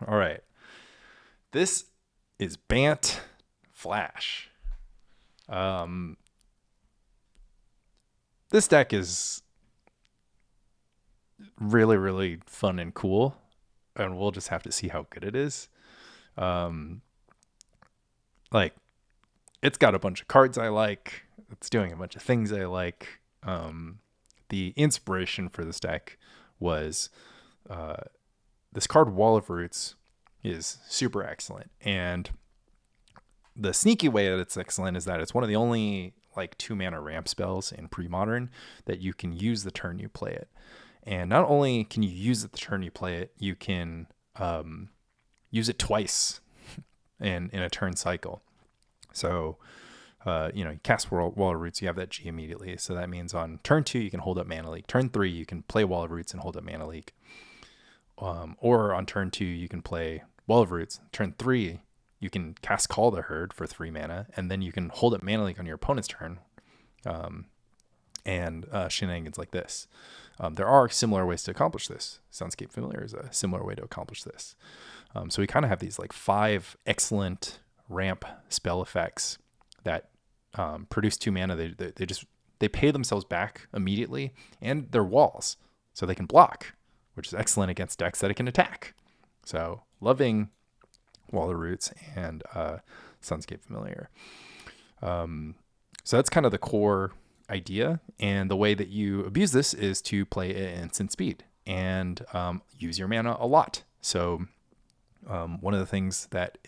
All right. This is Bant Flash. This deck is really, really fun and cool, and we'll just have to see how good it is. Like, it's got a bunch of cards I like. It's doing a bunch of things I like. The inspiration for this deck was this card, Wall of Roots, is super excellent. And the sneaky way that it's excellent is that it's one of the only like 2-mana ramp spells in Premodern that you can use the turn you play it. And not only can you use it the turn you play it, you can use it twice in a turn cycle. So, you cast Wall of Roots, you have that G immediately. So that means on turn 2, you can hold up Mana Leak. Turn 3, you can play Wall of Roots and hold up Mana Leak. Or on turn 2, you can play Wall of Roots. Turn 3, you can cast Call the Herd for 3 mana, and then you can hold up Mana Leak on your opponent's turn. And shenanigans like this. There are similar ways to accomplish this. Sunscape Familiar is a similar way to accomplish this. So we kind of have these like 5 excellent ramp spell effects that produce 2 mana. They pay themselves back immediately, and they're walls, so they can block, which is excellent against decks that it can attack. So loving Wall of Roots and Sunscape Familiar. So that's kind of the core idea, and the way that you abuse this is to play at instant speed and use your mana a lot. So one of the things that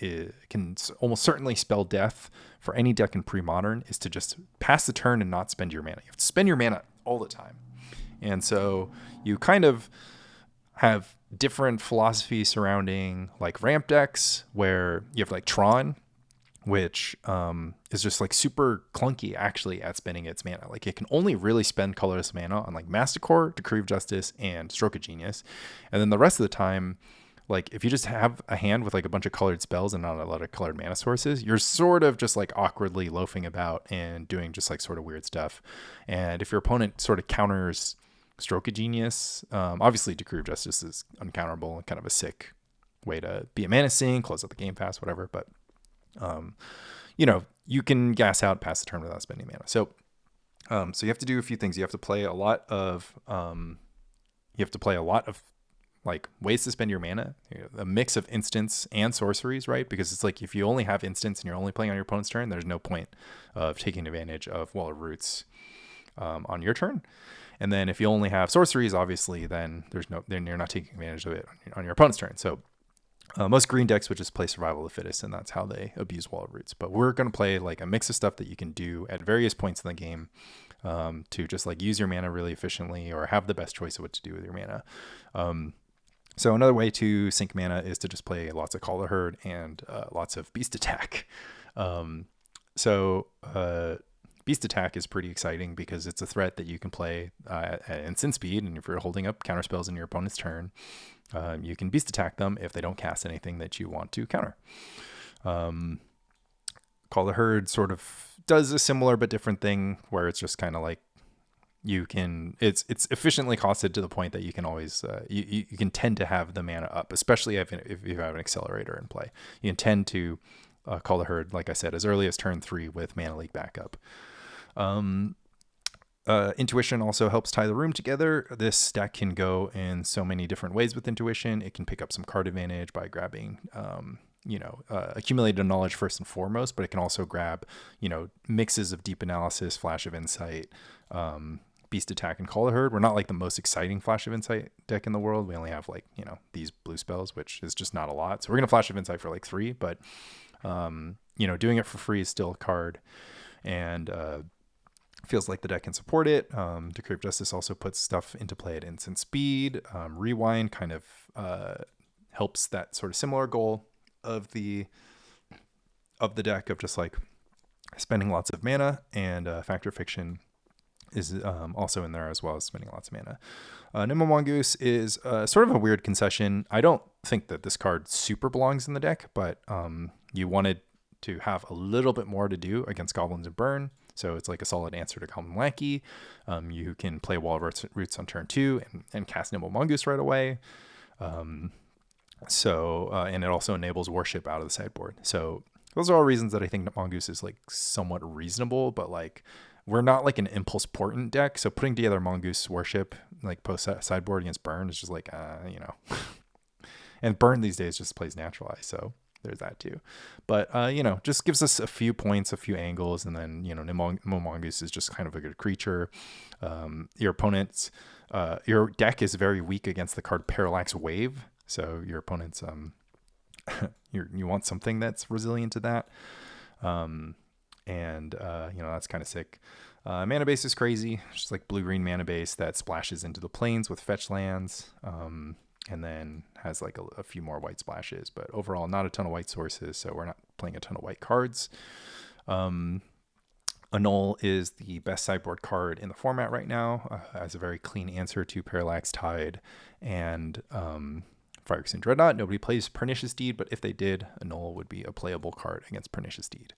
can almost certainly spell death for any deck in Premodern is to just pass the turn and not spend your mana. You have to spend your mana all the time. And so you kind of have different philosophies surrounding like ramp decks, where you have like Tron, which is just like super clunky actually at spending its mana. Like it can only really spend colorless mana on like Masticore, Decree of Justice, and Stroke of Genius. And then the rest of the time, like if you just have a hand with like a bunch of colored spells and not a lot of colored mana sources, you're sort of just like awkwardly loafing about and doing just like sort of weird stuff. And if your opponent sort of counters Stroke of Genius, obviously Decree of Justice is uncounterable and kind of a sick way to be a mana sink, close out the game fast, whatever. But you can gas out past the turn without spending mana. So you have to do a few things. You have to play a lot of like ways to spend your mana, a mix of instants and sorceries, right? Because it's like if you only have instants and you're only playing on your opponent's turn, there's no point of taking advantage of Wall of Roots on your turn. And then if you only have sorceries, obviously, then you're not taking advantage of it on your opponent's turn. So most green decks would just play Survival of the Fittest, and that's how they abuse Wall of Roots. But we're going to play like a mix of stuff that you can do at various points in the game to just like use your mana really efficiently or have the best choice of what to do with your mana. So another way to sink mana is to just play lots of Call the Herd and lots of Beast Attack. Beast Attack is pretty exciting because it's a threat that you can play at instant speed, and if you're holding up counter spells in your opponent's turn, you can Beast Attack them if they don't cast anything that you want to counter. Call the Herd sort of does a similar but different thing, where it's just kind of like it's efficiently costed to the point that you can always you can tend to have the mana up, especially if you have an accelerator in play. You can tend to Call the Herd, like I said, as early as turn 3 with Mana Leak backup. Intuition also helps tie the room together. This deck can go in so many different ways with Intuition. It can pick up some card advantage by grabbing accumulated knowledge first and foremost, but it can also grab mixes of Deep Analysis, Flash of Insight, Beast Attack, and Call the Herd. We're not like the most exciting Flash of Insight deck in the world. We only have like these blue spells, which is just not a lot. So we're gonna Flash of Insight for like 3, but doing it for free is still a card, and feels like the deck can support it. Decree of Justice also puts stuff into play at instant speed. Rewind kind of helps that sort of similar goal of the deck of just like spending lots of mana, and Factor Fiction is also in there as well as spending lots of mana. Nimble Mongoose is sort of a weird concession. I don't think that this card super belongs in the deck, but you wanted to have a little bit more to do against Goblins and Burn. So it's like a solid answer to Goblin Lackey. You can play Wall of Roots on turn 2 and cast Nimble Mongoose right away. So, and it also enables Warship out of the sideboard. So those are all reasons that I think Mongoose is like somewhat reasonable, but like we're not like an Impulse Portent deck. So putting together Mongoose Warship like post sideboard against Burn is just like, you know, and Burn these days just plays Naturalize. So there's that too. But, you know, just gives us a few points, a few angles. And then, you know, Nimble Mongoose is just kind of a good creature. Your opponent's, your deck is very weak against the card Parallax Wave. So your opponent's, you want something that's resilient to that. You know, that's kind of sick. Mana base is crazy. It's just like blue-green mana base that splashes into the plains with fetch lands. And then has like a few more white splashes, but overall not a ton of white sources, so we're not playing a ton of white cards. Annul is the best sideboard card in the format right now, as a very clean answer to Parallax Tide and Firekseen Dreadnought. Nobody plays Pernicious Deed, but if they did, Annul would be a playable card against Pernicious Deed.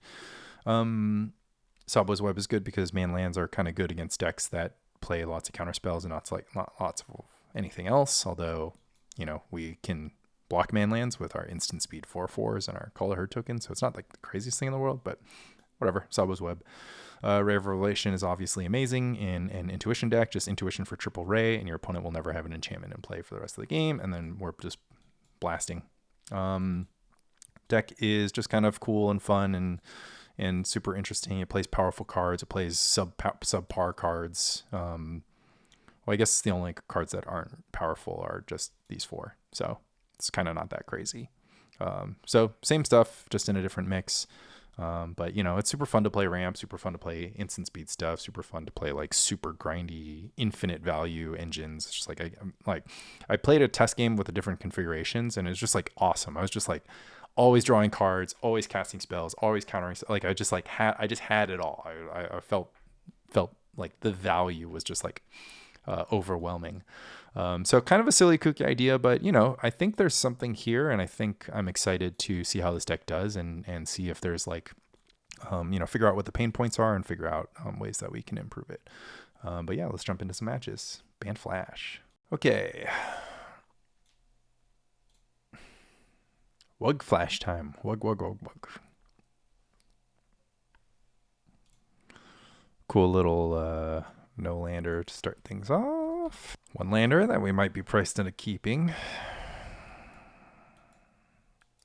Tsabo's Web is good because man lands are kind of good against decks that play lots of counter spells and not lots of anything else, although, you know, we can block man lands with our instant speed 4/4s and our Call of Herd token, so it's not like the craziest thing in the world, but whatever. Tsabo's Web. Ray of Revelation is obviously amazing in an Intuition deck, just Intuition for triple Ray, and your opponent will never have an enchantment in play for the rest of the game, and then we're just blasting. Deck is just kind of cool and fun and super interesting. It plays powerful cards. It plays subpar cards. Well, I guess the only cards that aren't powerful are just these four. So it's kind of not that crazy. So same stuff, just in a different mix. But, you know, it's super fun to play ramp, super fun to play instant speed stuff, super fun to play like super grindy, infinite value engines. It's just like, I played a test game with the different configurations and it's just like awesome. I was just like always drawing cards, always casting spells, always countering. Like I just had it all. I felt like the value was just like, overwhelming. So kind of a silly, kooky idea, but you know, I think there's something here, and I think I'm excited to see how this deck does and see if there's like, you know, figure out what the pain points are and figure out ways that we can improve it. But yeah, let's jump into some matches. Ban Flash. Okay. Wug Flash time. Wug. Cool little no lander to start things off. One lander that we might be priced into keeping.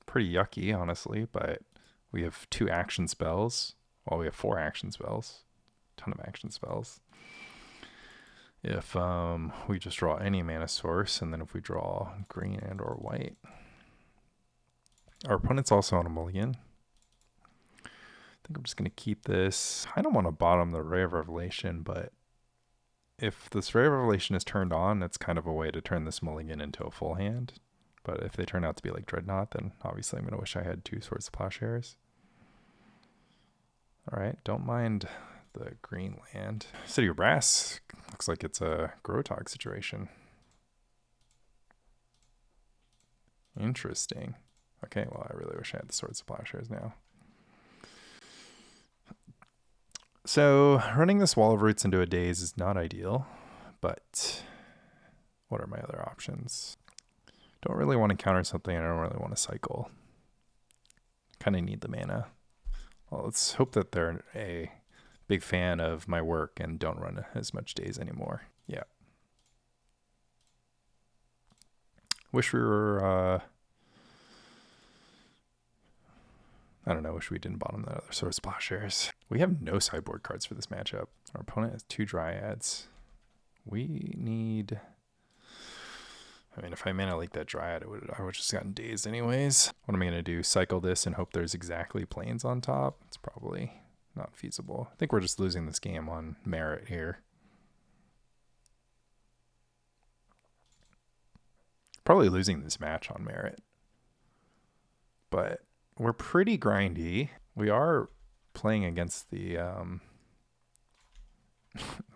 Pretty yucky, honestly, but we have 2 action spells. Well, we have 4 action spells. Ton of action spells. If we just draw any mana source, and then if we draw green and or white. Our opponent's also on a mulligan. I think I'm just going to keep this. I don't want to bottom the Ray of Revelation, but if this Ray of Revelation is turned on, that's kind of a way to turn this mulligan into a full hand. But if they turn out to be like Dreadnought, then obviously I'm going to wish I had 2 Swords of Plowshares. All right, don't mind the green land. City of Brass looks like it's a Grotog situation. Interesting. Okay, well, I really wish I had the Swords of Plowshares now. So running this Wall of Roots into a Daze is not ideal, but what are my other options? Don't really want to counter something. I don't really want to cycle. Kind of need the mana. Well, let's hope that they're a big fan of my work and don't run as much Daze anymore. Yeah. Wish we were... I don't know, wish we didn't bottom that other Swords of Plowshares. We have no sideboard cards for this matchup. Our opponent has 2 Dryads. We need... I mean, if I mana like that Dryad, I would just gotten dazed anyways. What am I going to do? Cycle this and hope there's exactly planes on top? It's probably not feasible. I think we're just losing this game on merit here. Probably losing this match on merit. But we're pretty grindy. We are playing against the...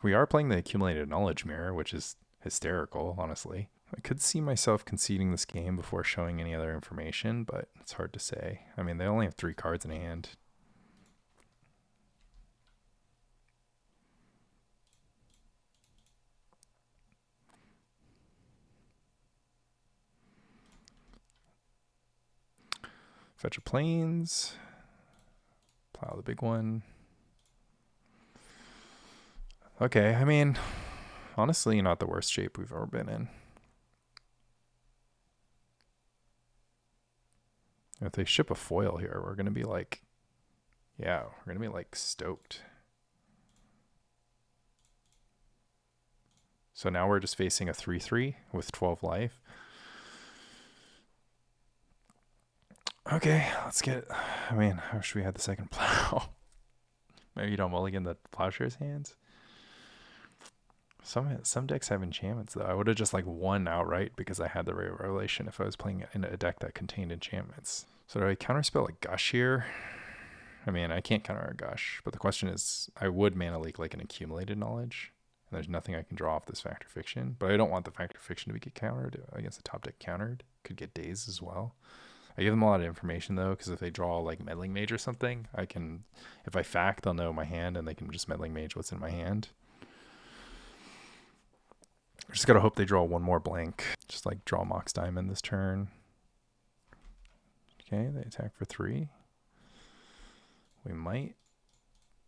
we are playing the accumulated knowledge mirror, which is hysterical, honestly. I could see myself conceding this game before showing any other information, but it's hard to say. I mean, they only have 3 cards in hand. Fetch a plains. Plow the big one. Okay, I mean, honestly, not the worst shape we've ever been in. If they ship a foil here, we're going to be like, yeah, we're going to be like stoked. So now we're just facing a 3/3 with 12 life. Okay, let's get, I mean, I wish we had the second plow. Maybe you don't mulligan the Plowshares hands. Some decks have enchantments though. I would have just like won outright because I had the Ray of Revelation if I was playing in a deck that contained enchantments. So do I counterspell a Gush here? I mean, I can't counter a Gush, but the question is, I would mana leak like an accumulated knowledge, and there's nothing I can draw off this Factor Fiction, but I don't want the Factor Fiction to get countered against a top deck countered. Could get Daze as well. I give them a lot of information though, because if they draw like Meddling Mage or something, I can, if I fact, they'll know my hand and they can just Meddling Mage what's in my hand. I just gotta hope they draw one more blank. Just like draw Mox Diamond this turn. Okay, they attack for 3. We might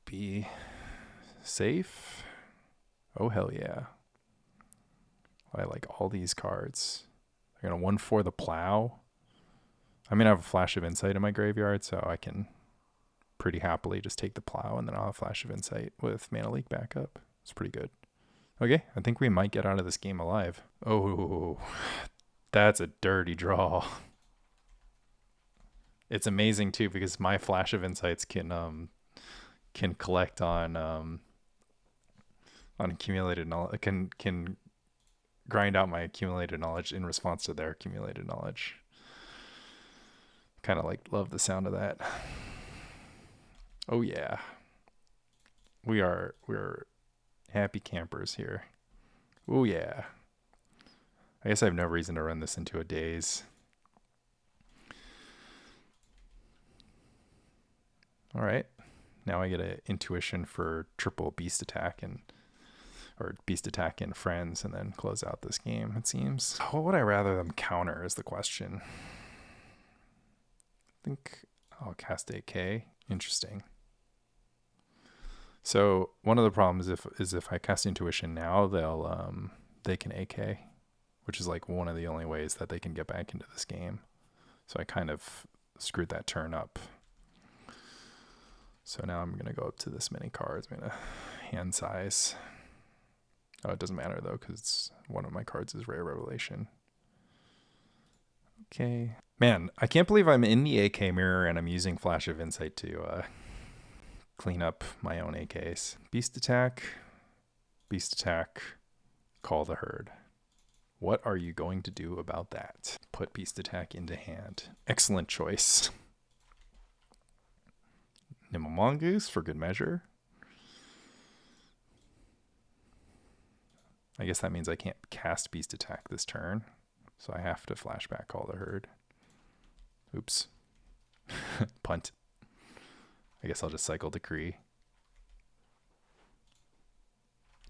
be safe. Oh hell yeah. I like all these cards. They're gonna 1/4 the plow. I mean, I have a Flash of Insight in my graveyard, so I can pretty happily just take the plow and then I'll have Flash of Insight with Mana Leak backup. It's pretty good. Okay, I think we might get out of this game alive. Oh, that's a dirty draw. It's amazing too because my Flash of Insights can collect on accumulated knowledge. Can grind out my accumulated knowledge in response to their accumulated knowledge. Kind of like love the sound of that. Oh yeah, we're happy campers here. Oh yeah. I guess I have no reason to run this into a daze. All right, now I get an intuition for triple beast attack or beast attack in friends and then close out this game, it seems. What would I rather them counter is the question. I think I'll cast AK. Interesting. So one of the problems is if I cast intuition now, they can AK, which is like one of the only ways that they can get back into this game. So I kind of screwed that turn up. So now I'm gonna go up to this many cards. I'm gonna hand size. Oh, it doesn't matter though, because one of my cards is Rare Revelation. Okay. Man, I can't believe I'm in the AK mirror and I'm using Flash of Insight to clean up my own AKs. Beast attack, call the herd. What are you going to do about that? Put beast attack into hand. Excellent choice. Nimble Mongoose for good measure. I guess that means I can't cast beast attack this turn, so I have to flashback call the herd. Oops. Punt. I guess I'll just cycle Decree.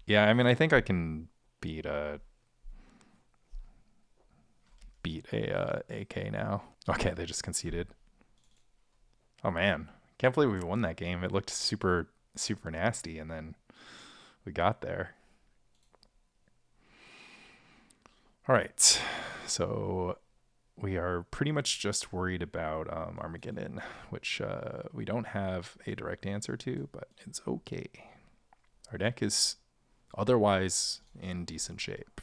Yeah, I mean, I think I can beat a AK now. Okay, they just conceded. Oh man, can't believe we won that game. It looked super nasty, and then we got there. All right, so we are pretty much just worried about Armageddon, which we don't have a direct answer to, but it's okay. Our deck is otherwise in decent shape.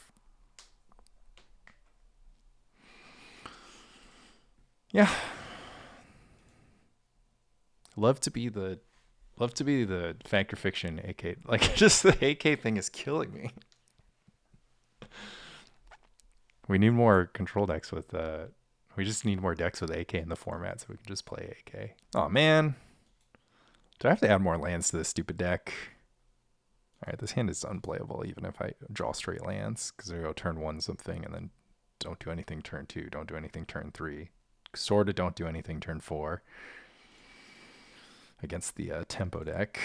Yeah. Love to be the Factor Fiction AK. Like, just the AK thing is killing me. We need more control decks with we just need more decks with AK in the format so we can just play AK. Oh man. Do I have to add more lands to this stupid deck? Alright, this hand is unplayable even if I draw straight lands, because I go turn 1 something and then don't do anything turn 2, don't do anything turn 3. Sorta don't do anything turn 4. Against the tempo deck.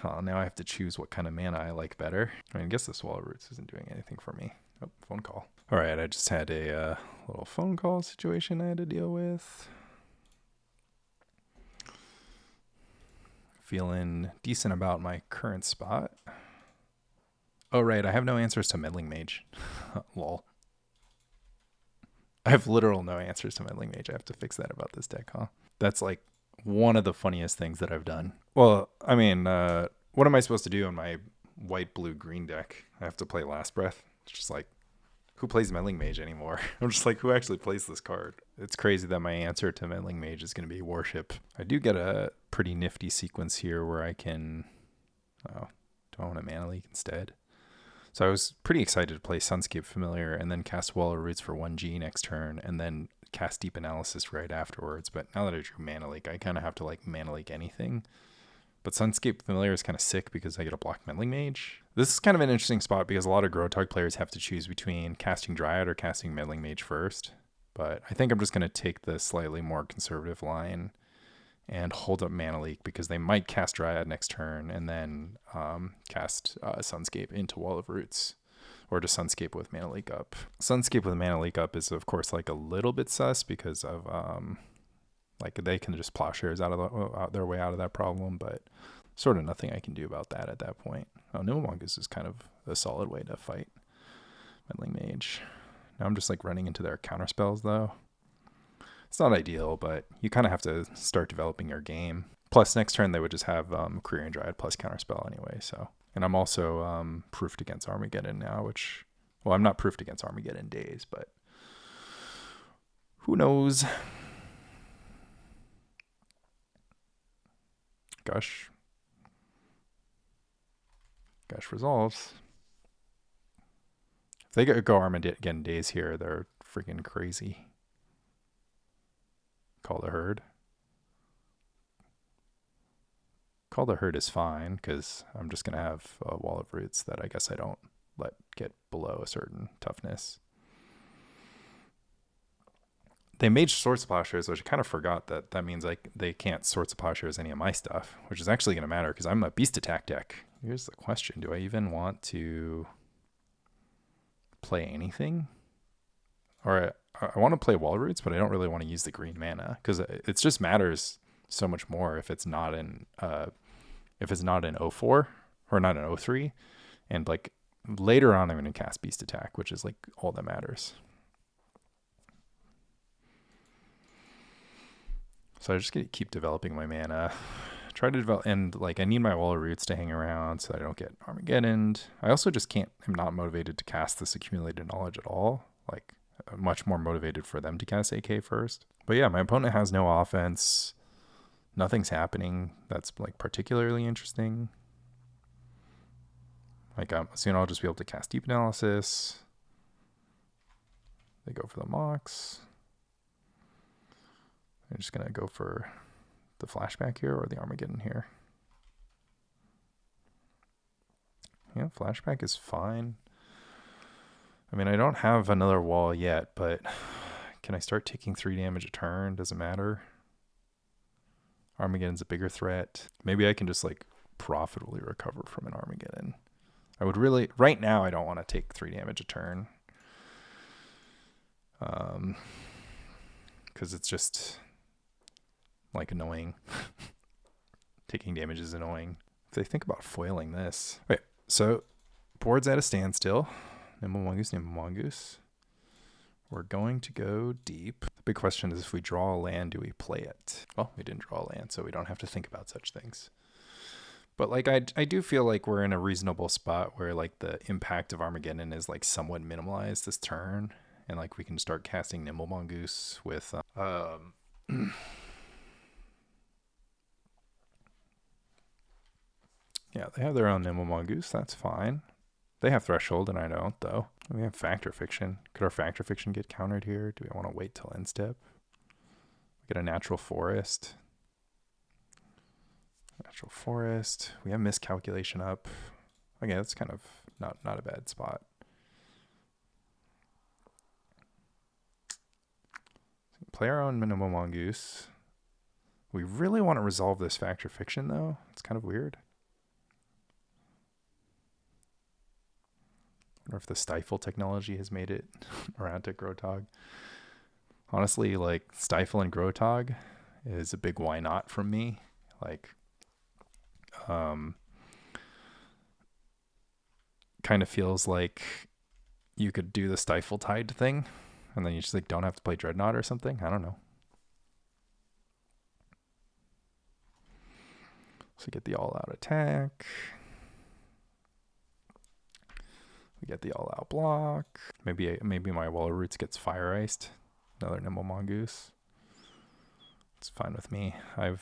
Now I have to choose what kind of mana I like better. I mean, I guess the Swallow Roots isn't doing anything for me. Oh, phone call. All right, I just had a little phone call situation I had to deal with. Feeling decent about my current spot. Oh, right. I have no answers to Meddling Mage. Lol. I have literal no answers to Meddling Mage. I have to fix that about this deck, huh? That's like one of the funniest things that I've done. Well, I mean, what am I supposed to do in my white, blue, green deck? I have to play Last Breath. It's just like, who plays Meddling Mage anymore? I'm just like, who actually plays this card? It's crazy that my answer to Meddling Mage is going to be Worship. I do get a pretty nifty sequence here where I can... Oh, do I want a Mana Leak instead? So I was pretty excited to play Sunscape Familiar and then cast Wall of Roots for 1G next turn and then cast Deep Analysis right afterwards. But now that I drew Mana Leak, I kind of have to like Mana Leak anything. But Sunscape Familiar is kind of sick because I get a block Meddling Mage. This is kind of an interesting spot because a lot of Grotog players have to choose between casting Dryad or casting Meddling Mage first. But I think I'm just going to take the slightly more conservative line and hold up Mana Leak because they might cast Dryad next turn and then cast Sunscape into Wall of Roots, or just Sunscape with Mana Leak up. Sunscape with Mana Leak up is of course like a little bit sus because of like they can just Plowshares out their way out of that problem, but sort of nothing I can do about that at that point. Oh, Nimble Mongoose is kind of a solid way to fight Meddling Mage. Now I'm just like running into their counterspells though. It's not ideal, but you kind of have to start developing your game. Plus, next turn they would just have Career Dryad plus Counterspell anyway. So, and I'm also proofed against Armageddon now, which, well, I'm not proofed against Armageddon days, but who knows? Gush resolves. If they go Armageddon days here, they're freaking crazy. Call the Herd. Call the Herd is fine because I'm just going to have a Wall of Roots that I guess I don't let get below a certain toughness. They made Swords of Plowshares, which I kind of forgot that means like they can't Swords of Plowshares any of my stuff, which is actually going to matter because I'm a Beast Attack deck. Here's the question. Do I even want to play anything? Or I want to play Wall Roots, but I don't really want to use the green mana because it just matters so much more if it's not in 04 or not in 03, and like later on I'm going to cast Beast Attack, which is like all that matters. So I just get to keep developing my mana. Try to develop, and like I need my Wall of Roots to hang around so that I don't get Armageddon. I also just I'm not motivated to cast this accumulated knowledge at all. Like much more motivated for them to cast AK first. But yeah, my opponent has no offense. Nothing's happening that's like particularly interesting. Like soon I'll just be able to cast Deep Analysis. They go for the Mox. I'm just going to go for the Flashback here or the Armageddon here. Yeah, Flashback is fine. I mean, I don't have another wall yet, but can I start taking 3 damage a turn? Doesn't matter. Armageddon's a bigger threat. Maybe I can just like profitably recover from an Armageddon. I would really, right now, I don't want to take 3 damage a turn. Because it's just like annoying. Taking damage is annoying. If they think about foiling this. Right, so board's at a standstill. Nimble Mongoose. We're going to go deep. The big question is if we draw a land, do we play it? Well, we didn't draw a land, so we don't have to think about such things. But like I do feel like we're in a reasonable spot where like the impact of Armageddon is like somewhat minimalized this turn. And like we can start casting Nimble Mongoose with yeah, they have their own Nimble Mongoose. That's fine. They have Threshold, and I don't, though. We have Factor Fiction. Could our Factor Fiction get countered here? Do we want to wait till end step? Get a Natural Forest. Natural Forest. We have Miscalculation up. Okay, that's kind of not a bad spot. Play our own Nimble Mongoose. We really want to resolve this Factor Fiction, though. It's kind of weird. Or if the Stifle technology has made it around to Grotog. Honestly, like Stifle and Grotog is a big why not from me. Like kind of feels like you could do the Stifle Tide thing, and then you just like don't have to play Dreadnought or something. I don't know. So get the all-out attack. We get the all-out block. Maybe my Waller Roots gets fire iced. Another Nimble Mongoose. It's fine with me. I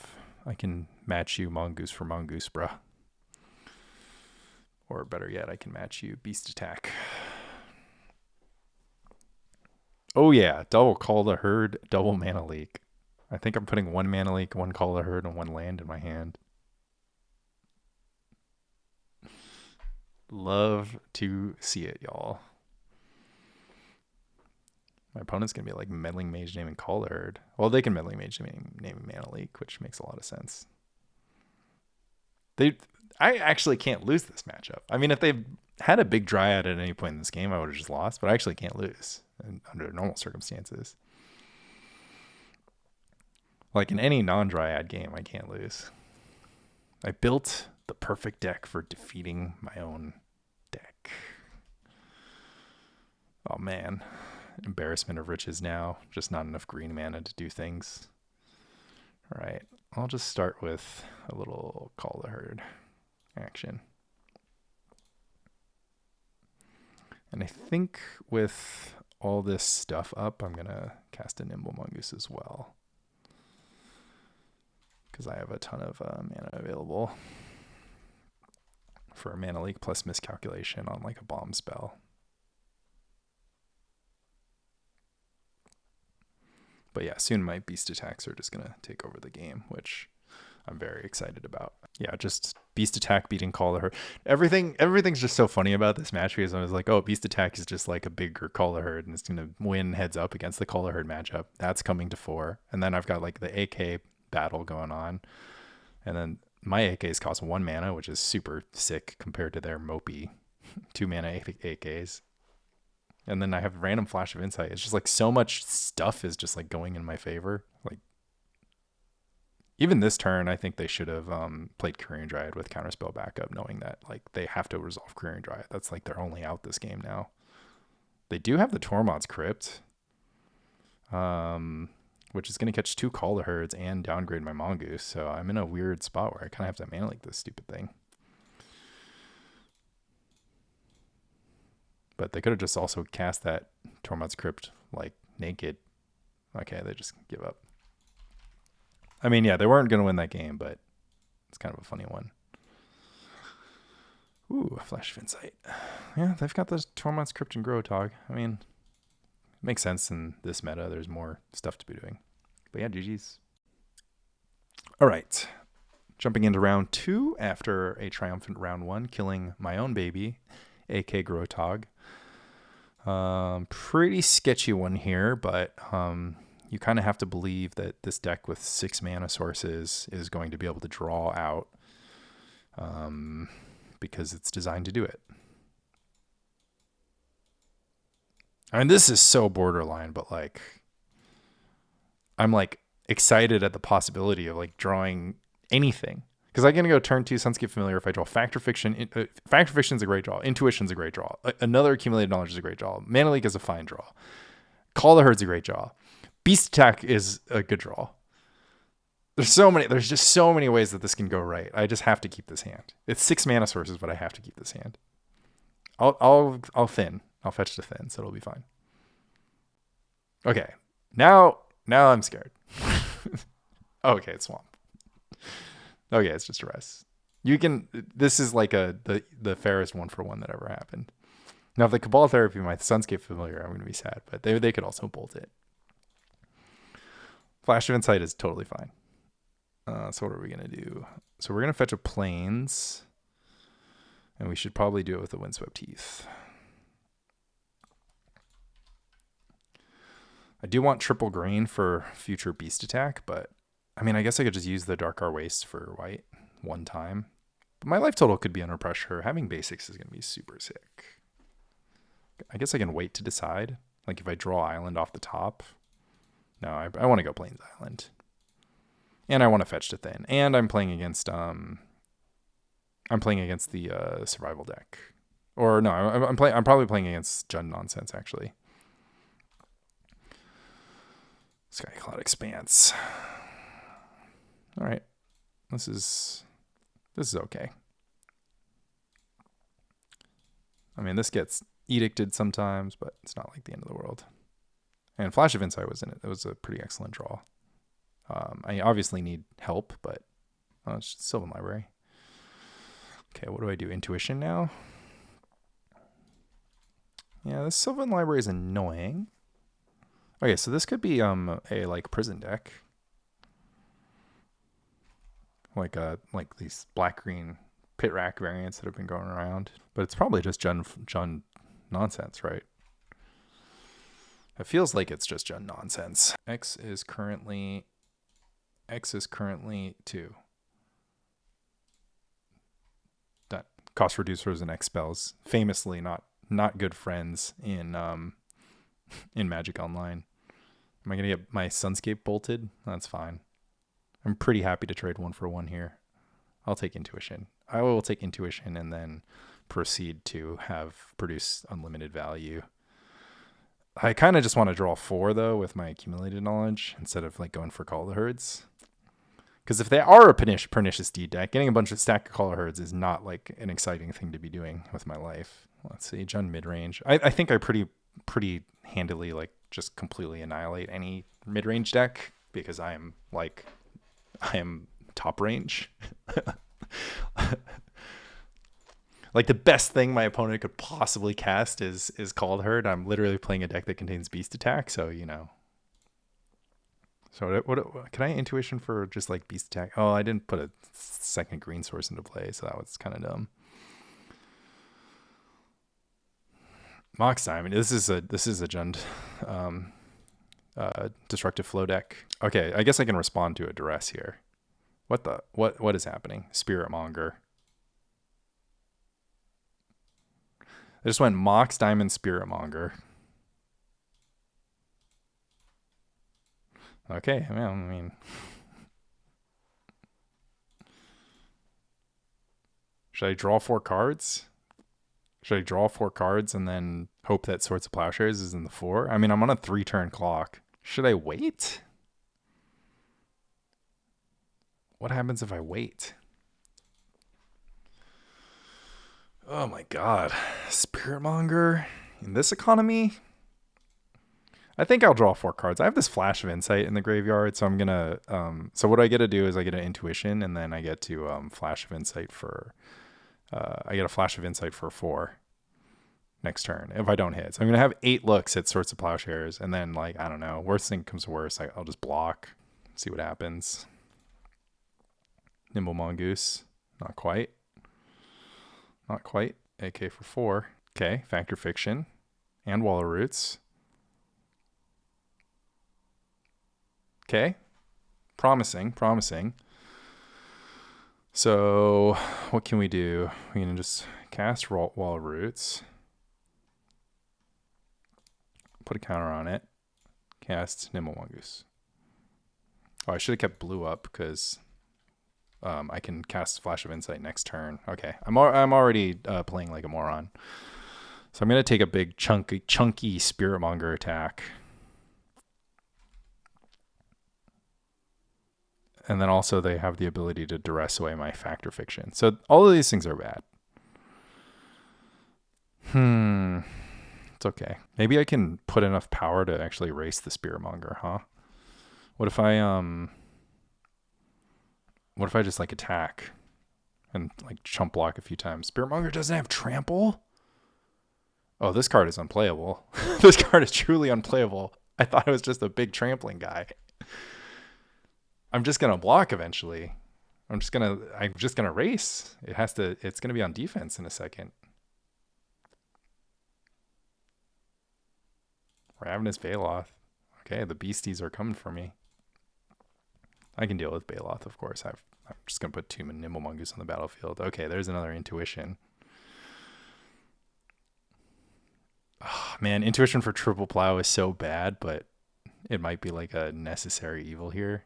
can match you Mongoose for Mongoose, bruh. Or better yet, I can match you Beast Attack. Oh yeah, double Call the Herd, double Mana Leak. I think I'm putting 1 Mana Leak, 1 Call the Herd, and 1 land in my hand. Love to see it, y'all. My opponent's going to be like Meddling Mage naming Call the Herd. Well, they can Meddling Mage naming Mana Leak, which makes a lot of sense. I actually can't lose this matchup. I mean, if they had a big Dryad at any point in this game, I would have just lost, but I actually can't lose under normal circumstances. Like in any non-Dryad game, I can't lose. I built the perfect deck for defeating my own deck. Oh man, embarrassment of riches now. Just not enough green mana to do things. All right, I'll just start with a little Call the Herd action. And I think with all this stuff up, I'm gonna cast a Nimble Mongoose as well, because I have a ton of mana available for a Mana Leak plus Miscalculation on like a bomb spell. But yeah, soon my Beast Attacks are just going to take over the game, which I'm very excited about. Yeah, just Beast Attack beating Call the Herd. Everything's just so funny about this match, because I was like, oh, Beast Attack is just like a bigger Call the Herd, and it's going to win heads up against the Call the Herd matchup. That's coming to 4. And then I've got like the AK battle going on. And then my AKs cost 1 mana, which is super sick compared to their mopey 2 mana AKs. And then I have random Flash of Insight. It's just like so much stuff is just like going in my favor. Like even this turn, I think they should have played Korean Dryad with Counterspell backup, knowing that like they have to resolve Korean Dryad. That's like their only out this game now. They do have the Tormod's Crypt, which is going to catch 2 Call the Herds and downgrade my Mongoose. So I'm in a weird spot where I kind of have to mana leak this stupid thing. But they could have just also cast that Tormod's Crypt like naked. Okay, they just give up. I mean, yeah, they weren't going to win that game, but it's kind of a funny one. Ooh, Flash of Insight. Yeah, they've got the Tormod's Crypt and Grotog. I mean, it makes sense in this meta. There's more stuff to be doing. But yeah, GG's. All right. Jumping into round 2 after a triumphant round 1, killing my own baby, AK Grotog. Pretty sketchy one here, but you kind of have to believe that this deck with 6 mana sources is going to be able to draw out, because it's designed to do it. I mean, this is so borderline, but like, I'm like excited at the possibility of like drawing anything. Because I'm going to go turn 2 Sunscape Familiar if I draw Factor Fiction. Factor Fiction is a great draw. Intuition's a great draw. Another Accumulated Knowledge is a great draw. Mana Leak is a fine draw. Call the Herd's a great draw. Beast Attack is a good draw. There's just so many ways that this can go right. I just have to keep this hand. It's 6 mana sources, but I have to keep this hand. I'll thin. I'll fetch to thin, so it'll be fine. Okay. Now I'm scared. Okay, it's Swamp. Okay, it's just a rest. This is like the fairest 1-for-1 that ever happened. Now, if the Cabal Therapy, my Sunscape Familiar, I'm going to be sad, but they could also bolt it. Flash of Insight is totally fine. So what are we going to do? So we're going to fetch a Plains, and we should probably do it with the Windswept Heath. I do want triple green for future Beast Attack, but I mean, I guess I could just use the Adarkar Wastes for white one time. But my life total could be under pressure. Having basics is going to be super sick. I guess I can wait to decide. Like if I draw Island off the top. No, I want to go Plains Island. And I want to fetch to thin. And I'm playing against I'm playing against the survival deck. Or no, I'm probably playing against Jund Nonsense, actually. Skycloud Expanse. All right. This is okay. I mean, this gets edicted sometimes, but it's not like the end of the world. And Flash of Insight was in it. It was a pretty excellent draw. I obviously need help, but it's just Sylvan Library. Okay, what do I do? Intuition now? Yeah, this Sylvan Library is annoying. Okay, so this could be a like prison deck. Like these black-green pit rack variants that have been going around. But it's probably just Jund nonsense, right? It feels like it's just Jund nonsense. X is currently 2. Done. Cost reducers and X spells, famously not good friends in Magic Online. Am I gonna get my Sunscape bolted? That's fine. I'm pretty happy to trade 1-for-1 here. I'll take Intuition. I will take Intuition and then proceed to produce unlimited value. I kind of just want to draw 4 though with my accumulated knowledge instead of like going for Call the Herds. Because if they are a pernicious deed deck, getting a bunch of stack of Call the Herds is not like an exciting thing to be doing with my life. Let's see, Jund mid-range. I think I pretty handily like just completely annihilate any mid-range deck because I am top range. Like the best thing my opponent could possibly cast is Called Herd. I'm literally playing a deck that contains Beast Attack, so you know. So what can I Intuition for just like Beast Attack? Oh, I didn't put a second green source into play, so that was kind of dumb. Mox Diamond. This is a Jund destructive flow deck. Okay, I guess I can respond to a duress here. What is happening? Spirit Monger. I just went Mox Diamond Spirit Monger. Okay, well, I mean, should I draw 4 cards? Should I draw 4 cards and then hope that Swords of Plowshares is in the 4? I mean, I'm on a 3-turn clock. Should I wait? What happens if I wait? Oh my god. Spirit Monger in this economy? I think I'll draw 4 cards. I have this Flash of Insight in the graveyard, so I'm gonna so what I get to do is I get an Intuition and then I get to Flash of Insight for I get a Flash of Insight for 4 next turn if I don't hit. So I'm gonna have 8 looks at Swords of Plowshares, and then like I don't know, worst thing comes to worst, I'll just block, see what happens. Nimble Mongoose, not quite. AK for 4. Okay, Factor Fiction and Wall of Roots. Okay, promising. So what can we do? We can just cast Wall of Roots, put a counter on it, cast Nimble Mongoose. Oh, I should have kept blue up because I can cast Flash of Insight next turn. Okay, I'm already playing like a moron. So I'm gonna take a big chunky Spirit Monger attack. And then also they have the ability to duress away my Factor Fiction. So all of these things are bad. It's okay. Maybe I can put enough power to actually erase the Spirit Monger, huh? What if I just like attack and like chump block a few times? Spirit Monger doesn't have trample? Oh, this card is unplayable. This card is truly unplayable. I thought it was just a big trampling guy. I'm just gonna block eventually. I'm just gonna race. It's gonna be on defense in a second. Ravenous Baloth. Okay, the beasties are coming for me. I can deal with Baloth, of course. I'm just gonna put 2 Nimble Mongoose on the battlefield. Okay, there's another Intuition. Oh, man, Intuition for triple plow is so bad, but it might be like a necessary evil here.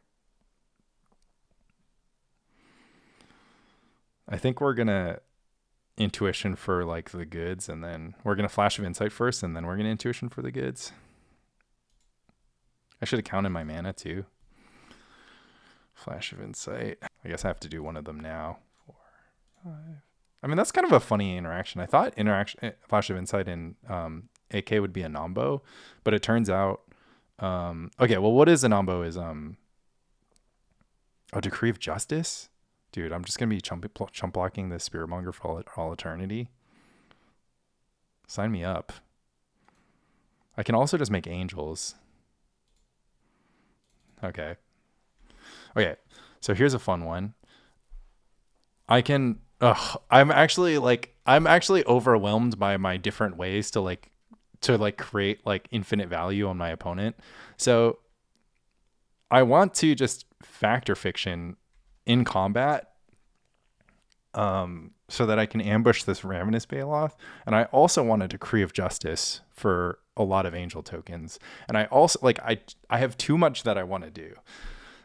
I think we're gonna intuition for like the goods, and then we're gonna flash of insight first, and then we're gonna intuition for the goods. I should have counted my mana too. Flash of insight. I guess I have to do one of them now. 4, 5. I mean, that's kind of a funny interaction. I thought flash of insight in AK would be a nombo, but it turns out okay, well, what is a nombo is Decree of Justice. Dude, I'm just gonna be chump blocking this Spiritmonger for all eternity. Sign me up. I can also just make angels. Okay. So here's a fun one. I'm actually overwhelmed by my different ways to create like infinite value on my opponent. So I want to just factor fiction in combat so that I can ambush this Ravenous Baloth. And I also want a Decree of Justice for a lot of angel tokens. And I also I have too much that I want to do.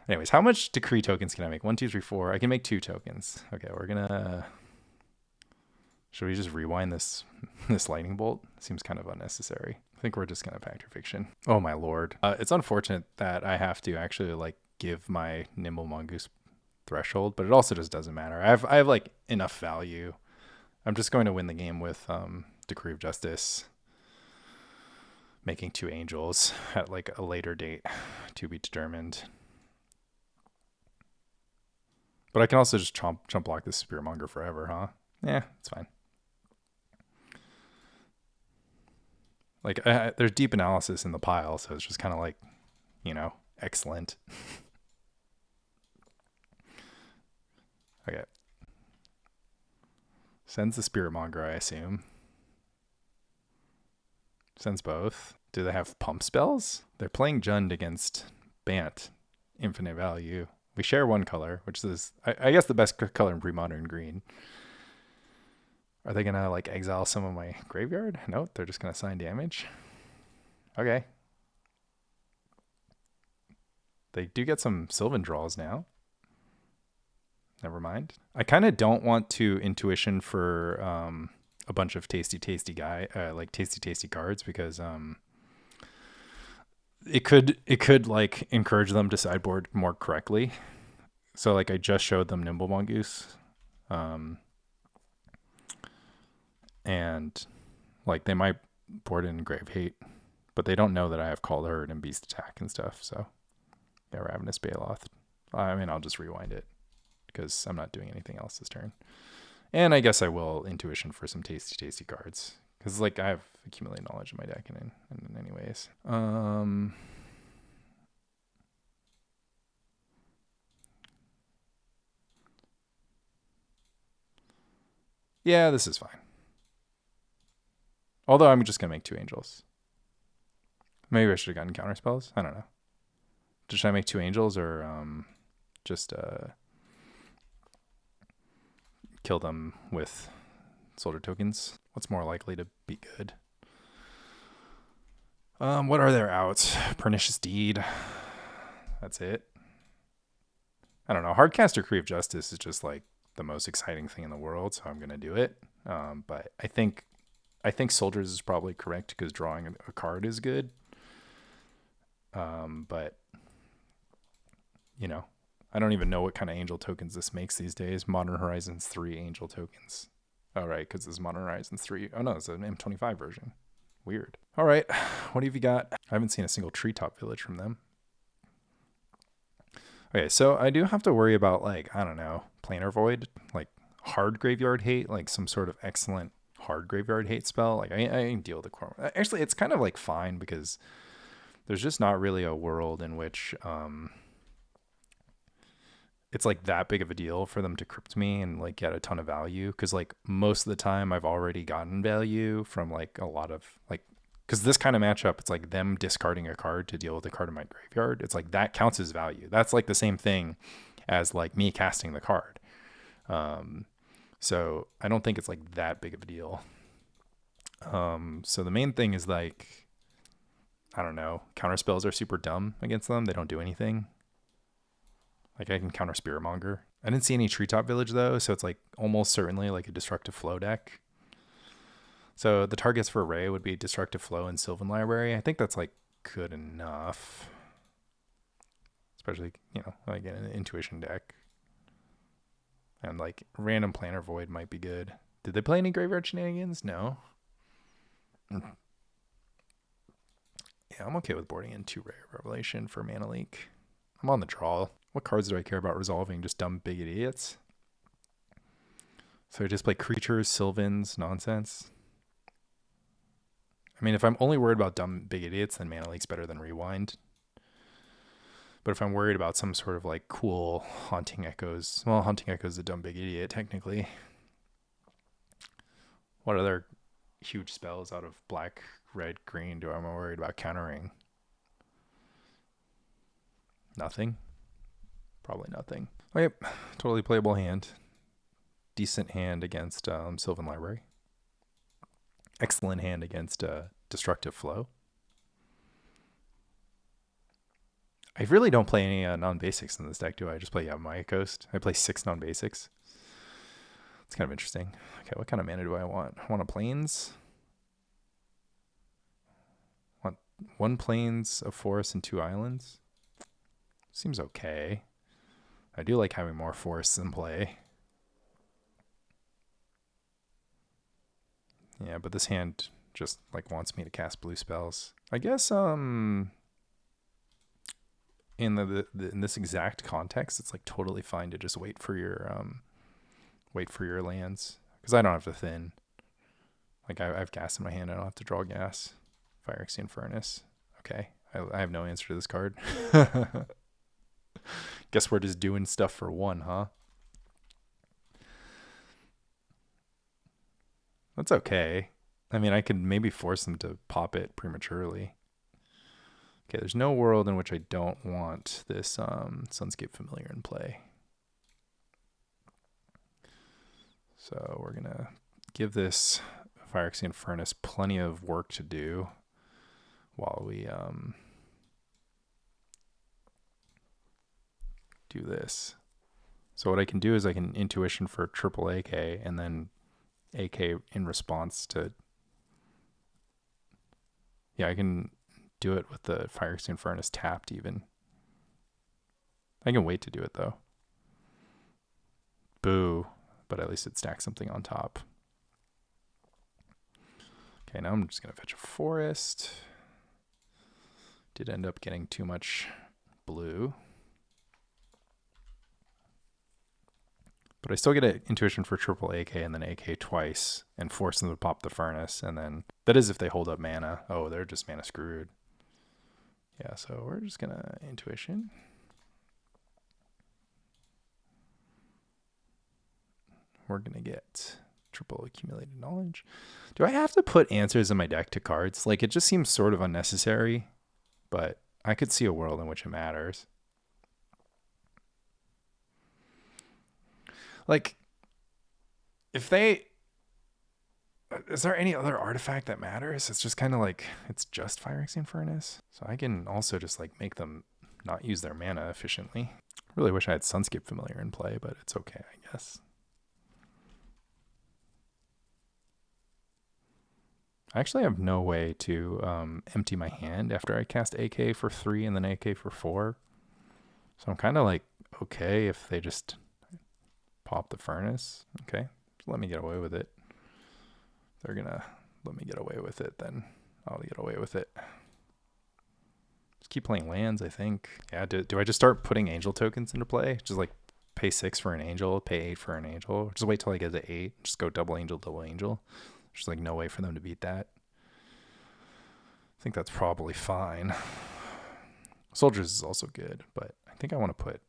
Anyways, how much Decree tokens can I make? 1, 2, 3, 4. I can make 2 tokens. Okay, should we just rewind this lightning bolt? Seems kind of unnecessary. I think we're just gonna factor fiction. Oh my lord. It's unfortunate that I have to actually like give my Nimble Mongoose threshold, but it also just doesn't matter. I have like enough value. I'm just going to win the game with Decree of Justice, making 2 angels at like a later date to be determined. But I can also just chump block this Spiritmonger forever, huh? Yeah, it's fine. Like there's deep analysis in the pile, so it's just kind of like, excellent. Okay. Sends the Spiritmonger, I assume. Sends both. Do they have pump spells? They're playing Jund against Bant. Infinite value. We share one color, which is, I guess, the best color in Premodern, green. Are they going to like exile some of my graveyard? No, they're just going to assign damage. Okay. They do get some Sylvan draws now. Never mind. I kind of don't want to intuition for a bunch of tasty cards because it could like encourage them to sideboard more correctly. So like I just showed them Nimble Mongoose. And like they might board in Grave Hate, but they don't know that I have Called Herd and Beast Attack and stuff. So yeah, Ravenous Baloth. I mean, I'll just rewind it because I'm not doing anything else this turn. And I guess I will intuition for some tasty cards because like I have accumulated knowledge in my deck and in any ways. Yeah, this is fine. Although I'm just going to make 2 angels. Maybe I should have gotten counter spells. I don't know. Should I make 2 angels or just kill them with soldier tokens? What's more likely to be good? What are their outs? Pernicious Deed. That's it. I don't know. Hardcast Decree of Justice is just like the most exciting thing in the world, so I'm going to do it. But I think Soldiers is probably correct because drawing a card is good. But I don't even know what kind of angel tokens this makes these days. Modern Horizons 3 angel tokens. Oh, right, because this is Modern Horizons 3. Oh, no, it's an M25 version. Weird. All right, what have you got? I haven't seen a single treetop village from them. Okay, so I do have to worry about, like, I don't know, Planar Void, like hard graveyard hate, like some sort of excellent hard graveyard hate spell. Like, I can deal with the core. Actually, it's kind of like fine because there's just not really a world in which it's like that big of a deal for them to crypt me and like get a ton of value. Cause like most of the time I've already gotten value from like a lot of like, cause this kind of matchup, it's like them discarding a card to deal with a card in my graveyard. It's like that counts as value. That's like the same thing as like me casting the card. So I don't think it's like that big of a deal. So the main thing is like, I don't know, counter spells are super dumb against them. They don't do anything. Like I can counter Spearmonger. I didn't see any Treetop Village though, so it's like almost certainly like a Destructive Flow deck. So the targets for Ray would be Destructive Flow and Sylvan Library. I think that's like good enough. Especially, you know, like in an Intuition deck. And like random Planner Void might be good. Did they play any Graveyard Shenanigans? No. Yeah, I'm okay with boarding in 2 Rare Revelation for Mana Leak. I'm on the draw. What cards do I care about resolving? Just dumb big idiots. So I just play creatures, Sylvans, nonsense. I mean, if I'm only worried about dumb big idiots, then Mana Leak's better than Rewind. But if I'm worried about some sort of like cool Haunting Echoes, well, Haunting Echoes is a dumb big idiot, technically. What other huge spells out of black, red, green do I worried about countering? Nothing. Probably nothing. Okay, totally playable hand. Decent hand against Sylvan Library. Excellent hand against Destructive Flow. I really don't play any non-basics in this deck, do I? I just play Yavimaya Coast. I play 6 non-basics. It's kind of interesting. Okay, what kind of mana do I want? I want a plains. I want 1 plains, a forest, and 2 islands. Seems okay. I do like having more forests in play. Yeah, but this hand just like wants me to cast blue spells. I guess in in this exact context, it's like totally fine to just wait for your lands, because I don't have to thin. Like I have gas in my hand, I don't have to draw gas. Phyrexian Furnace. Okay, I have no answer to this card. Guess we're just doing stuff for 1, huh? That's okay. I mean, I could maybe force them to pop it prematurely. Okay, there's no world in which I don't want this Sunscape Familiar in play. So we're going to give this Phyrexian Furnace plenty of work to do while we do this. So what I can do is I can Intuition for triple AK and then AK in response to... Yeah, I can do it with the Phyrexian Furnace tapped even. I can wait to do it though. Boo. But at least it stacks something on top. Okay, now I'm just going to fetch a forest. Did end up getting too much blue. But I still get an Intuition for triple AK and then AK twice and force them to pop the furnace. And then that is if they hold up mana. Oh, they're just mana screwed. Yeah, so we're just going to Intuition. We're going to get triple accumulated knowledge. Do I have to put answers in my deck to cards? Like, it just seems sort of unnecessary, but I could see a world in which it matters. Like, if they... Is there any other artifact that matters? It's just kind of like, it's just Phyrexian Furnace. So I can also just like make them not use their mana efficiently. Really wish I had Sunscape Familiar in play, but it's okay, I guess. I actually have no way to empty my hand after I cast AK for 3 and then AK for 4. So I'm kind of like, okay, if they just pop the furnace. Okay, let me get away with it. They're going to let me get away with it, then I'll get away with it. Just keep playing lands, I think. Yeah, do I just start putting angel tokens into play? Just like pay 6 for an angel, pay 8 for an angel. Just wait till I get to 8. Just go double angel, double angel. There's like no way for them to beat that. I think that's probably fine. Soldiers is also good, but I think I want to put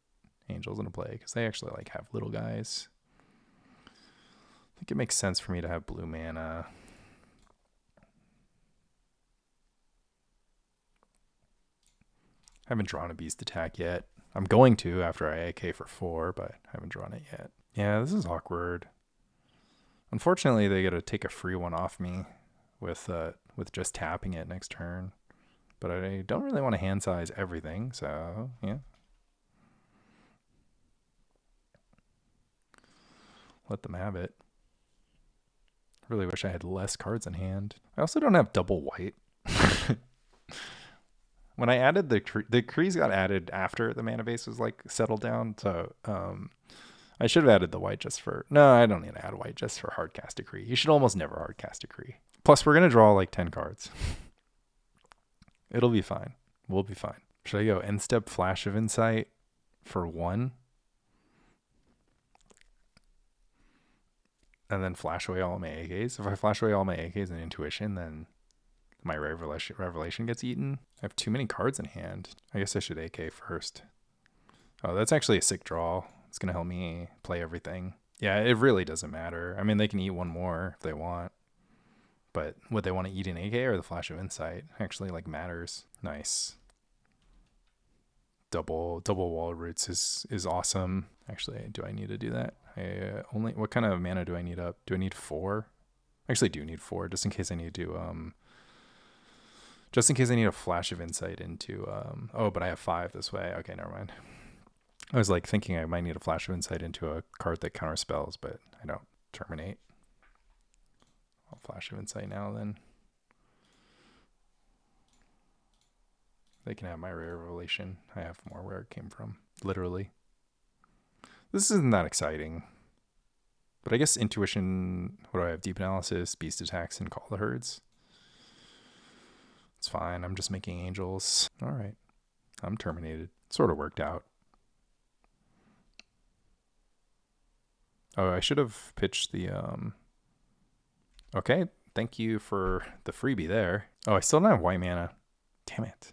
angels into play because they actually like have little guys. I think it makes sense for me to have blue mana. I haven't drawn a beast attack yet. I'm going to after I AK for 4, but I haven't drawn it yet. Yeah, this is awkward. Unfortunately, they got to take a free one off me with just tapping it next turn. But I don't really want to hand size everything, so yeah. let them have it. Really wish I had less cards in hand. I also don't have double white. When I added the Krees got added after the mana base was like settled down, so I should have added the white just for... No, I don't need to add white just for hardcast a Kree. You should almost never hardcast a Kree. Plus, we're going to draw like 10 cards. It'll be fine. We'll be fine. Should I go end step Flash of Insight for 1? And then flash away all my AKs? If I flash away all my AKs and Intuition, then my Revelation gets eaten. I have too many cards in hand. I guess I should AK first. Oh, that's actually a sick draw. It's going to help me play everything. Yeah, it really doesn't matter. I mean, they can eat one more if they want. But would they want to eat an AK or the Flash of Insight? Actually, like, matters. Nice. Double wall roots is awesome. Actually, do I need to do that? What kind of mana do I need up? Do I need 4? Actually, do need 4 just in case I need to just in case I need a Flash of Insight into oh, but I have 5 this way. Okay, never mind. I was like thinking I might need a Flash of Insight into a card that counter spells, but I don't. Terminate. I'll Flash of Insight now then. They can have my rare revelation. I have more where it came from. Literally. This isn't that exciting. But I guess Intuition, what do I have? Deep Analysis, Beast Attacks, and Call the Herds. It's fine. I'm just making angels. All right. I'm terminated. Sort of worked out. Oh, I should have pitched the... Okay. Thank you for the freebie there. Oh, I still don't have white mana. Damn it.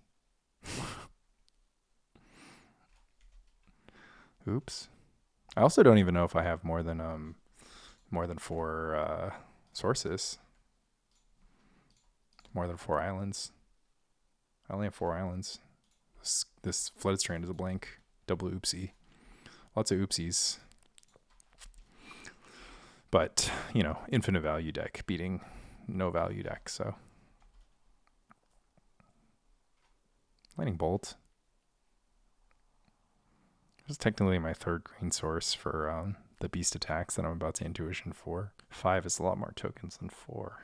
Oops. I also don't even know if I have more than 4 sources. More than 4 islands. I only have 4 islands. This Flooded Strand is a blank. Double oopsie. Lots of oopsies. But, you know, infinite value deck beating no value deck, so. Lightning Bolt. This is technically my 3rd green source for the beast attacks that I'm about to Intuition for. 5 is a lot more tokens than 4.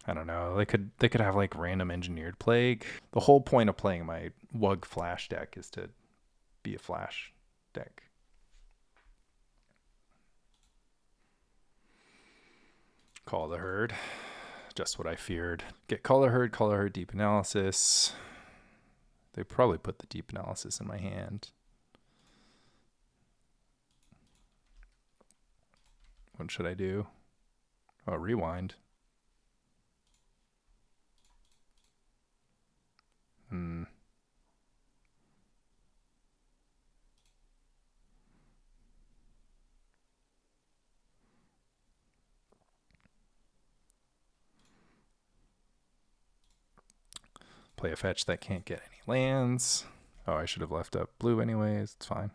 I don't know. They could have like random engineered plague. The whole point of playing my Wug Flash deck is to be a Flash deck. Call the Herd. Just what I feared. Get Call the Herd, Deep Analysis. They probably put the Deep Analysis in my hand. What should I do? Oh, rewind. Play a fetch that can't get any lands. Oh, I should have left up blue anyways. It's fine.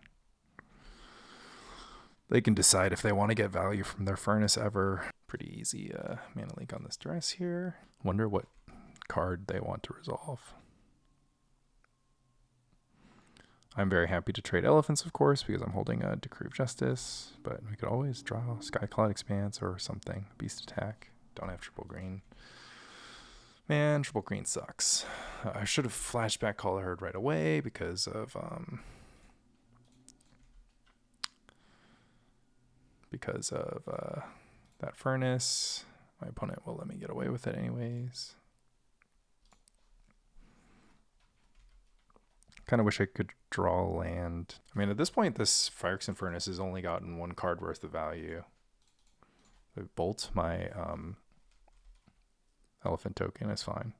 They can decide if they want to get value from their furnace ever. Pretty easy mana leak on this dress here. Wonder what card they want to resolve. I'm very happy to trade elephants, of course, because I'm holding a Decree of Justice. But we could always draw Skycloud Expanse or something. Beast Attack. Don't have triple green. Man, triple green sucks. I should have flashed back Call the Herd right away because of that furnace. My opponent will let me get away with it anyways. Kind of wish I could draw land. I mean, at this point, this Phyrexian Furnace has only gotten 1 card worth of value. I bolt my elephant token is fine.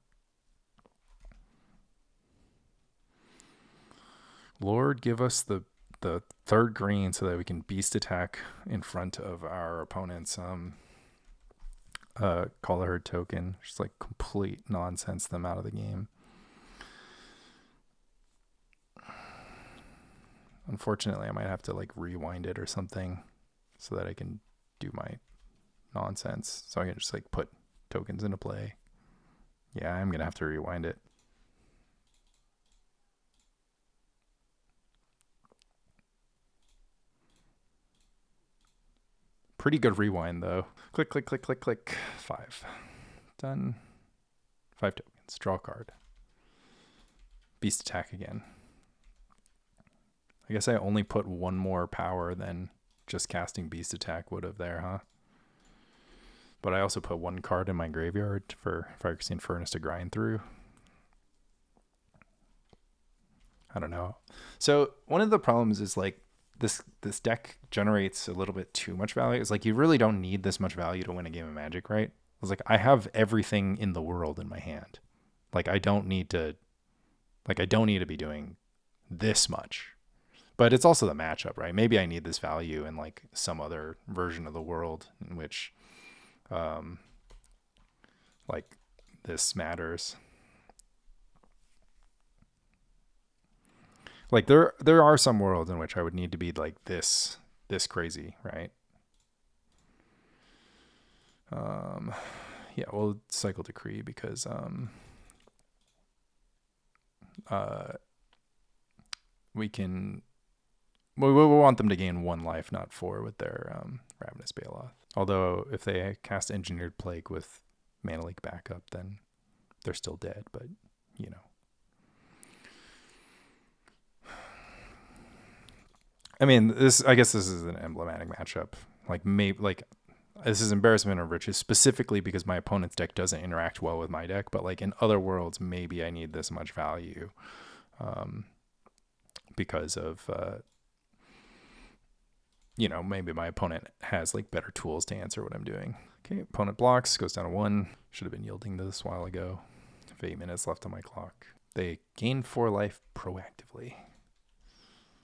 Lord, give us the 3rd green so that we can beast attack in front of our opponent's Call the Herd token. Just like complete nonsense them out of the game. Unfortunately, I might have to like rewind it or something so that I can do my nonsense. So I can just like put tokens into play. Yeah, I'm gonna have to rewind it. Pretty good rewind, though. Click, click, click, click, click. 5. Done. 5 tokens. Draw a card. Beast attack again. I guess I only put one more power than just casting beast attack would have there, huh? But I also put one card in my graveyard for Phyrexian Furnace to grind through. I don't know. So one of the problems is like this deck generates a little bit too much value. It's like you really don't need this much value to win a game of Magic, right? It's like I have everything in the world in my hand. Like I don't need to be doing this much. But it's also the matchup, right? Maybe I need this value in like some other version of the world in which like this matters. Like there are some worlds in which I would need to be like this crazy, right? Yeah, we'll cycle Decree because we want them to gain 1 life, not 4 with their Ravenous Baloth. Although if they cast Engineered Plague with Mana Leak backup, then they're still dead, but you know. I mean, I guess this is an emblematic matchup. Like this is Embarrassment of Riches specifically because my opponent's deck doesn't interact well with my deck, but like in other worlds, maybe I need this much value because of maybe my opponent has like better tools to answer what I'm doing. Okay, opponent blocks, goes down to 1. Should have been yielding this a while ago. I have 8 minutes left on my clock. They gain 4 life proactively.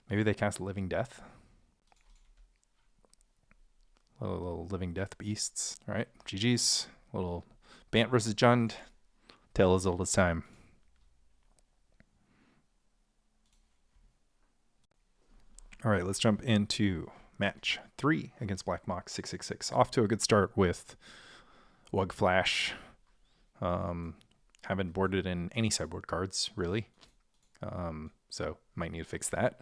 Maybe they cast Living Death. Little Living Death beasts. All right, GG's. Little Bant versus Jund. Tale as old as time. All right, let's jump into match 3 against Black Mox 666. Off to a good start with Wug Flash. Haven't boarded in any sideboard cards, really. So might need to fix that.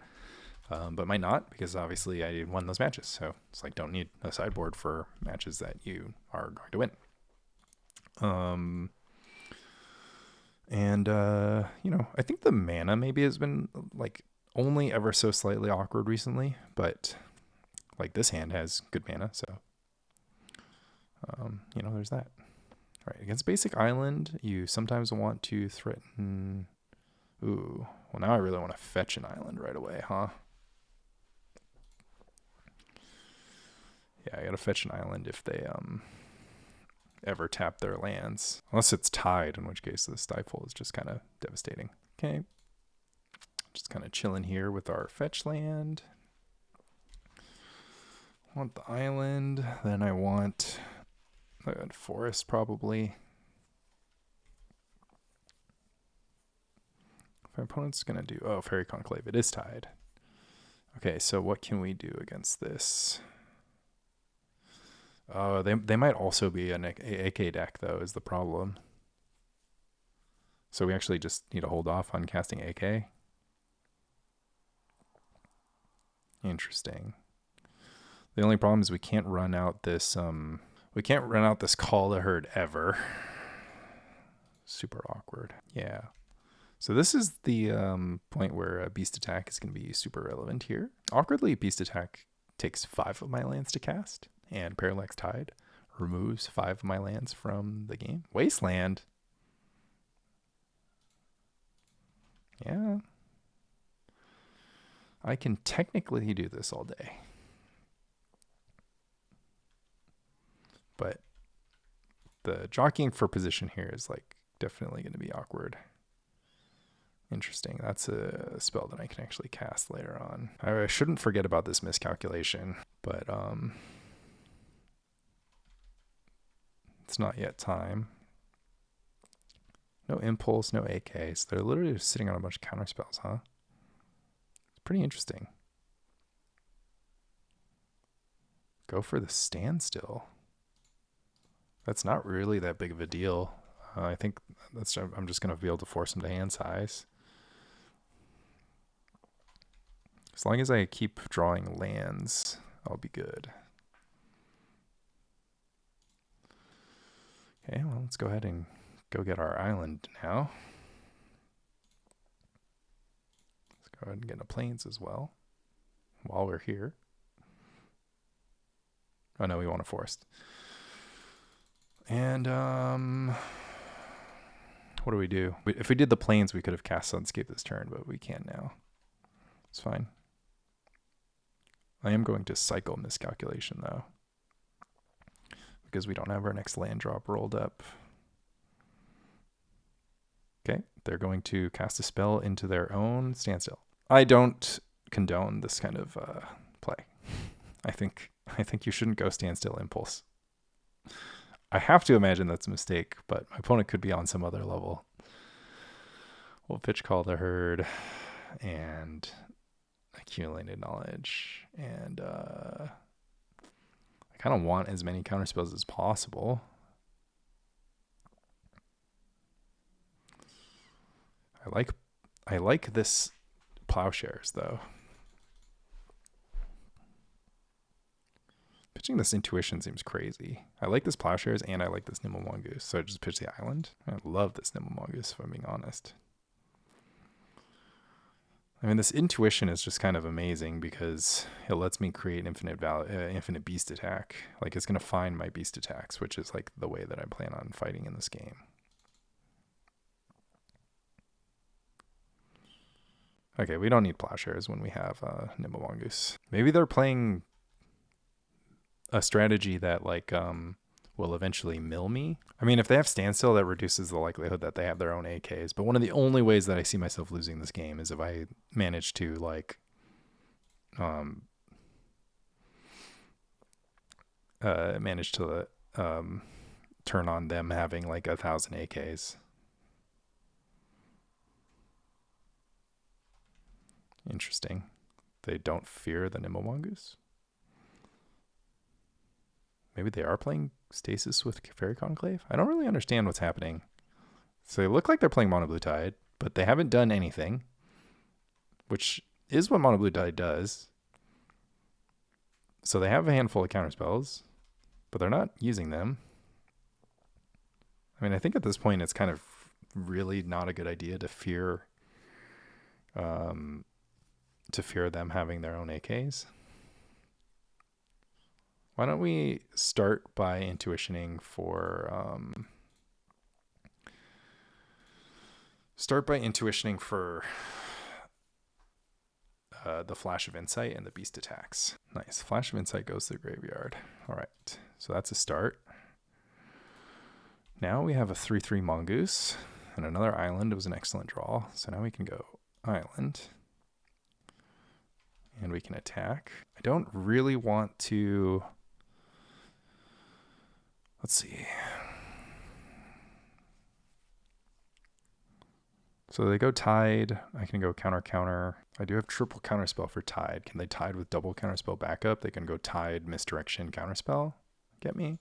But might not, because obviously I won those matches. So it's like, don't need a sideboard for matches that you are going to win. I think the mana maybe has been like only ever so slightly awkward recently, but like this hand has good mana. So, there's that. All right. Against basic island, you sometimes want to threaten. Ooh, well now I really want to fetch an island right away, huh? Yeah, I gotta fetch an island if they ever tap their lands. Unless it's tied, in which case the Stifle is just kind of devastating. Okay. Just kind of chilling here with our fetch land. I want the island. Then I want the forest probably. If my opponent's gonna do Fairy Conclave, it is tied. Okay, so what can we do against this? They might also be an AK deck, though, is the problem. So we actually just need to hold off on casting AK. Interesting. The only problem is we can't run out this Call to Herd ever. Super awkward. Yeah. So this is the point where Beast Attack is going to be super relevant here. Awkwardly, Beast Attack takes 5 of my lands to cast. And Parallax Tide removes 5 of my lands from the game. Wasteland. Yeah. I can technically do this all day. But the jockeying for position here is like definitely going to be awkward. Interesting. That's a spell that I can actually cast later on. I shouldn't forget about this Miscalculation, but it's not yet time. No Impulse, no AKs. They're literally just sitting on a bunch of counter spells, huh? It's pretty interesting. Go for the Standstill. That's not really that big of a deal. I think I'm just going to be able to force him to hand size. As long as I keep drawing lands, I'll be good. Okay, well, let's go ahead and go get our island now. Let's go ahead and get a plains as well while we're here. Oh no, we want a forest. And what do we do? If we did the plains, we could have cast Sunscape this turn, but we can't now. It's fine. I am going to cycle Miscalculation though, because we don't have our next land drop rolled up. Okay, they're going to cast a spell into their own standstill. I don't condone this kind of play. I think you shouldn't go standstill impulse. I have to imagine that's a mistake, but my opponent could be on some other level. We'll pitch call the herd and accumulated knowledge, and I kind of want as many counterspells as possible. I like this Plowshares though. Pitching this Intuition seems crazy. I like this Plowshares and I like this Nimble Mongoose, so I just pitch the island. I love this Nimble Mongoose if I'm being honest. I mean, this Intuition is just kind of amazing because it lets me create infinite beast attack. Like, it's going to find my beast attacks, which is like the way that I plan on fighting in this game. Okay, we don't need Plowshares when we have Nimble Mongoose. Maybe they're playing a strategy that like will eventually mill me. I mean, if they have standstill, that reduces the likelihood that they have their own AKs. But one of the only ways that I see myself losing this game is if I manage to like turn on them having like 1,000 AKs. Interesting. They don't fear the Nimble Mongoose. Maybe they are playing Stasis with Fairy Conclave? I don't really understand what's happening. So they look like they're playing Mono Blue Tide, but they haven't done anything, which is what Mono Blue Tide does. So they have a handful of counterspells, but they're not using them. I mean, I think at this point it's kind of really not a good idea to fear them having their own AKs. Why don't we start by intuitioning for the Flash of Insight and the Beast attacks. Nice. Flash of Insight goes to the graveyard. All right. So that's a start. Now we have a 3/3 Mongoose and another island. It was an excellent draw. So now we can go island. And we can attack. I don't really want to... Let's see. So they go Tide. I can go counter. I do have triple counterspell for Tide. Can they Tide with double counterspell backup? They can go Tide, Misdirection, counterspell. Get me?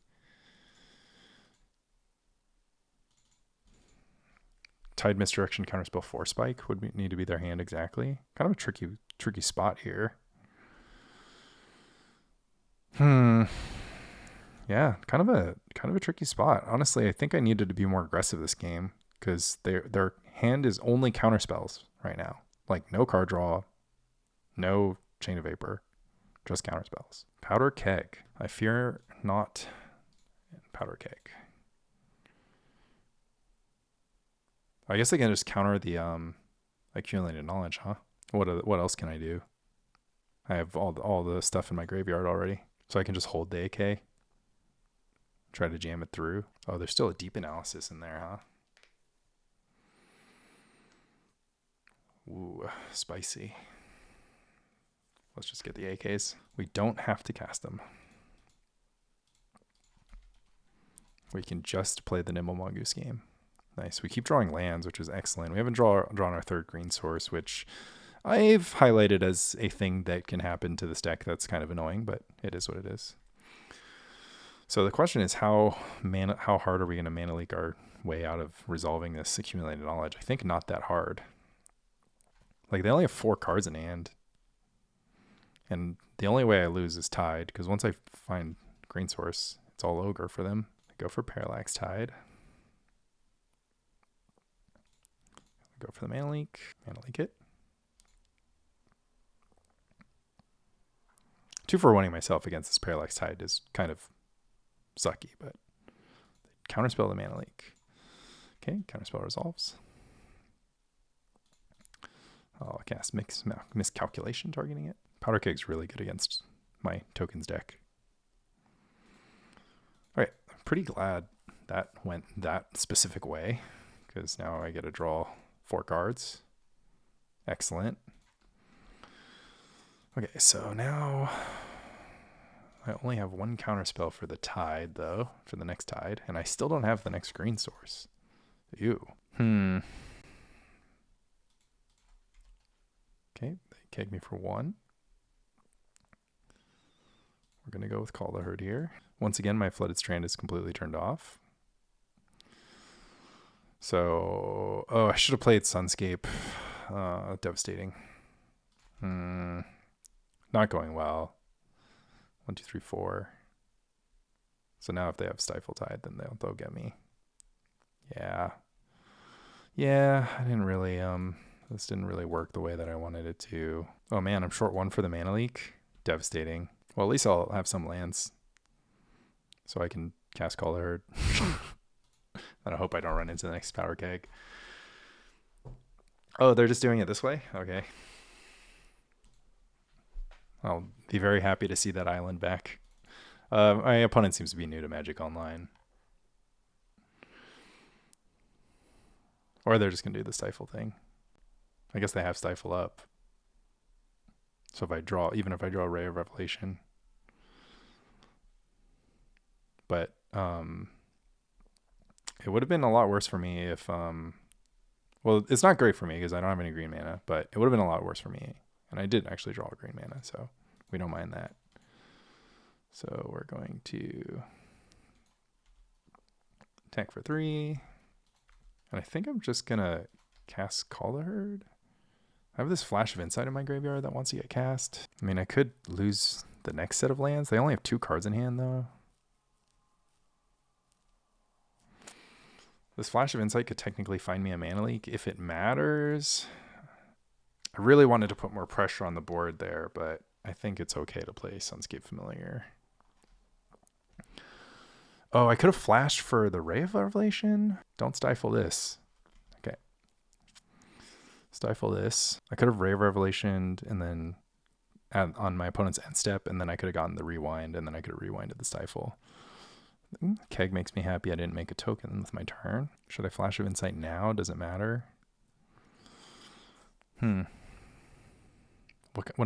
Tide, Misdirection, counterspell, Force Spike would need to be their hand exactly. Kind of a tricky spot here. Yeah, kind of a tricky spot. Honestly, I think I needed to be more aggressive this game because their hand is only counterspells right now. Like no card draw, no Chain of Vapor, just counterspells. Powder Keg. I fear not Powder Keg. I guess I can just counter the accumulated knowledge, huh? What else can I do? I have all the stuff in my graveyard already, so I can just hold the AK. Try to jam it through. Oh, there's still a deep analysis in there, huh? Ooh, spicy. Let's just get the AKs. We don't have to cast them. We can just play the Nimble Mongoose game. Nice. We keep drawing lands, which is excellent. We haven't drawn our third green source, which I've highlighted as a thing that can happen to this deck that's kind of annoying, but it is what it is. So the question is how hard are we going to mana leak our way out of resolving this accumulated knowledge? I think not that hard. Like they only have 4 cards in hand. And the only way I lose is Tide, because once I find green source, it's all ogre for them. Go for Parallax Tide. Go for the Mana Leak. Mana Leak it. 2 for 1ing myself against this Parallax Tide is kind of sucky, but counterspell the Mana Leak. Okay, counterspell resolves. I'll cast Miscalculation, targeting it. Powder Keg's really good against my tokens deck. Alright, I'm pretty glad that went that specific way, because now I get to draw 4 cards. Excellent. Okay, so now I only have 1 counterspell for the Tide, though, for the next Tide, and I still don't have the next green source. Ew. Okay, they keg me for 1. We're going to go with Call the Herd here. Once again, my Flooded Strand is completely turned off. So, oh, I should have played Sunscape. Devastating. Not going well. 1, 2, 3, 4. So now if they have Stifle Tide, then they'll get me. Yeah. Yeah, I didn't really, this didn't really work the way that I wanted it to. Oh man, I'm short 1 for the Mana Leak. Devastating. Well, at least I'll have some lands. So I can cast Call the Herd. And I hope I don't run into the next Power Keg. Oh, they're just doing it this way? Okay. I'll be very happy to see that island back. My opponent seems to be new to Magic Online. Or they're just going to do the Stifle thing. I guess they have Stifle up. So if I draw, even if I draw Ray of Revelation. But it would have been a lot worse for me if, well, it's not great for me because I don't have any green mana, but it would have been a lot worse for me. And I did actually draw a green mana, so we don't mind that. So we're going to attack for 3. And I think I'm just going to cast Call the Herd. I have this Flash of Insight in my graveyard that wants to get cast. I mean, I could lose the next set of lands. They only have 2 cards in hand, though. This Flash of Insight could technically find me a Mana Leak if it matters. I really wanted to put more pressure on the board there, but I think it's okay to play Sunscape Familiar. Oh, I could have flashed for the Ray of Revelation. Don't stifle this. Okay. Stifle this. I could have Ray of Revelation and then add on my opponent's end step, and then I could have gotten the rewind, and then I could have rewinded the stifle. Keg makes me happy I didn't make a token with my turn. Should I Flash of Insight now? Does it matter? What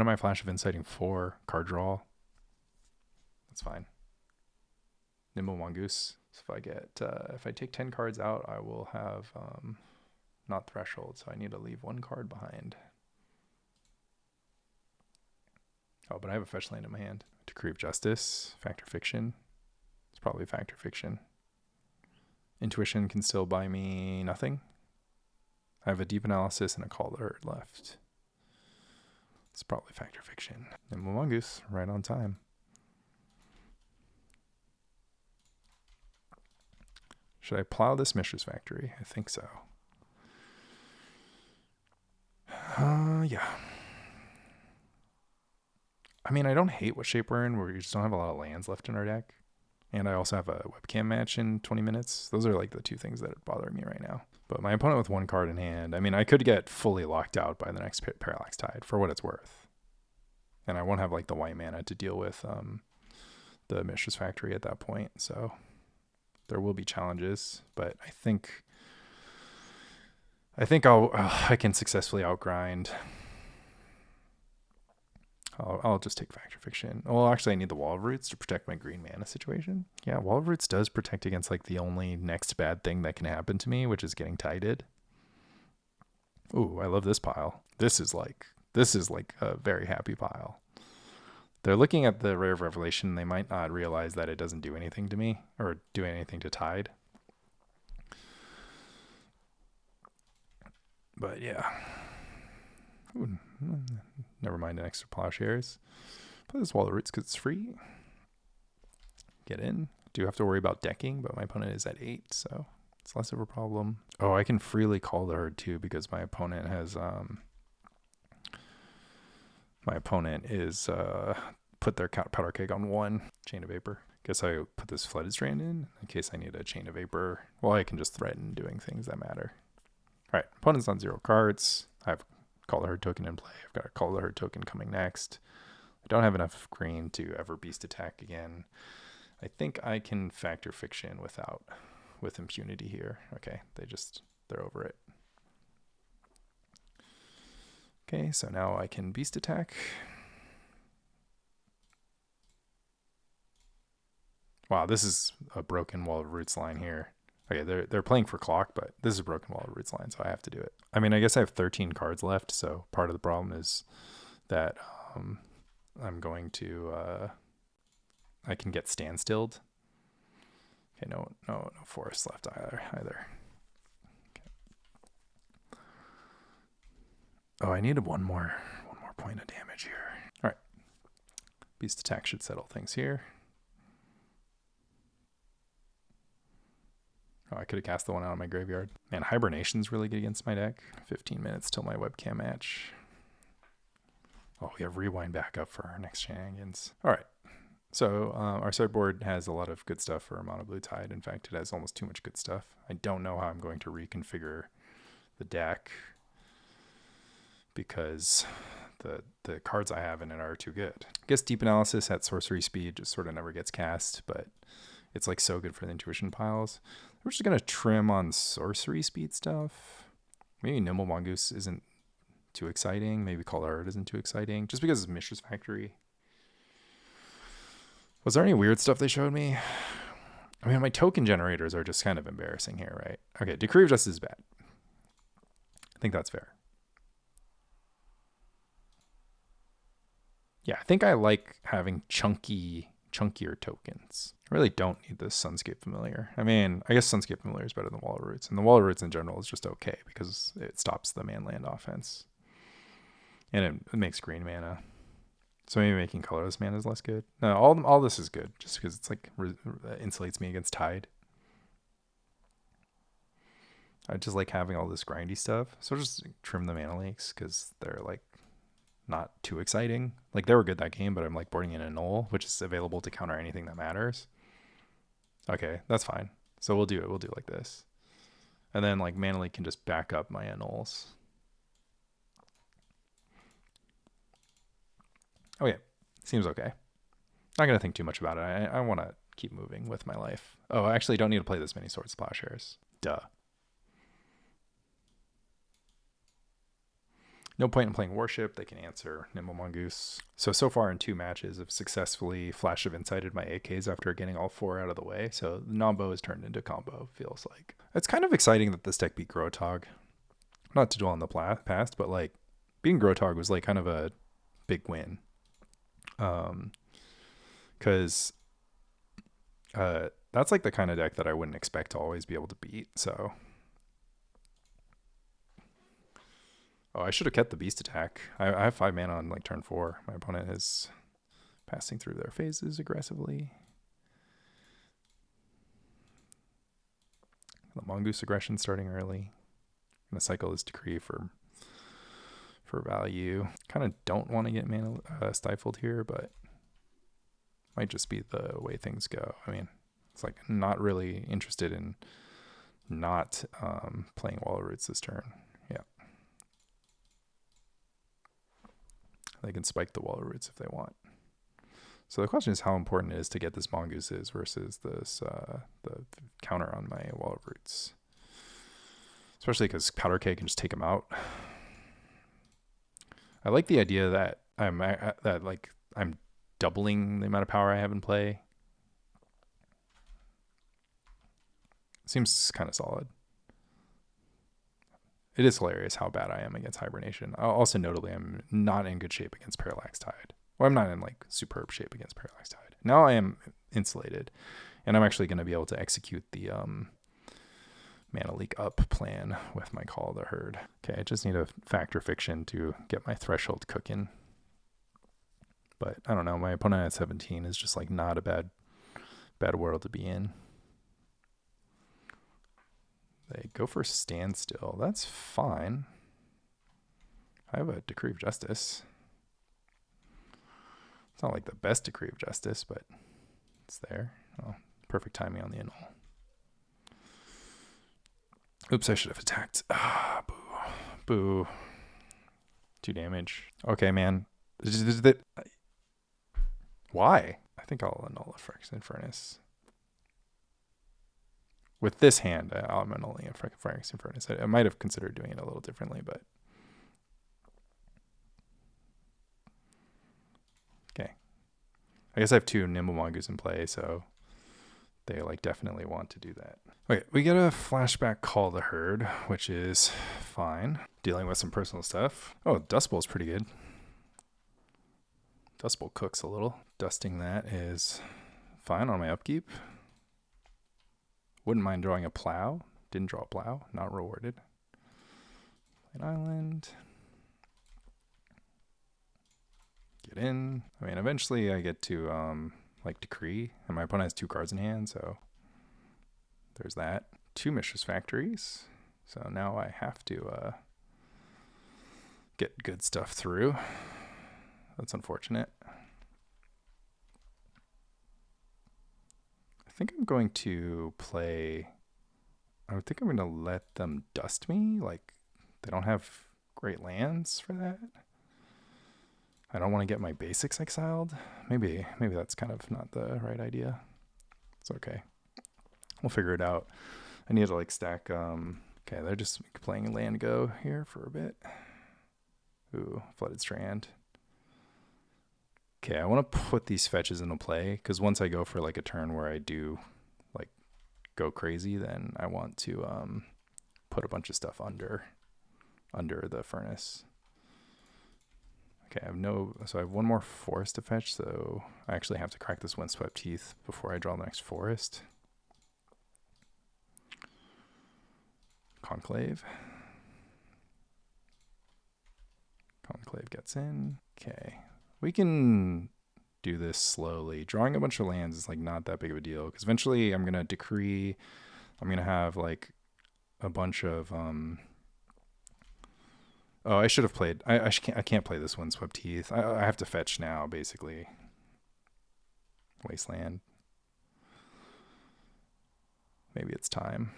am I Flash of Insighting for? Card draw? That's fine. Nimble Mongoose. So if I get, if I take 10 cards out, I will have not Threshold, so I need to leave 1 card behind. Oh, but I have a fetch land in my hand. Decree of Justice, Factor Fiction. It's probably Factor Fiction. Intuition can still buy me nothing. I have a Deep Analysis and a Call the Herd left. It's probably Factor Fiction. Nimble Mongoose, right on time. Should I plow this Mishra's Factory? I think so. Yeah. I mean, I don't hate what shape we're in, where we just don't have a lot of lands left in our deck. And I also have a webcam match in 20 minutes. Those are like the 2 things that are bothering me right now. But my opponent with 1 card in hand, I mean, I could get fully locked out by the next Parallax Tide for what it's worth. And I won't have like the white mana to deal with the Mishra's Factory at that point. So there will be challenges, but I think I can successfully outgrind. I'll just take Factor Fiction. Well, actually, I need the Wall of Roots to protect my green mana situation. Yeah, Wall of Roots does protect against like the only next bad thing that can happen to me, which is getting tided. Ooh, I love this pile. This is like a very happy pile. They're looking at the Ray of Revelation. They might not realize that it doesn't do anything to me or do anything to tide. But yeah. Ooh, never mind an extra Plowshares. Play this Wall of Roots because it's free. Get in. do have to worry about decking, but my opponent is at 8, so it's less of a problem. Oh, I can freely call the herd too because my opponent has put their powder keg on 1 chain of vapor. Guess I put this Flooded Strand in case I need a chain of vapor. Well, I can just threaten doing things that matter. All right, opponent's on 0 cards. I have Call the Herd token in play. I've got a Call the Herd token coming next. I don't have enough green to ever beast attack again. I think I can Factor Fiction with impunity here. Okay, they're over it. Okay, so now I can beast attack. Wow, this is a broken Wall of Roots line here. Okay, they're playing for clock, but this is a broken Wall of Roots line, so I have to do it. I mean, I guess I have 13 cards left, so part of the problem is that I'm going to I can get standstilled. Okay, no forest left either. Okay. Oh, I needed one more point of damage here. All right, beast attack should settle things here. Oh, I could have cast the one out of my graveyard. Man, Hibernation's really good against my deck. 15 minutes till my webcam match. Oh, we have Rewind back up for our next shenanigans. All right. So our sideboard has a lot of good stuff for Mono Blue Tide. In fact, it has almost too much good stuff. I don't know how I'm going to reconfigure the deck because the cards I have in it are too good. I guess Deep Analysis at sorcery speed just sort of never gets cast, but it's like so good for the intuition piles. We're just going to trim on sorcery speed stuff. Maybe Nimble Mongoose isn't too exciting. Maybe Call the Herd isn't too exciting. Just because it's Mishra's Factory. Was there any weird stuff they showed me? I mean, my token generators are just kind of embarrassing here, right? Okay, Decree of Justice is bad. I think that's fair. Yeah, I think I like having chunkier tokens. I really don't need this Sunscape Familiar. I mean, I guess Sunscape Familiar is better than Wall of Roots. And the Wall of Roots in general is just okay because it stops the man-land offense. And it makes green mana. So maybe making colorless mana is less good. No, all this is good just because it's like insulates me against Tide. I just like having all this grindy stuff. So just trim the mana leaks because they're like not too exciting. Like they were good that game, but I'm like boarding in Annul, which is available to counter anything that matters. Okay, that's fine. So we'll do it. We'll do it like this. And then like mana leak can just back up my Annuls. Okay, seems okay. Not going to think too much about it. I want to keep moving with my life. Oh, I actually don't need to play this many Swords of Plowshares. Duh. No point in playing Warship. They can answer Nimble Mongoose. So far in 2 matches, I've successfully Flash of Incited my AKs after getting all 4 out of the way. So the Nombo has turned into combo, feels like. It's kind of exciting that this deck beat Grotog. Not to dwell on the past, but like beating Grotog was like kind of a big win. Because that's like the kind of deck that I wouldn't expect to always be able to beat. So, I should have kept the beast attack. I have 5 mana on like turn 4. My opponent is passing through their phases aggressively. The Mongoose aggression starting early. I'm gonna cycle this Decree for value. Kind of don't want to get mana stifled here, but might just be the way things go. I mean, it's like not really interested in not playing Wall of Roots this turn. Yeah. They can spike the Wall of Roots if they want. So the question is how important it is to get this Mongooses versus this the counter on my Wall of Roots. Especially because Powder Keg can just take them out. I like the idea that I'm doubling the amount of power I have in play. Seems kind of solid. It is hilarious how bad I am against Hibernation. Also, notably, I'm not in good shape against Parallax Tide. Well, I'm not in like superb shape against Parallax Tide. Now I am insulated, and I'm actually going to be able to execute the mana leak up plan with my Call of the Herd. Okay, I just need a Factor Fiction to get my threshold cooking. But I don't know, my opponent at 17 is just like not a bad Bad world to be in. They go for standstill. That's fine. I have a Decree of Justice. It's not like the best Decree of Justice, but it's there. Oh, perfect timing on the Annul. Oops, I should have attacked. Ah, boo. Boo. 2 damage. Okay, man. Why? I think I'll Annul a Phyrexian Furnace. With this hand, I'm annulling a Phyrexian Furnace. I might have considered doing it a little differently, but... Okay. I guess I have 2 Nimble Mongoose in play, so they like definitely want to do that. Okay, we get a flashback Call the Herd, which is fine. Dealing with some personal stuff. Oh, Dust Bowl's pretty good. Dust Bowl cooks a little. Dusting that is fine on my upkeep. Wouldn't mind drawing a Plow. Didn't draw a Plow. Not rewarded. An island. Get in. I mean, eventually I get to like Decree, and my opponent has 2 cards in hand, so there's that. 2 Mishra's Factories. So now I have to get good stuff through. That's unfortunate. I think I'm going to play... I think I'm going to let them dust me. Like, they don't have great lands for that. I don't want to get my basics exiled. Maybe that's kind of not the right idea. It's okay. We'll figure it out. I need to like stack... Okay, they're just playing land go here for a bit. Ooh, Flooded Strand. Okay, I want to put these fetches into play, because once I go for like a turn where I do like go crazy, then I want to put a bunch of stuff under the furnace. Okay, I have 1 more forest to fetch, so I actually have to crack this Windswept Heath before I draw the next forest. Conclave. Conclave gets in. Okay. We can do this slowly. Drawing a bunch of lands is like not that big of a deal, because eventually I'm going to Decree. I'm going to have like a bunch of... Oh, I should have played... I can't play this Windswept Heath. I have to fetch now, basically. Wasteland. Maybe it's time.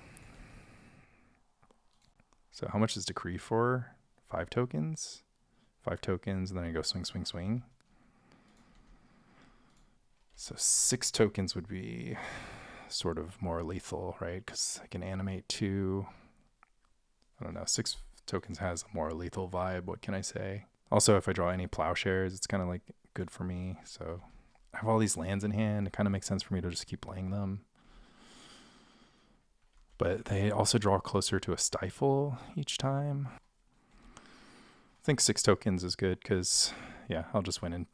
So how much is Decree for? 5 tokens? 5 tokens, and then I go swing, swing, swing. So 6 tokens would be sort of more lethal, right? Because I can animate 2. I don't know, 6 tokens has a more lethal vibe. What can I say? Also, if I draw any Plowshares, it's kind of like good for me. So I have all these lands in hand. It kind of makes sense for me to just keep playing them. But they also draw closer to a Stifle each time. I think 6 tokens is good because, yeah, I'll just win in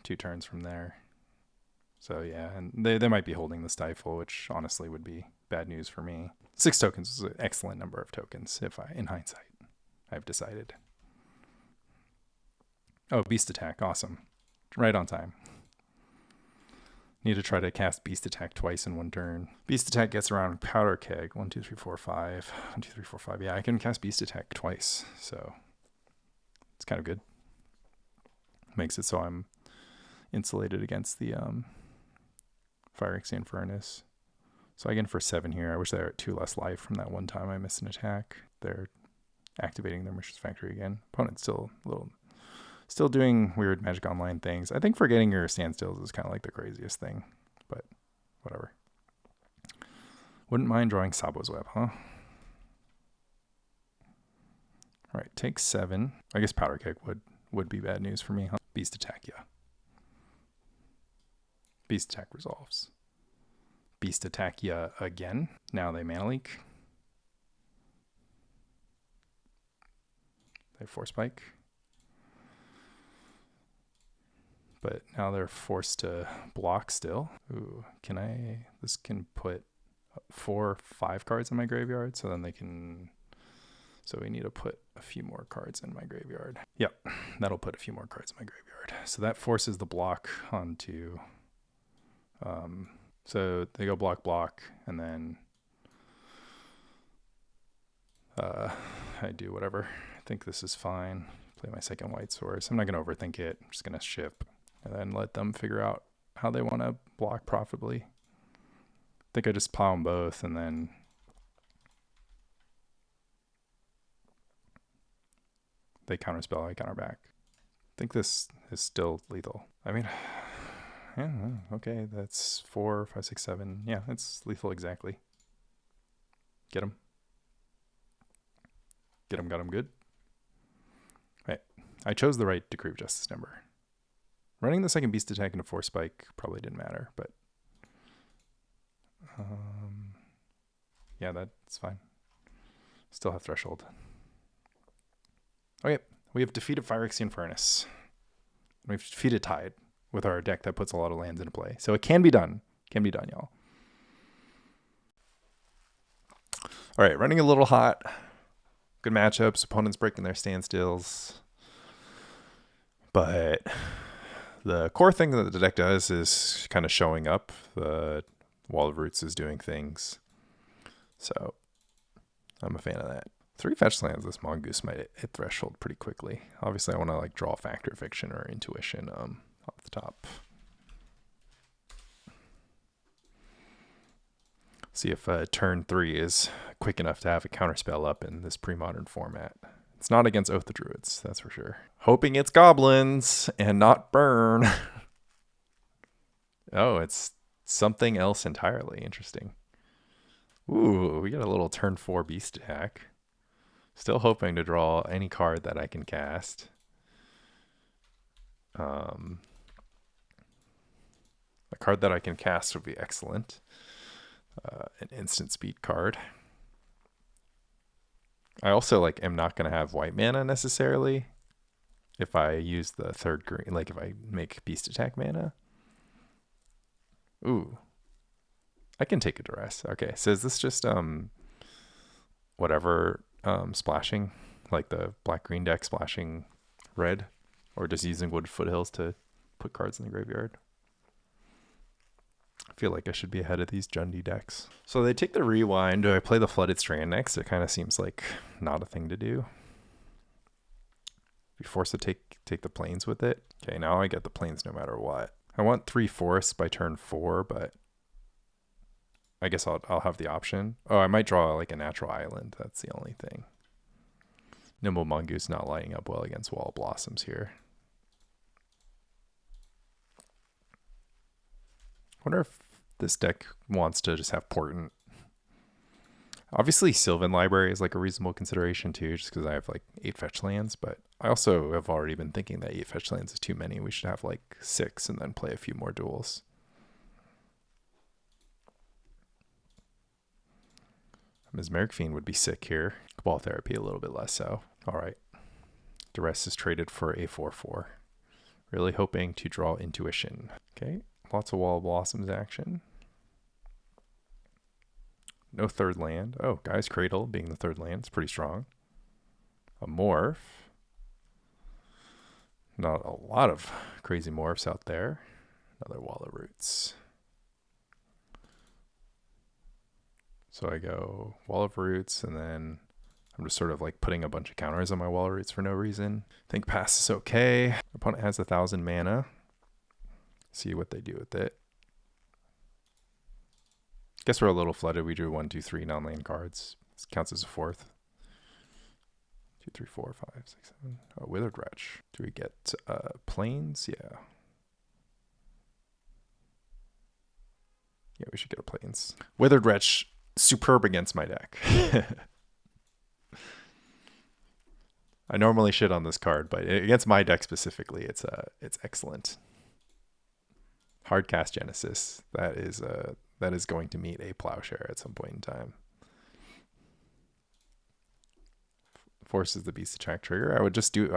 2 turns from there. So, yeah, and they might be holding the Stifle, which honestly would be bad news for me. 6 tokens is an excellent number of tokens, in hindsight, I've decided. Oh, Beast Attack, awesome. Right on time. Need to try to cast Beast Attack twice in 1 turn. Beast Attack gets around Powder Keg. 1, 2, 3, 4, 5. 1, 2, 3, 4, 5. Yeah, I can cast Beast Attack twice, so it's kind of good. Makes it so I'm insulated against the Phyrexian Furnace. So I get in for 7 here. I wish they were at 2 less life from that one time I missed an attack. They're activating their Mishra's Factory again. Opponent's still doing weird Magic Online things. I think forgetting your standstills is kind of like the craziest thing, but whatever. Wouldn't mind drawing Tsabo's Web, huh? All right, take 7. I guess Powder Keg would be bad news for me, huh? Beast Attack, yeah. Beast Attack resolves. Beast Attack, yeah, again. Now they Mana Leak. They Force Spike. But now they're forced to block still. Ooh, this can put 4 or 5 cards in my graveyard, so then they can, so we need to put a few more cards in my graveyard. Yep, that'll put a few more cards in my graveyard. So that forces the block onto So they go block, block, and then I do whatever. I think this is fine. Play my second white source. I'm not going to overthink it. I'm just going to ship and then let them figure out how they want to block profitably. I think I just plow them both and then they counterspell, I counter back. I think this is still lethal. I mean, yeah, okay, that's 4, 5, 6, 7. Yeah, it's lethal exactly. Get him. Get him, got him good. Right. I chose the right Decree of Justice number. Running the second beast attack into 4 spike probably didn't matter, but yeah, that's fine. Still have threshold. Okay, we have defeated Phyrexian Furnace. We've defeated Tide with our deck that puts a lot of lands into play. So it can be done. Can be done, y'all. All right, running a little hot. Good matchups. Opponents breaking their standstills. But the core thing that the deck does is kind of showing up. The Wall of Roots is doing things. So I'm a fan of that. 3 fetch lands, this Mongoose might hit threshold pretty quickly. Obviously, I want to like draw Factor Fiction or Intuition off the top. See if turn 3 is quick enough to have a counterspell up in this pre-modern format. It's not against Oath of Druids, that's for sure. Hoping it's goblins and not burn. Oh, it's something else entirely. Interesting. Ooh, we got a little turn 4 beast attack. Still hoping to draw any card that I can cast. A card that I can cast would be excellent. An instant speed card. I also like am not going to have white mana necessarily if I use the third green, like if I make beast attack mana. Ooh. I can take a duress. Okay, so is this just whatever splashing, like the black green deck splashing red, or just using wood foothills to put cards in the graveyard? I feel like I should be ahead of these Jundi decks. So they take the rewind. Do I play the Flooded Strand next? It kind of seems like not a thing to do. Be forced to take the plains with it. Okay, now I get the plains no matter what. I want 3 forests by turn 4, but I guess I'll have the option. Oh, I might draw like a natural island. That's the only thing. Nimble Mongoose not lining up well against Wall of Blossoms here. Wonder if this deck wants to just have Portent. Obviously, Sylvan Library is like a reasonable consideration too, just because I have like 8 fetch lands. But I also have already been thinking that 8 fetch lands is too many. We should have like 6 and then play a few more duels. Mesmeric Fiend would be sick here. Cabal Therapy a little bit less so. All right. The rest is traded for a 4/4. Really hoping to draw Intuition. Okay. Lots of Wall of Blossoms action. No third land. Oh, Guy's Cradle being the third land. It's pretty strong. A Morph. Not a lot of crazy morphs out there. Another Wall of Roots. So I go Wall of Roots, and then I'm just sort of like putting a bunch of counters on my Wall of Roots for no reason. I think pass is okay. Opponent has 1,000 mana. See what they do with it. Guess we're a little flooded. We drew 1, 2, 3 non-land cards. This counts as a 4th. 2, 3, 4, 5, 6, 7. Oh, Withered Wretch. Do we get plains? Yeah. Yeah, we should get a plains. Withered Wretch, superb against my deck. I normally shit on this card, but against my deck specifically, it's excellent. Hard Cast Genesis. That is going to meet a Plowshare at some point in time. Forces the beast attack trigger. I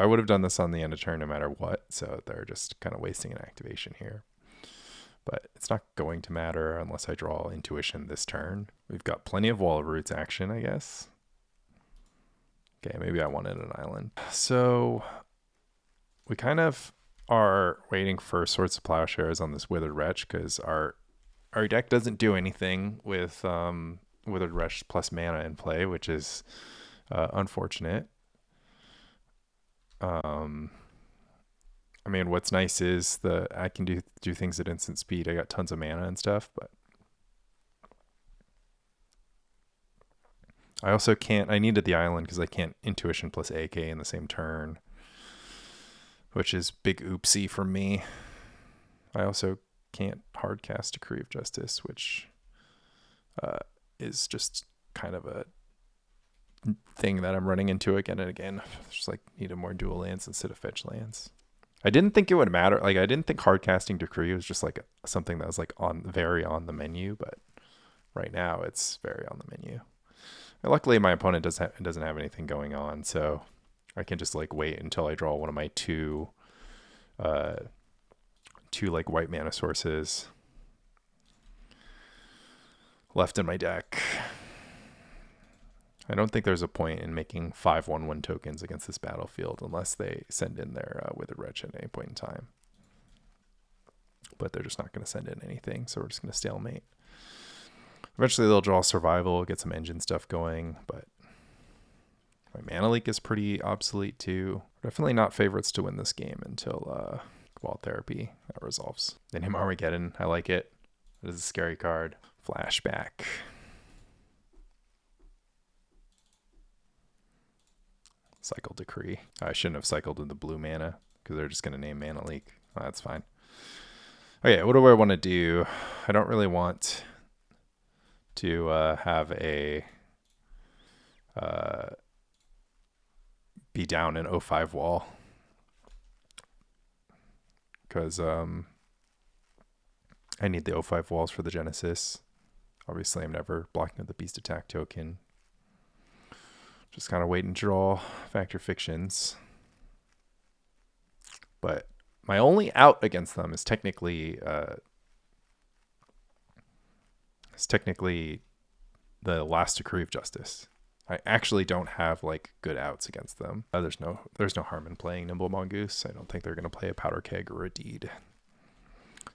would have done this on the end of turn no matter what, so they're just kind of wasting an activation here. But it's not going to matter unless I draw Intuition this turn. We've got plenty of Wall of Roots action, I guess. Okay, maybe I wanted an island. So we kind of are waiting for Swords of Plowshares on this Withered Wretch because our our deck doesn't do anything with Withered Wretch plus mana in play, which is unfortunate. I mean, what's nice is I can do things at instant speed. I got tons of mana and stuff, but I also can't. I needed the island because I can't Intuition plus AK in the same turn, which is big oopsie for me. I also can't hardcast Decree of Justice, which is just kind of a thing that I'm running into again and again. Just like needed more dual lands instead of fetch lands. I didn't think it would matter. Like I didn't think hardcasting Decree was just like something that was like very on the menu, but right now it's very on the menu. And luckily my opponent doesn't have anything going on, so I can just like wait until I draw one of my two like white mana sources left in my deck. I don't think there's a point in making 5/1/1 tokens against this battlefield unless they send in their Withered Wretch at any point in time. But they're just not going to send in anything, so we're just going to stalemate. Eventually they'll draw Survival, get some engine stuff going, but my Mana Leak is pretty obsolete too. Definitely not favorites to win this game until Cabal Therapy. That resolves. Then him Armageddon, I like it. It is a scary card. Flashback. Cycle Decree. I shouldn't have cycled in the blue mana because they're just going to name Mana Leak. Oh, that's fine. Okay, what do I want to do? I don't really want to have a be down an 0-5 wall because I need the 0-5 walls for the Genesis. Obviously, I'm never blocking the Beast Attack token. Just kind of wait and draw Factor Fictions. But my only out against them is technically the last Decree of Justice. I actually don't have like good outs against them. There's no harm in playing Nimble Mongoose. I don't think they're going to play a Powder Keg or a Deed.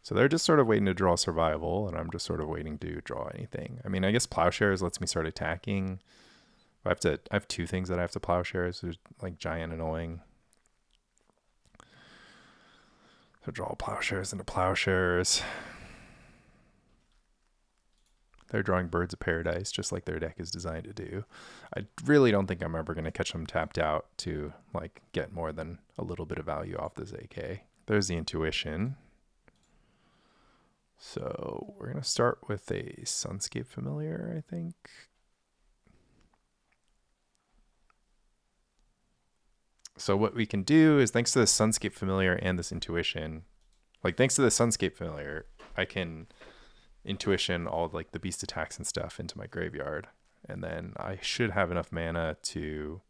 So they're just sort of waiting to draw Survival, and I'm just sort of waiting to draw anything. I mean, I guess Plowshares lets me start attacking. I have two things that I have to Plowshares. There's like giant annoying. So draw Plowshares into Plowshares. They're drawing Birds of Paradise, just like their deck is designed to do. I really don't think I'm ever going to catch them tapped out to like get more than a little bit of value off this AK. There's the Intuition. So we're going to start with a Sunscape Familiar, I think. So what we can do is, thanks to the Sunscape Familiar and this Intuition, like thanks to the Sunscape Familiar, I can Intuition all like the Beast Attacks and stuff into my graveyard. And then I should have enough mana to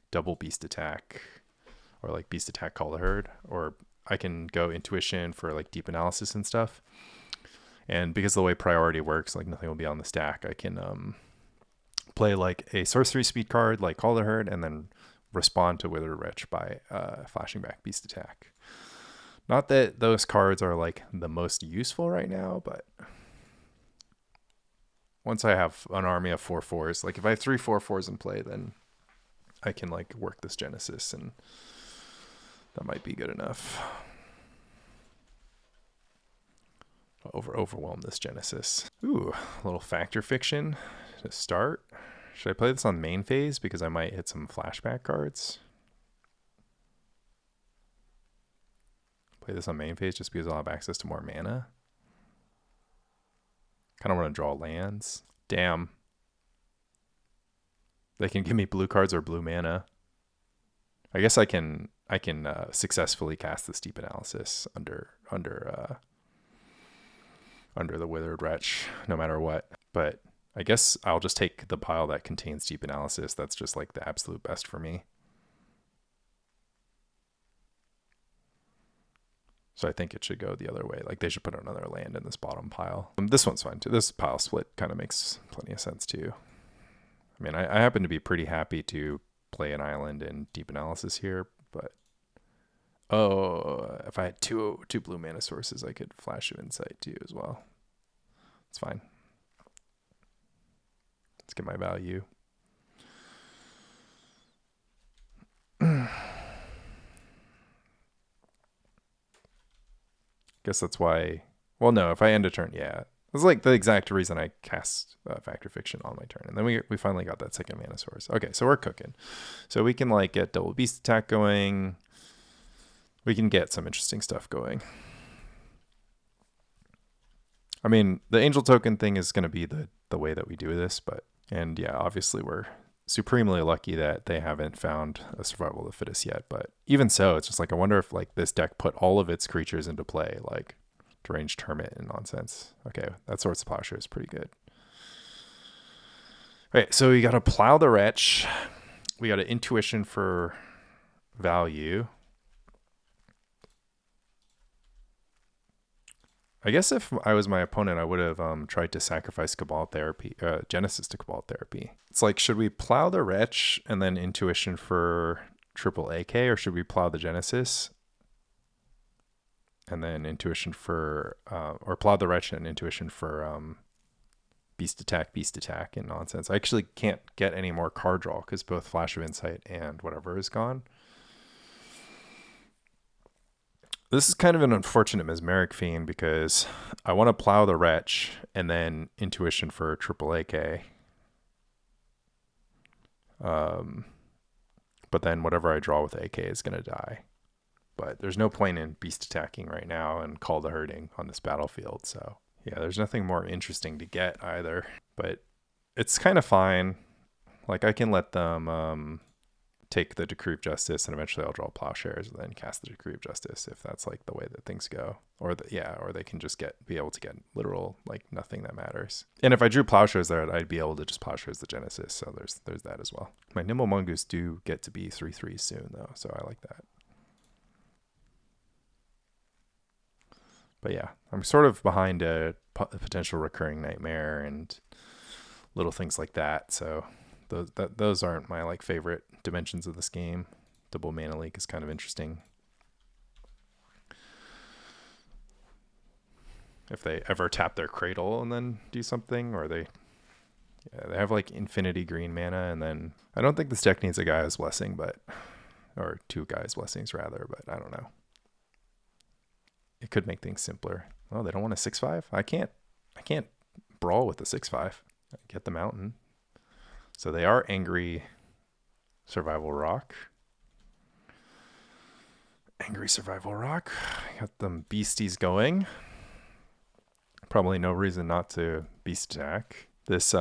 double Beast Attack or like Beast Attack Call the Herd, or I can go Intuition for like Deep Analysis and stuff. And because of the way priority works, like nothing will be on the stack, I can play like a sorcery speed card like Call the Herd and then respond to Withered Wretch by flashing back Beast Attack. Not that those cards are like the most useful right now, but once I have an army of 4/4s, like if I have 3 4/4s in play, then I can like work this Genesis, and that might be good enough. Overwhelm this Genesis. Ooh, a little Factor Fiction to start. Should I play this on main phase because I might hit some flashback cards? Play this on main phase just because I'll have access to more mana. Kind of want to draw lands. Damn. They can give me blue cards or blue mana. I guess I can successfully cast this Deep Analysis under the Withered Wretch no matter what. But I guess I'll just take the pile that contains Deep Analysis. That's just like the absolute best for me. So I think it should go the other way. Like they should put another land in this bottom pile. This one's fine too. This pile split kind of makes plenty of sense too. I mean, I happen to be pretty happy to play an island in Deep Analysis here, but oh, if I had two blue mana sources, I could Flash of Insight too as well. It's fine. Let's get my value. Guess that's why. Well, no, if I end a turn, yeah. That's like the exact reason I cast Factor Fiction on my turn. And then we finally got that second mana source. Okay, so we're cooking. So we can like get double beast attack going. We can get some interesting stuff going. I mean, the angel token thing is going to be the way that we do this, but, and yeah, obviously we're supremely lucky that they haven't found a survival of the fittest yet, but even so, it's just like, I wonder if like this deck put all of its creatures into play, like Deranged Hermit and nonsense. Okay, that Swords of Plowshare is pretty good. All right, so we got to Plow the Wretch. We got an Intuition for value. I guess if I was my opponent, I would have tried to sacrifice Cabal Therapy, Genesis to Cabal Therapy. It's like, should we Plow the Wretch and then Intuition for triple AK, or should we Plow the Genesis and then Intuition for, or Plow the Wretch and Intuition for Beast Attack, and nonsense. I actually can't get any more card draw because both Flash of Insight and whatever is gone. This is kind of an unfortunate Mesmeric Fiend because I want to Plow the Wretch and then Intuition for triple AK. But then whatever I draw with AK is going to die. But there's no point in Beast attacking right now and Call the Herding on this battlefield. So yeah, there's nothing more interesting to get either. But it's kind of fine. Like I can let them take the Decree of Justice, and eventually I'll draw Plowshares and then cast the Decree of Justice if that's like the way that things go. Or or they can just be able to get literal like nothing that matters. And if I drew Plowshares there, I'd be able to just Plowshares the Genesis. So there's that as well. My Nimble Mongoose do get to be 3/3 soon though, so I like that. But yeah, I'm sort of behind a potential recurring nightmare and little things like that. So those aren't my like favorite dimensions of this game. Double Mana Leak is kind of interesting. If they ever tap their Cradle and then do something, or they have like infinity green mana, and then I don't think this deck needs a Gaia's Blessing, or two Gaia's Blessings rather, but I don't know. It could make things simpler. Oh, they don't want a 6/5? I can't brawl with the 6/5. Get the mountain. So they are Angry Survival Rock. Angry Survival Rock. Got them beasties going. Probably no reason not to beast attack. This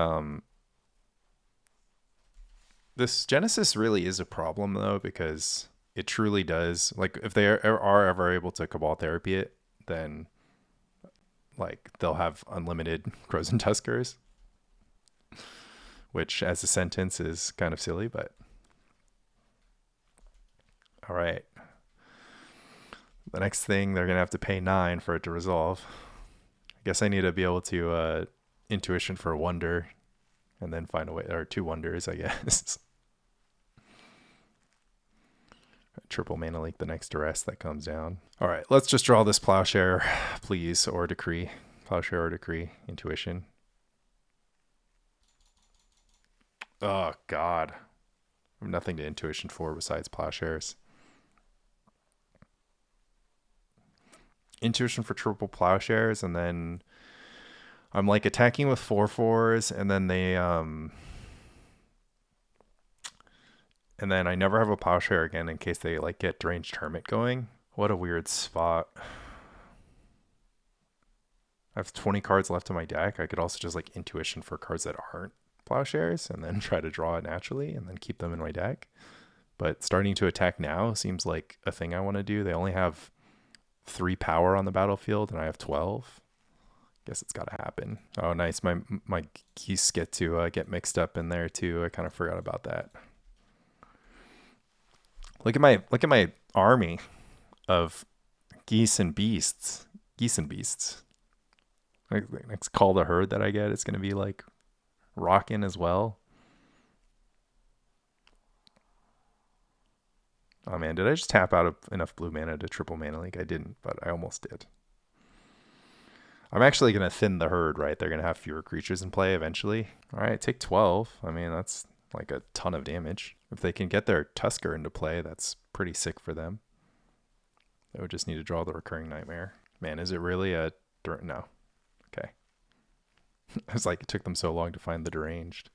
Genesis really is a problem though, because it truly does. Like if they are ever able to Cabal Therapy it, then like they'll have unlimited Crows and Tuskers, which as a sentence is kind of silly, but all right. The next thing, they're going to have to pay 9 for it to resolve. I guess I need to be able to Intuition for a Wonder and then find a way, or 2 Wonders, I guess. Triple Mana Leak the next Duress that comes down. All right, let's just draw this Plowshare, please, or Decree. Plowshare or Decree, Intuition. Oh, God. I have nothing to Intuition for besides Plowshares. Intuition for triple Plowshares, and then I'm like attacking with 4/4s, and then they and then I never have a Plowshare again in case they like get Deranged Hermit going. What a weird spot. I have 20 cards left in my deck. I could also just like Intuition for cards that aren't Plowshares and then try to draw it naturally and then keep them in my deck. But starting to attack now seems like a thing I want to do. They only have 3 power on the battlefield and I have 12. Guess it's got to happen. Oh, nice. My geese get to get mixed up in there too. I kind of forgot about that. Look at my army of geese and beasts. Next Call the Herd that I get, it's going to be like rocking as well. Oh man, did I just tap out of enough blue mana to triple Mana Leak? I didn't, but I almost did. I'm actually going to thin the herd, right? They're going to have fewer creatures in play eventually. All right, take 12. I mean, that's like a ton of damage. If they can get their Tusker into play, that's pretty sick for them. They would just need to draw the Recurring Nightmare. Man, is it really a... No. Okay. It's like it took them so long to find the Deranged.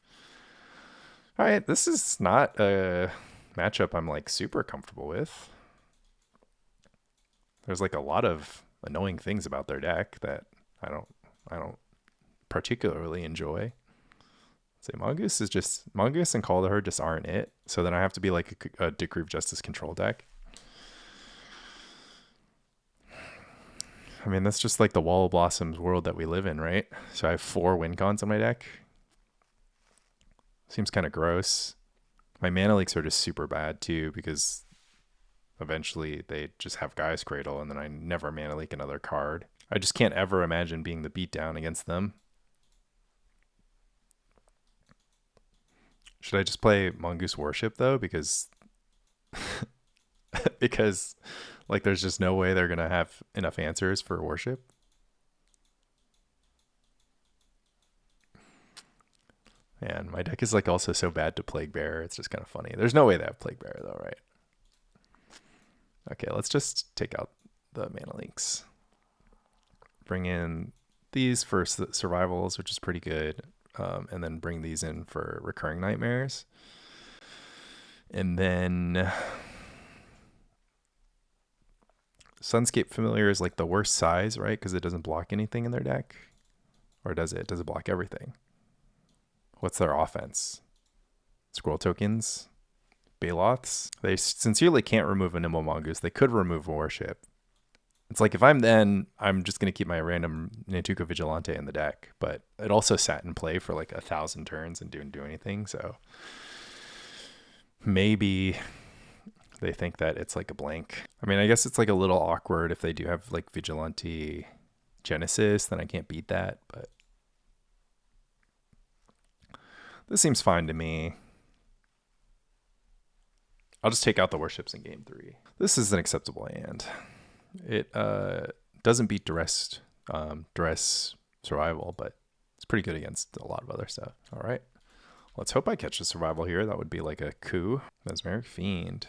All right, this is not a matchup I'm like super comfortable with. There's like a lot of annoying things about their deck that I don't particularly enjoy. Say Mongoose is just Mongoose and Call to Her just aren't it. So then I have to be like a Decree of Justice control deck. I mean, that's just like the Wall of Blossoms world that we live in, right? So I have 4 win cons on my deck. Seems kind of gross. My mana leaks are just super bad too, because eventually they just have Gaia's Cradle and then I never mana leak another card. I just can't ever imagine being the beatdown against them. Should I just play Mongoose Worship though? Because because like there's just no way they're gonna have enough answers for Worship. Man, my deck is like also so bad to Plague Bearer. It's just kind of funny. There's no way they have Plague Bearer though, right? Okay, let's just take out the mana leaks. Bring in these for survivals, which is pretty good. And then bring these in for Recurring Nightmares. And then Sunscape Familiar is like the worst size, right? Because it doesn't block anything in their deck. Or does it? Does it block everything? What's their offense? Scroll tokens? Baloths? They sincerely can't remove a Nimble Mongoose. They could remove Worship. It's like if I'm just going to keep my random Nantuko Vigilante in the deck. But it also sat in play for like 1,000 turns and didn't do anything. So maybe they think that it's like a blank. I mean, I guess it's like a little awkward if they do have like Vigilante Genesis. Then I can't beat that. But this seems fine to me. I'll just take out the Worships in game 3. This is an acceptable hand. It doesn't beat duress survival, but it's pretty good against a lot of other stuff. All right. Let's hope I catch the survival here. That would be like a coup. Mesmeric Fiend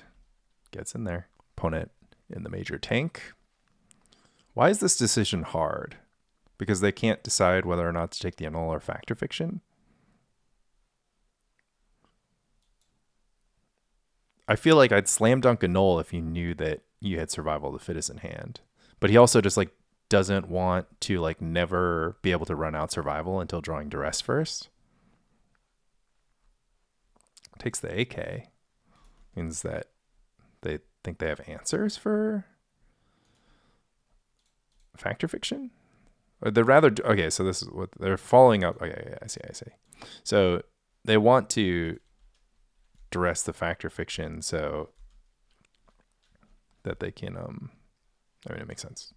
gets in there. Opponent in the major tank. Why is this decision hard? Because they can't decide whether or not to take the Annul or Fact or Fiction? I feel like I'd slam dunk Annul if you knew that you had Survival of the Fittest in hand. But he also just like doesn't want to like never be able to run out survival until drawing duress first. Takes the AK. Means that they think they have answers for Fact or Fiction? Or they're rather... Okay, so this is what they're following up. Okay, yeah, I see. So they want to duress the Fact or Fiction so that they can... I mean, it makes sense.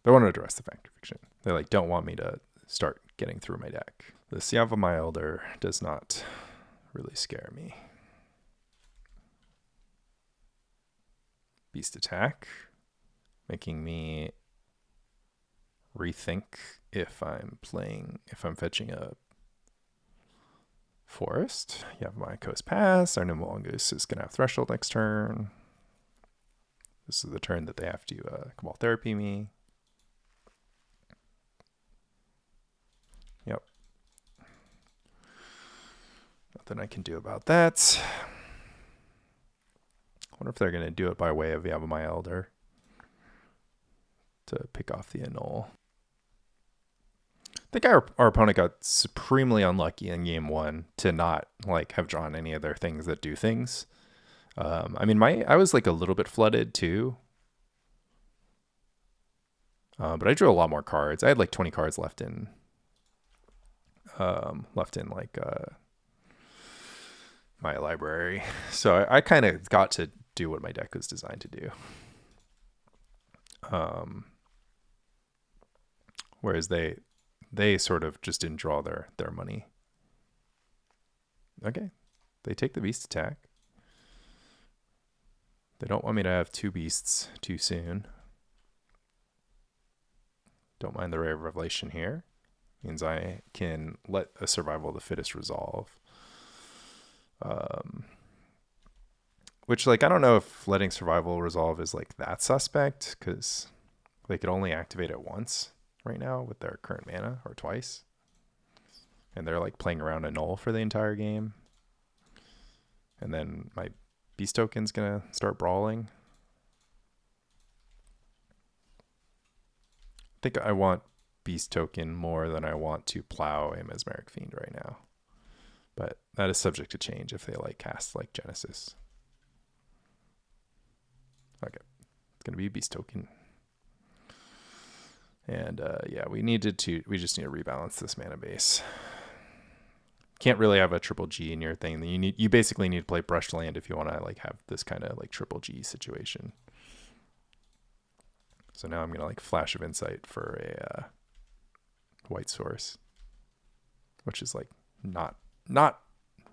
They want to duress the Fact or Fiction. They like don't want me to start getting through my deck. This Yavimaya Elder does not really scare me. Beast Attack, making me rethink if I'm fetching a forest. Yavimaya Coast pass. Our Nimble Mongoose is going to have Threshold next turn. This is the turn that they have to Cabal Therapy me. Yep. Nothing I can do about that. I wonder if they're going to do it by way of Yavimaya Elder to pick off the Annul. I think our opponent got supremely unlucky in game 1 to not like have drawn any of their things that do things. I mean, I was like a little bit flooded too. But I drew a lot more cards. I had like 20 cards left in like my library. So I kind of got to do what my deck was designed to do. Whereas they sort of just didn't draw their money. Okay. They take the Beast Attack. They don't want me to have 2 beasts too soon. Don't mind the Ray of Revelation here. Means I can let a survival of the fittest resolve. Which, like, I don't know if letting survival resolve is like that suspect, because they could only activate it once right now with their current mana, or twice. And they're like playing around Annul for the entire game. And then my beast token's gonna start brawling. I think I want beast token more than I want to plow a Mesmeric Fiend right now. But that is subject to change if they like cast like Genesis. Okay, it's gonna be a beast token. And yeah, we just need to rebalance this mana base. Can't really have a triple G in your thing. You basically need to play brushed land if you want to like have this kind of like triple G situation. So now I'm gonna like Flash of Insight for a white source, which is like not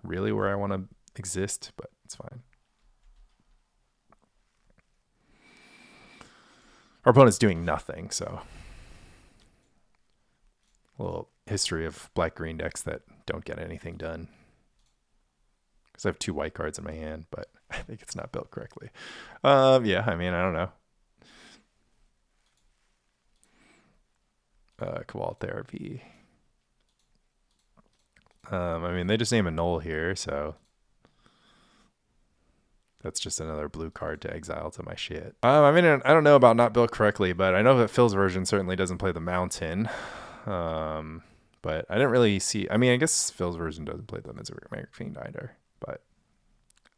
really where I want to exist, but it's fine. Our opponent's doing nothing, so a little history of black-green decks that don't get anything done. Because I have 2 white cards in my hand, but I think it's not built correctly. Yeah, I mean, I don't know. Cabal Therapy. I mean, they just name Annul here, so that's just another blue card to exile to my shit. I mean, I don't know about not built correctly, but I know that Phil's version certainly doesn't play the mountain. But I didn't really see. I mean, I guess Phil's version doesn't play the Mesmeric Fiend either, but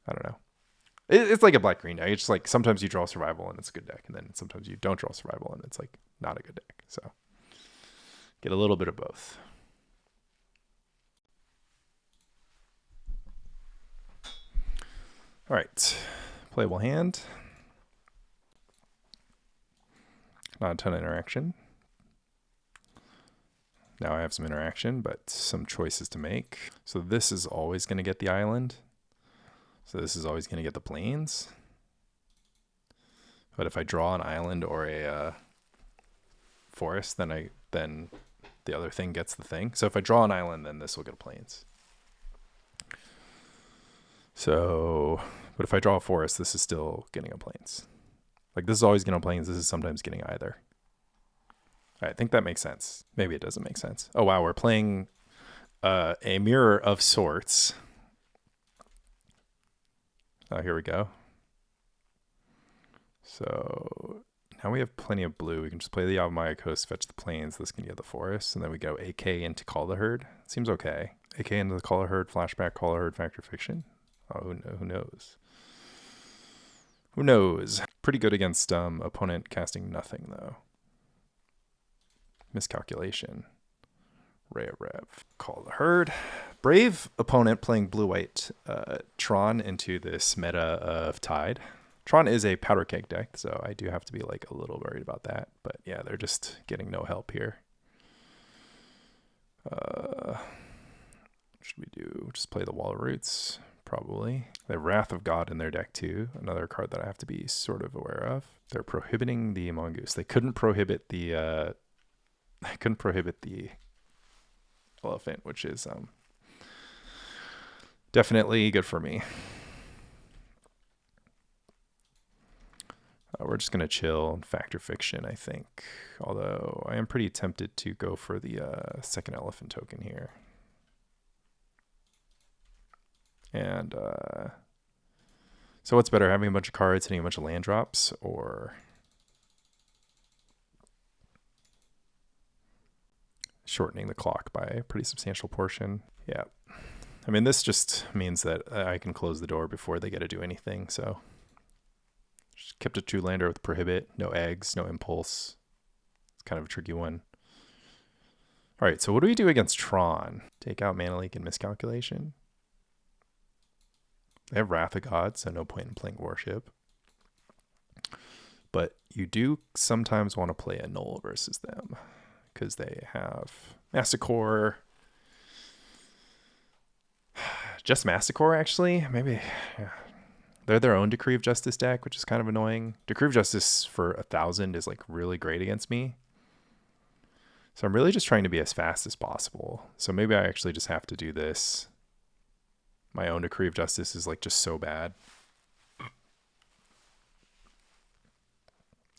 I don't know. It's like a black-green deck. It's just like sometimes you draw survival and it's a good deck, and then sometimes you don't draw survival and it's like not a good deck. So get a little bit of both. All right, playable hand. Not a ton of interaction. Now I have some interaction, but some choices to make. So this is always going to get the island. So this is always going to get the plains. But if I draw an island or a forest, then the other thing gets the thing. So if I draw an island, then this will get a plains. So, but if I draw a forest, this is still getting a plains. Like this is always getting a plains. This is sometimes getting either. I think that makes sense. Maybe it doesn't make sense. Oh, wow. We're playing a mirror of sorts. Oh, here we go. So now we have plenty of blue. We can just play the Yavimaya Coast, fetch the plains. This can get the forest. And then we go AK into Call the Herd. Seems okay. AK into the Call the Herd, flashback, Call the Herd, Factor Fiction. Oh, who knows? Who knows? Pretty good against opponent casting nothing, though. Miscalculation. Ray of Rev. Call the Herd. Brave opponent playing blue-white Tron into this meta of Tide. Tron is a powder keg deck, so I do have to be like a little worried about that. But yeah, they're just getting no help here. What should we do? Just play the Wall of Roots, probably. They have Wrath of God in their deck too. Another card that I have to be sort of aware of. They're prohibiting the Mongoose. They couldn't prohibit the elephant, which is definitely good for me. We're just going to chill and Factor Fiction, I think. Although I am pretty tempted to go for the second elephant token here. And so what's better, having a bunch of cards, hitting a bunch of land drops, or shortening the clock by a pretty substantial portion? Yeah. I mean, this just means that I can close the door before they get to do anything, so just kept a 2-lander with Prohibit, no eggs, no impulse. It's kind of a tricky one. All right, so what do we do against Tron? Take out Mana Leak and Miscalculation. They have Wrath of God, so no point in playing Worship. But you do sometimes want to play Annul versus them, because they have Massacre. Just Massacre, actually. Maybe, yeah. They're their own Decree of Justice deck, which is kind of annoying. Decree of Justice for 1,000 is like really great against me. So I'm really just trying to be as fast as possible. So maybe I actually just have to do this. My own Decree of Justice is like just so bad.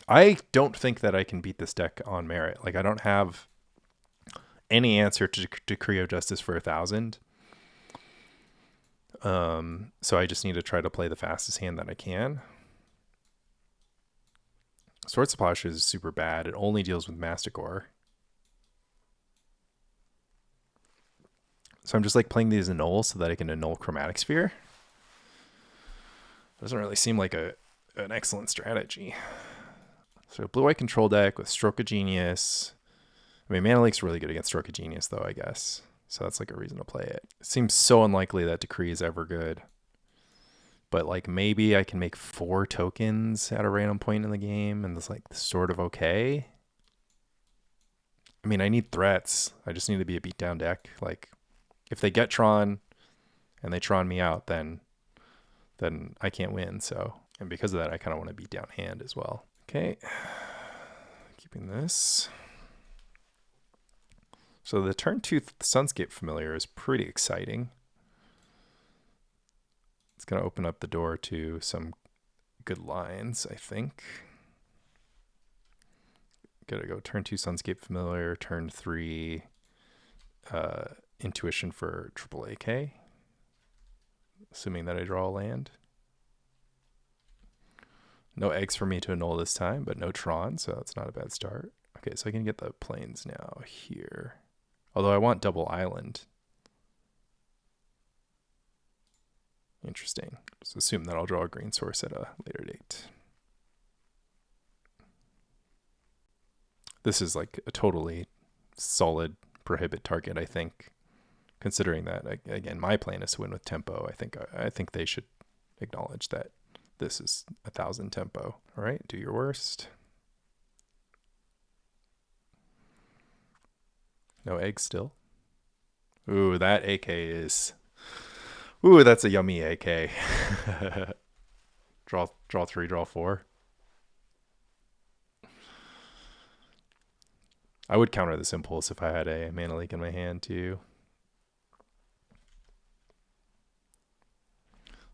I don't think that I can beat this deck on merit. Like, I don't have any answer to Decree of Justice for 1,000. So I just need to try to play the fastest hand that I can. Swords to Plowshares is super bad. It only deals with Masticore. So I'm just like playing these Annul so that I can annul Chromatic Sphere. Doesn't really seem like an excellent strategy. So blue-white control deck with Stroke of Genius. I mean, Mana Leak's really good against Stroke of Genius, though, I guess. So that's like a reason to play it. It seems so unlikely that Decree is ever good. But like maybe I can make 4 tokens at a random point in the game and it's like sort of okay. I mean, I need threats. I just need to be a beatdown deck. Like, if they get Tron and they Tron me out, then I can't win. So, and because of that, I kind of want to beat down hand as well. Okay, keeping this. So the turn 2 Sunscape Familiar is pretty exciting. It's going to open up the door to some good lines, I think. Gotta go turn 2 Sunscape Familiar, turn 3 Intuition for triple AK, assuming that I draw a land. No eggs for me to annul this time, but no Tron, so that's not a bad start. Okay, so I can get the plains now here. Although I want double island. Interesting. Just assume that I'll draw a green source at a later date. This is like a totally solid prohibit target, I think. Considering that, again, my plan is to win with tempo. I think they should acknowledge that this is 1,000 tempo. All right, do your worst. No eggs still. Ooh, that AK is... Ooh, that's a yummy AK. Draw 3, draw 4. I would counter this impulse if I had a Mana Leak in my hand too.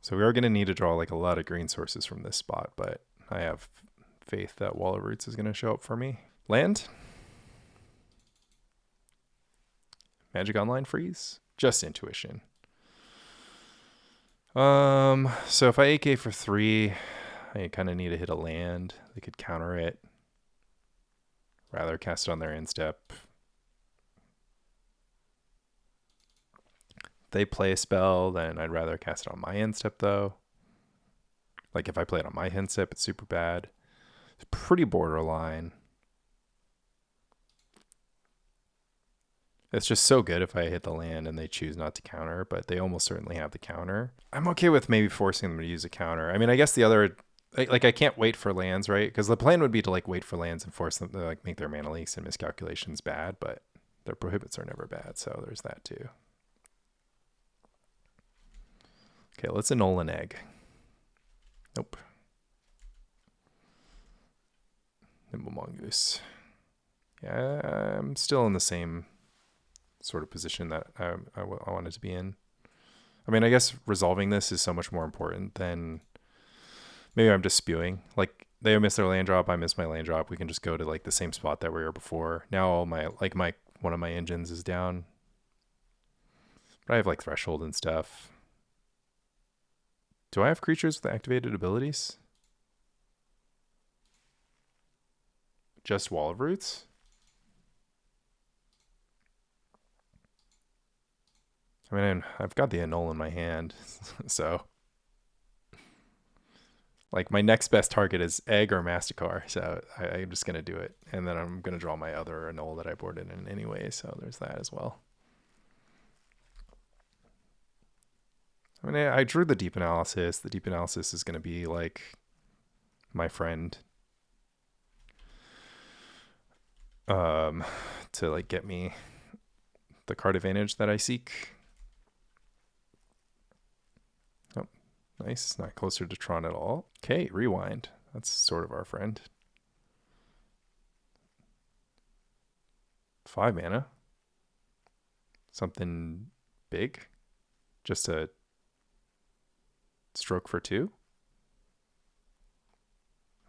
So we are going to need to draw like a lot of green sources from this spot, but I have faith that Wall of Roots is going to show up for me. Land. Magic Online freeze. Just Intuition. So if I AK for 3, I kind of need to hit a land. They could counter it. Rather cast it on their instep. They play a spell, then I'd rather cast it on my instep though. Like if I play it on my instep, it's super bad. It's pretty borderline. It's just so good if I hit the land and they choose not to counter, but they almost certainly have the counter. I'm okay with maybe forcing them to use a counter. I mean, I guess the other, like I can't wait for lands, right? Because the plan would be to like wait for lands and force them to like make their Mana Leaks and Miscalculations bad, but their prohibits are never bad, so there's that too. Okay, let's annul an egg. Nope. Nimble Mongoose. Yeah, I'm still in the same sort of position that I wanted to be in. I mean, I guess resolving this is so much more important than... Maybe I'm just spewing. Like, they miss their land drop, I miss my land drop. We can just go to like the same spot that we were before. Now all my, like one of my engines is down. But I have like Threshold and stuff. Do I have creatures with activated abilities? Just Wall of Roots? I mean, I've got the Annul in my hand, so... Like, my next best target is Egg or Masticar, so I'm just going to do it. And then I'm going to draw my other Annul that I boarded in anyway, so there's that as well. I mean, I drew the Deep Analysis. The Deep Analysis is going to be, like, my friend. To, like, get me the card advantage that I seek. Oh, nice. Not closer to Tron at all. Okay, Rewind. That's sort of our friend. 5 mana. Something big. Just a stroke for 2.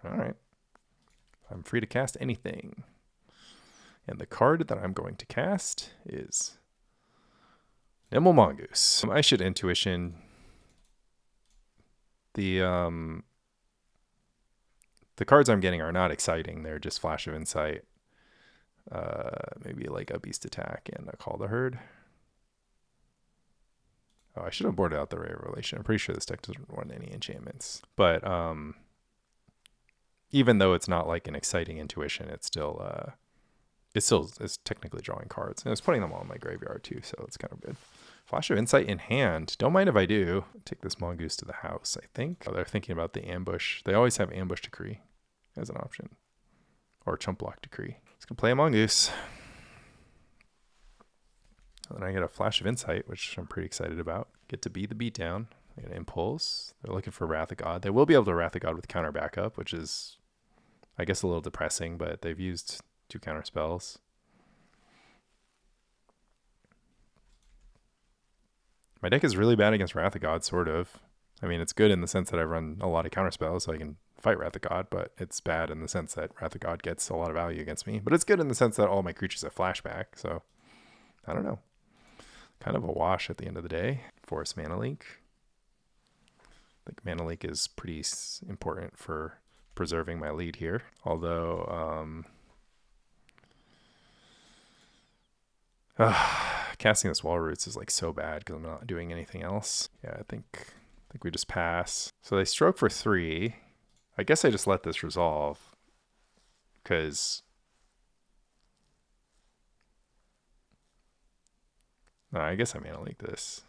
All right. I'm free to cast anything. And the card that I'm going to cast is Nimble Mongoose. I should intuition the cards I'm getting are not exciting. They're just Flash of Insight. Maybe like a Beast Attack and a Call the Herd. Oh, I should have boarded out the Ray of Relation. I'm pretty sure this deck doesn't run any enchantments. But even though it's not like an exciting intuition, it's still is technically drawing cards. And it's putting them all in my graveyard too, so it's kind of good. Flash of Insight in hand. Don't mind if I do. Take this Mongoose to the house, I think. Oh, they're thinking about the ambush. They always have Ambush Decree as an option. Or Chump Block Decree. Let's go play a Mongoose. And then I get a Flash of Insight, which I'm pretty excited about. Get to be the beatdown. I get an Impulse. They're looking for Wrath of God. They will be able to Wrath of God with counter backup, which is, I guess, a little depressing, but they've used 2 counter spells. My deck is really bad against Wrath of God, sort of. I mean, it's good in the sense that I run a lot of counter spells, so I can fight Wrath of God, but it's bad in the sense that Wrath of God gets a lot of value against me. But it's good in the sense that all my creatures have flashback, so I don't know. Kind of a wash at the end of the day. Forest Mana Leak. I think Mana Leak is pretty important for preserving my lead here. Although, casting this Wall Roots is like so bad because I'm not doing anything else. Yeah, I think we just pass. So they stroke for 3. I guess I just let this resolve because no, I guess I Mana Leak this.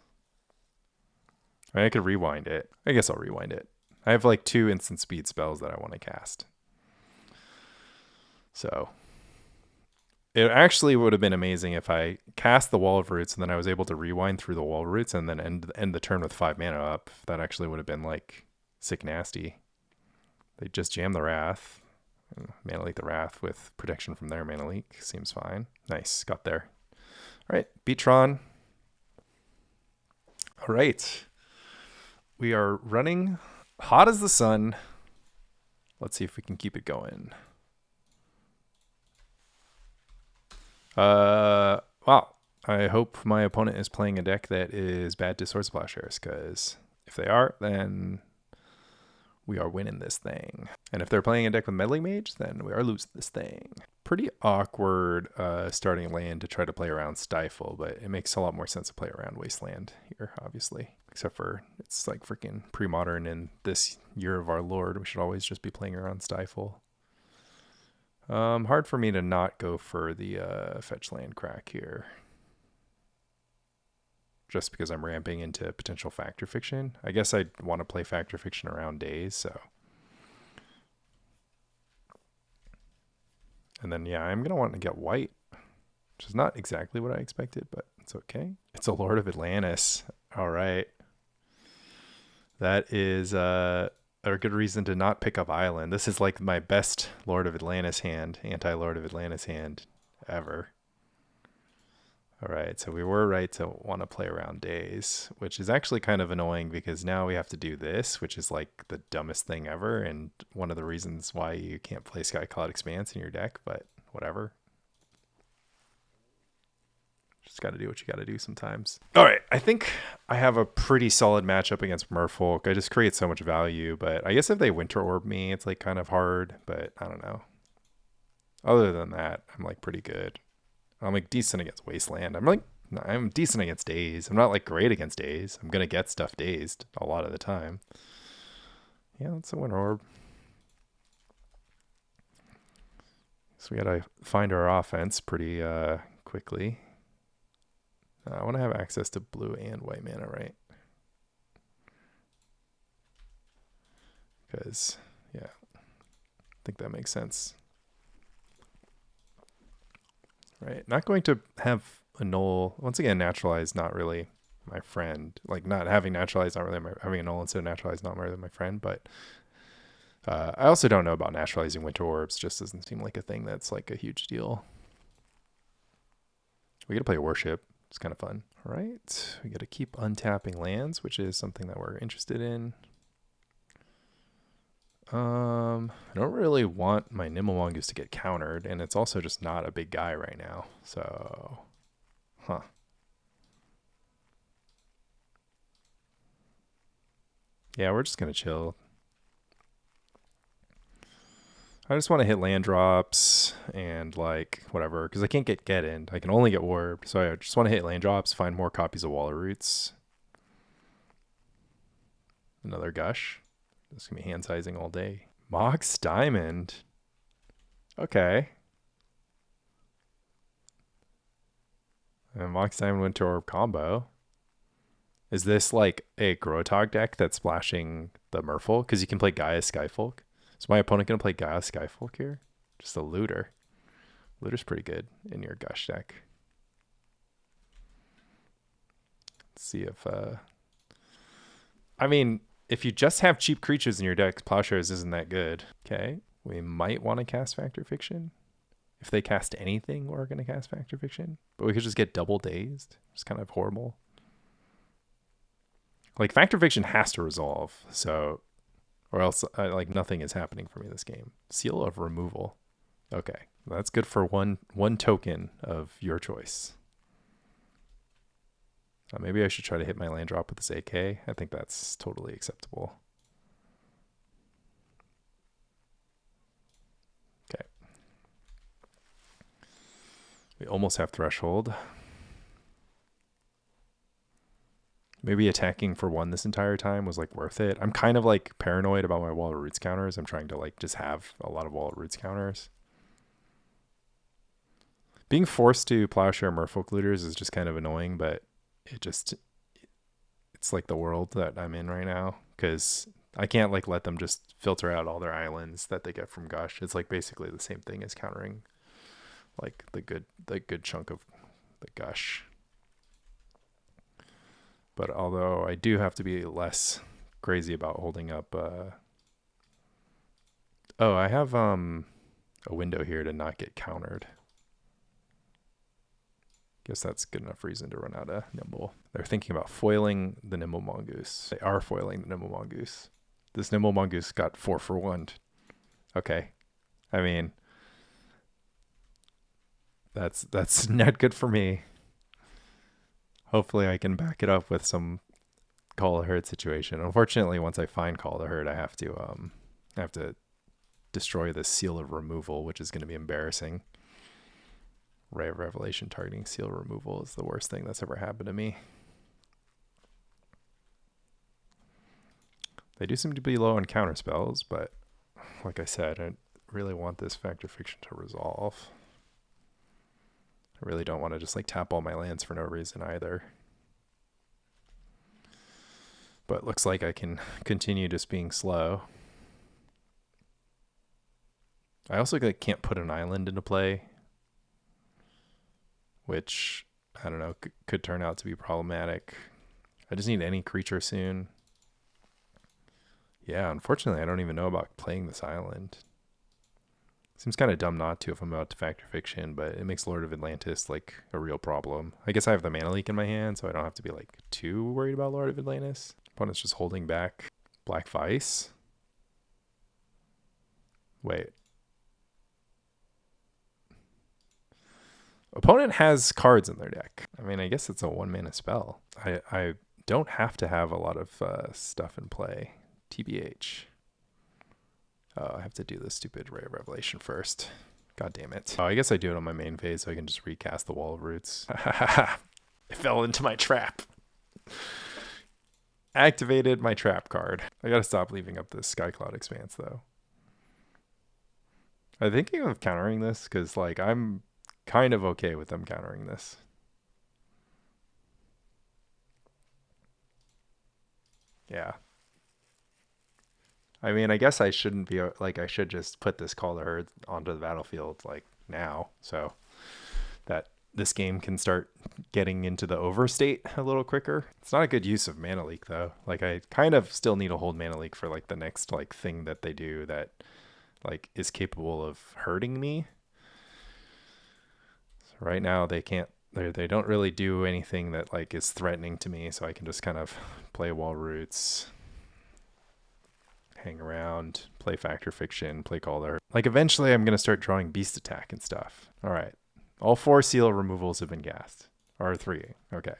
I mean, I could rewind it. I guess I'll rewind it. I have like 2 instant speed spells that I want to cast. So it actually would have been amazing if I cast the Wall of Roots and then I was able to rewind through the Wall of Roots and then end the turn with 5 mana up. That actually would have been like sick nasty. They just jam the Wrath. Mana Leak the Wrath with protection from their Mana Leak. Seems fine. Nice. Got there. All right. Beatron. All right. We are running hot as the sun. Let's see if we can keep it going. Wow. I hope my opponent is playing a deck that is bad to Swords of Plowshares, because if they are, then we are winning this thing. And if they're playing a deck with Meddling Mage, then we are losing this thing. Pretty awkward starting land to try to play around Stifle, but it makes a lot more sense to play around Wasteland here, obviously. Except for it's like freaking Premodern in this year of our Lord. We should always just be playing around Stifle. Hard for me to not go for the fetch land crack here. Just because I'm ramping into potential Factor Fiction. I guess I'd want to play Factor Fiction around Days, so. And then, yeah, I'm going to want to get white, which is not exactly what I expected, but it's okay. It's a Lord of Atlantis. All right. That is a good reason to not pick up Island. This is like my best Lord of Atlantis hand, anti-Lord of Atlantis hand ever. All right, so we were right to want to play around Days, which is actually kind of annoying because now we have to do this, which is like the dumbest thing ever, and one of the reasons why you can't play Skycloud Expanse in your deck, but whatever. Just got to do what you got to do sometimes. All right, I think I have a pretty solid matchup against Merfolk. I just create so much value, but I guess if they Winter Orb me, it's like kind of hard, but I don't know. Other than that, I'm like pretty good. I'm like decent against Wasteland. I'm decent against Daze. I'm not like great against Daze. I'm going to get stuff dazed a lot of the time. Yeah, that's a Winter Orb. So we got to find our offense pretty quickly. I want to have access to blue and white mana, right? Because, yeah, I think that makes sense. Right, not going to have Annul. Once again, Naturalize not really my friend. Like not having Naturalize not really having Annul instead of Naturalize not really my friend. But I also don't know about naturalizing Winter Orbs. Just doesn't seem like a thing that's like a huge deal. We get to play a warship. It's kind of fun. All right. We got to keep untapping lands, which is something that we're interested in. I don't really want my Nimble Mongoose to get countered, and it's also just not a big guy right now. So, yeah, we're just going to chill. I just want to hit land drops and like whatever, because I can't get in. I can only get warped, so I just want to hit land drops, find more copies of Wall of Roots. Another gush. This is going to be hand sizing all day. Mox Diamond. Okay. And Mox Diamond Winter Orb combo. Is this like a Grotog deck that's splashing the Merfolk? Because you can play Gaia Skyfolk. Is my opponent going to play Gaia Skyfolk here? Just a looter. Looter's pretty good in your gush deck. Let's see if... I mean, if you just have cheap creatures in your deck, Plowshares isn't that good. Okay, we might want to cast Fact or Fiction. If they cast anything, we're going to cast Fact or Fiction. But we could just get double dazed. It's kind of horrible. Like, Fact or Fiction has to resolve, so... Or else, like, nothing is happening for me this game. Seal of Removal. Okay, that's good for one token of your choice. Maybe I should try to hit my land drop with this AK. I think that's totally acceptable. Okay. We almost have Threshold. Maybe attacking for 1 this entire time was like worth it. I'm kind of like paranoid about my Wall of Roots counters. I'm trying to like just have a lot of Wall of Roots counters. Being forced to Plowshare Merfolk looters is just kind of annoying, but it's like the world that I'm in right now, because I can't like let them just filter out all their islands that they get from Gush. It's like basically the same thing as countering like the good chunk of the Gush. But although I do have to be less crazy about holding up... Oh, I have a window here to not get countered. Guess that's good enough reason to run out of Nimble. They're thinking about foiling the Nimble Mongoose. They are foiling the Nimble Mongoose. This Nimble Mongoose got 4 for 1. Okay. I mean, that's not good for me. Hopefully I can back it up with some Call of Herd situation. Unfortunately, once I find Call of Herd, I have to destroy this Seal of Removal, which is going to be embarrassing. Ray of Revelation targeting Seal Removal is the worst thing that's ever happened to me. They do seem to be low on counter spells, but like I said, I really want this Fact or Fiction to resolve. I really don't want to just like tap all my lands for no reason either. But looks like I can continue just being slow. I also can't put an island into play, which I don't know, could turn out to be problematic. I just need any creature soon. Yeah, unfortunately, I don't even know about playing this island. Seems kind of dumb not to if I'm about to Fact or Fiction, but it makes Lord of Atlantis like a real problem. I guess I have the mana leak in my hand, so I don't have to be like too worried about Lord of Atlantis. Opponent's just holding back Black Vice. Wait. Opponent has cards in their deck. I mean, I guess it's a 1-mana spell. I don't have to have a lot of stuff in play. TBH. Oh, I have to do this stupid Ray of Revelation first. God damn it. Oh, I guess I do it on my main phase so I can just recast the Wall of Roots. I fell into my trap. Activated my trap card. I gotta stop leaving up this Skycloud Expanse though. I'm thinking of countering this because like I'm kind of okay with them countering this. Yeah. I mean, I guess I shouldn't be like, I should just put this Call to Herd onto the battlefield like now, so that this game can start getting into the overstate a little quicker. It's not a good use of Mana Leak though. Like I kind of still need to hold Mana Leak for like the next like thing that they do that like is capable of hurting me. So right now they can't They don't really do anything that like is threatening to me, so I can just kind of play wall roots, hang around, play Factor Fiction, play Calder. Like eventually I'm gonna start drawing Beast Attack and stuff. All right, all 4 seal removals have been cast, or 3. Okay.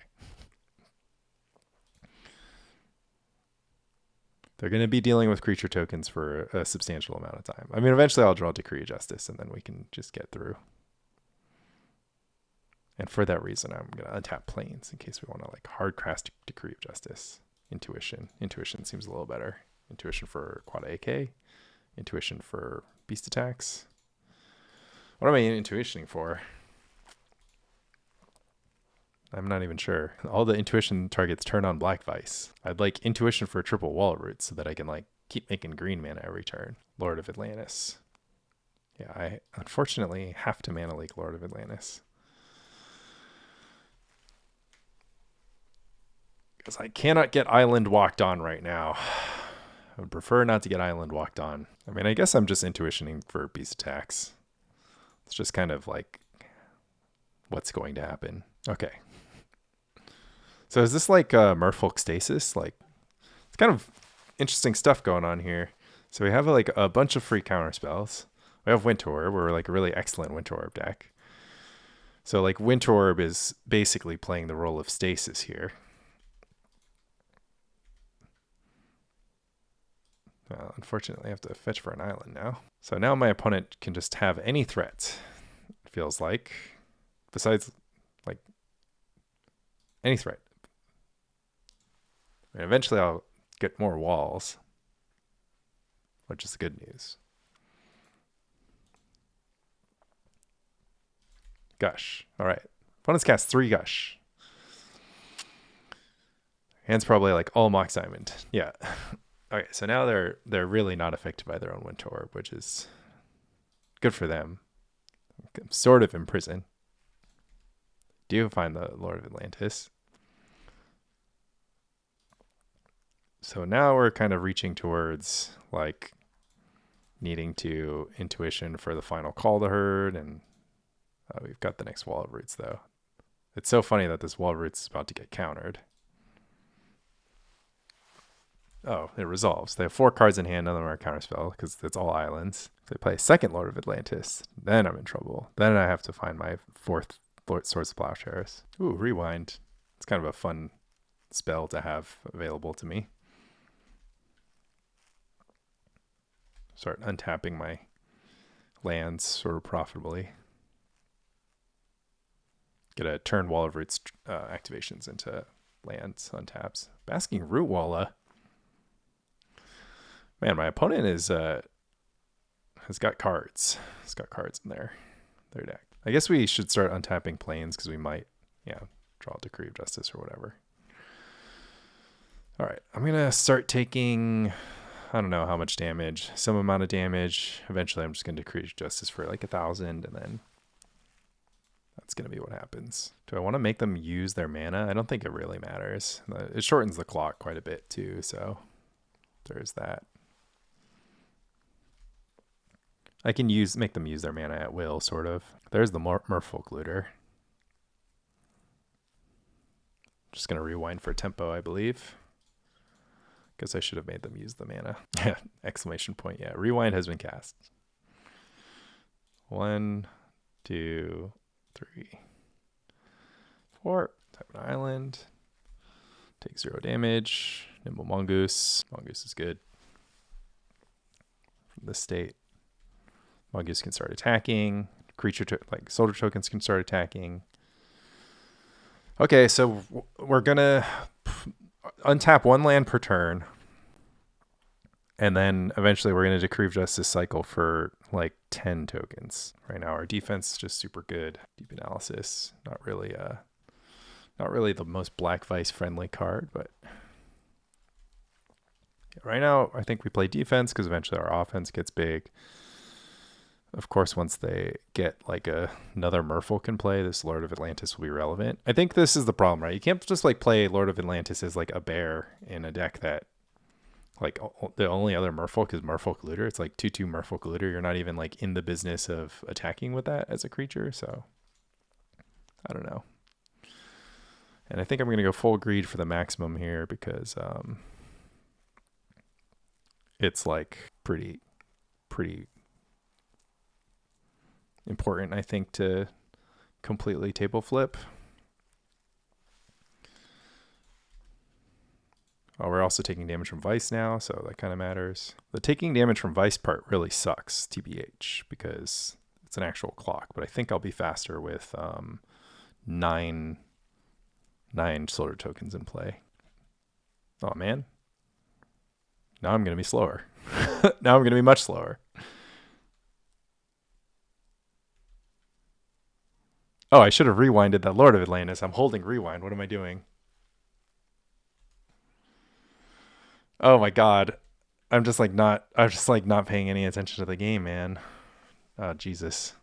They're going to be dealing with creature tokens for a substantial amount of time. I mean, eventually I'll draw Decree of Justice, and then we can just get through. And for that reason, I'm going to untap planes in case we want to like hard cast Decree of Justice. Intuition. Intuition seems a little better. Intuition for Quad AK. Intuition for Beast Attacks. What am I intuitioning for? I'm not even sure. All the intuition targets turn on Black Vice. I'd like intuition for a triple wall root so that I can like keep making green mana every turn. Lord of Atlantis. Yeah, I unfortunately have to mana leak Lord of Atlantis. Because I cannot get Island Walked On right now. I would prefer not to get Island Walked On. I mean, I guess I'm just intuitioning for Beast Attacks. It's just kind of like what's going to happen. Okay. So is this like Merfolk Stasis? Like, it's kind of interesting stuff going on here. So we have like a bunch of free counter spells. We have Winter Orb. We're like a really excellent Winter Orb deck. So like Winter Orb is basically playing the role of Stasis here. Unfortunately, I have to fetch for an island now. So now my opponent can just have any threat, it feels like, besides like any threat. And eventually I'll get more walls, which is the good news. Gush. All right. Opponents cast 3 Gush. Hand's probably like all Mox Diamond. Yeah. Okay, so now they're really not affected by their own Winter Orb, which is good for them. I'm sort of in prison. Do find the Lord of Atlantis. So now we're kind of reaching towards like needing to intuition for the final call to herd, and we've got the next Wall of Roots though. It's so funny that this Wall of Roots is about to get countered. Oh, it resolves. They have 4 cards in hand, none of them are counterspell because it's all islands. If they play a second Lord of Atlantis, then I'm in trouble. Then I have to find my 4th Swords of Plowshares. Ooh, Rewind. It's kind of a fun spell to have available to me. Start untapping my lands sort of profitably. Get a turn Wall of Roots activations into lands untaps. Basking Root Walla. Man, my opponent has got cards. He's got cards in their deck. I guess we should start untapping planes because we might, draw a Decree of Justice or whatever. All right, I'm gonna start taking, I don't know how much damage, some amount of damage. Eventually, I'm just gonna Decree of Justice for like 1,000, and then that's gonna be what happens. Do I want to make them use their mana? I don't think it really matters. It shortens the clock quite a bit too, so there's that. I can make them use their mana at will, sort of. There's the Merfolk Looter. Just going to rewind for tempo, I believe. Guess I should have made them use the mana. Exclamation point. Yeah, rewind has been cast. 1, 2, 3, 4. Type an island. Take 0 damage. Nimble Mongoose. Mongoose is good. From this state. Mongoose can start attacking. Like soldier tokens can start attacking. Okay, so we're gonna untap 1 land per turn, and then eventually we're gonna Decree of Justice cycle for like 10 tokens. Right now our defense is just super good. Deep Analysis, not really the most Black Vice friendly card, but right now I think we play defense because eventually our offense gets big. Of course, once they get like another Merfolk in play, this Lord of Atlantis will be relevant. I think this is the problem, right? You can't just like play Lord of Atlantis as like a bear in a deck that like the only other Merfolk is Merfolk Looter. It's like 2/2 Merfolk Looter. You're not even like in the business of attacking with that as a creature. So I don't know. And I think I'm going to go full greed for the maximum here because it's like pretty important, I think, to completely table flip. Oh, we're also taking damage from Vice now, so that kind of matters. The taking damage from Vice part really sucks, TBH, because it's an actual clock. But I think I'll be faster with nine solar tokens in play. Oh, man. Now I'm going to be slower. Now I'm going to be much slower. Oh, I should have rewinded that Lord of Atlantis. I'm holding rewind. What am I doing? Oh my god. I'm just like not paying any attention to the game, man. Oh, Jesus.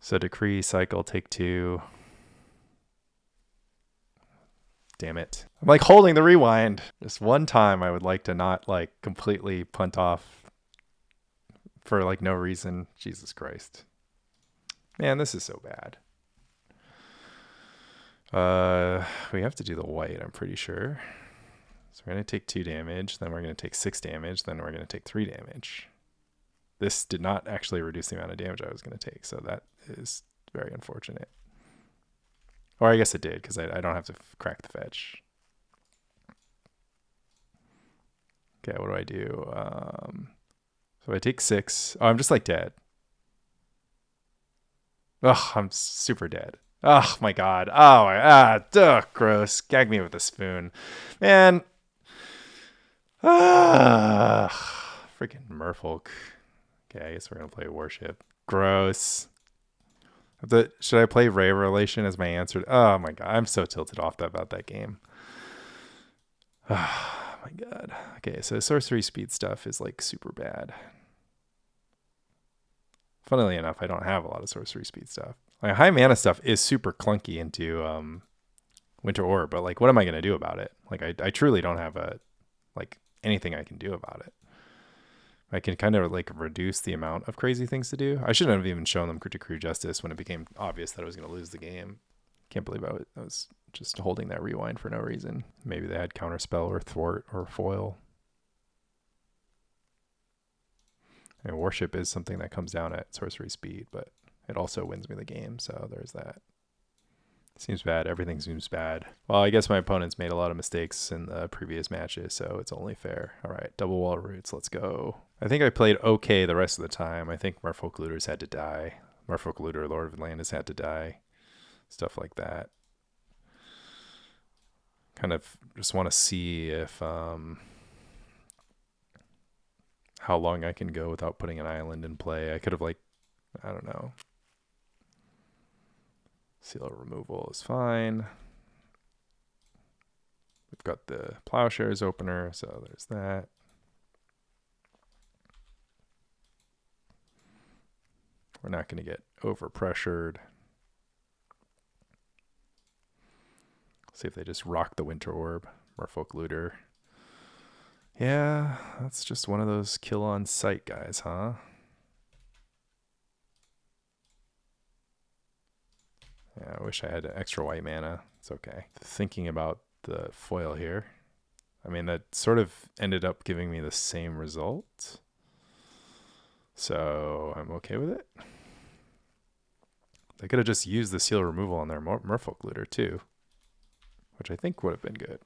So decree, cycle, take 2. Damn it. I'm like holding the rewind. Just one time I would like to not like completely punt off for like no reason. Jesus Christ. Man, this is so bad. We have to do the white, I'm pretty sure. So we're going to take 2 damage, then we're going to take 6 damage, then we're going to take 3 damage. This did not actually reduce the amount of damage I was going to take, so that is very unfortunate. Or I guess it did, because I don't have to crack the fetch. Okay, what do I do? So I take 6. Oh, I'm just like dead. Ugh, I'm super dead. Oh my god. Oh, gross. Gag me with a spoon. Man. Freaking merfolk. Okay, I guess we're going to play Worship. Gross. Should I play Ray Relation as my answer? Oh my god. I'm so tilted off about that game. Oh my god. Okay, so sorcery speed stuff is like super bad. Funnily enough, I don't have a lot of sorcery speed stuff. Like high mana stuff is super clunky into Winter Orb, but like what am I going to do about it? Like I truly don't have anything I can do about it. I can kind of like reduce the amount of crazy things to do. I shouldn't have even shown them Decree Justice when it became obvious that I was going to lose the game. Can't believe I was just holding that rewind for no reason. Maybe they had Counterspell or Thwart or Foil. And Worship is something that comes down at sorcery speed, but it also wins me the game, so there's that. Seems bad. Everything seems bad. Well, I guess my opponents made a lot of mistakes in the previous matches, so it's only fair. All right, double wall roots. Let's go. I think I played okay the rest of the time. I think Merfolk Looters had to die. Merfolk Looter, Lord of Atlantis had to die. Stuff like that. Kind of just want to see if how long I can go without putting an island in play. I could have I don't know. Seal removal is fine. We've got the Plowshares opener, so there's that. We're not going to get overpressured. See if they just rock the Winter Orb. Merfolk Looter. Yeah, that's just one of those kill on sight guys, huh? Yeah, I wish I had extra white mana. It's okay. Thinking about the foil here. I mean, that sort of ended up giving me the same result. So I'm okay with it. They could have just used the seal removal on their Merfolk Looter too, which I think would have been good.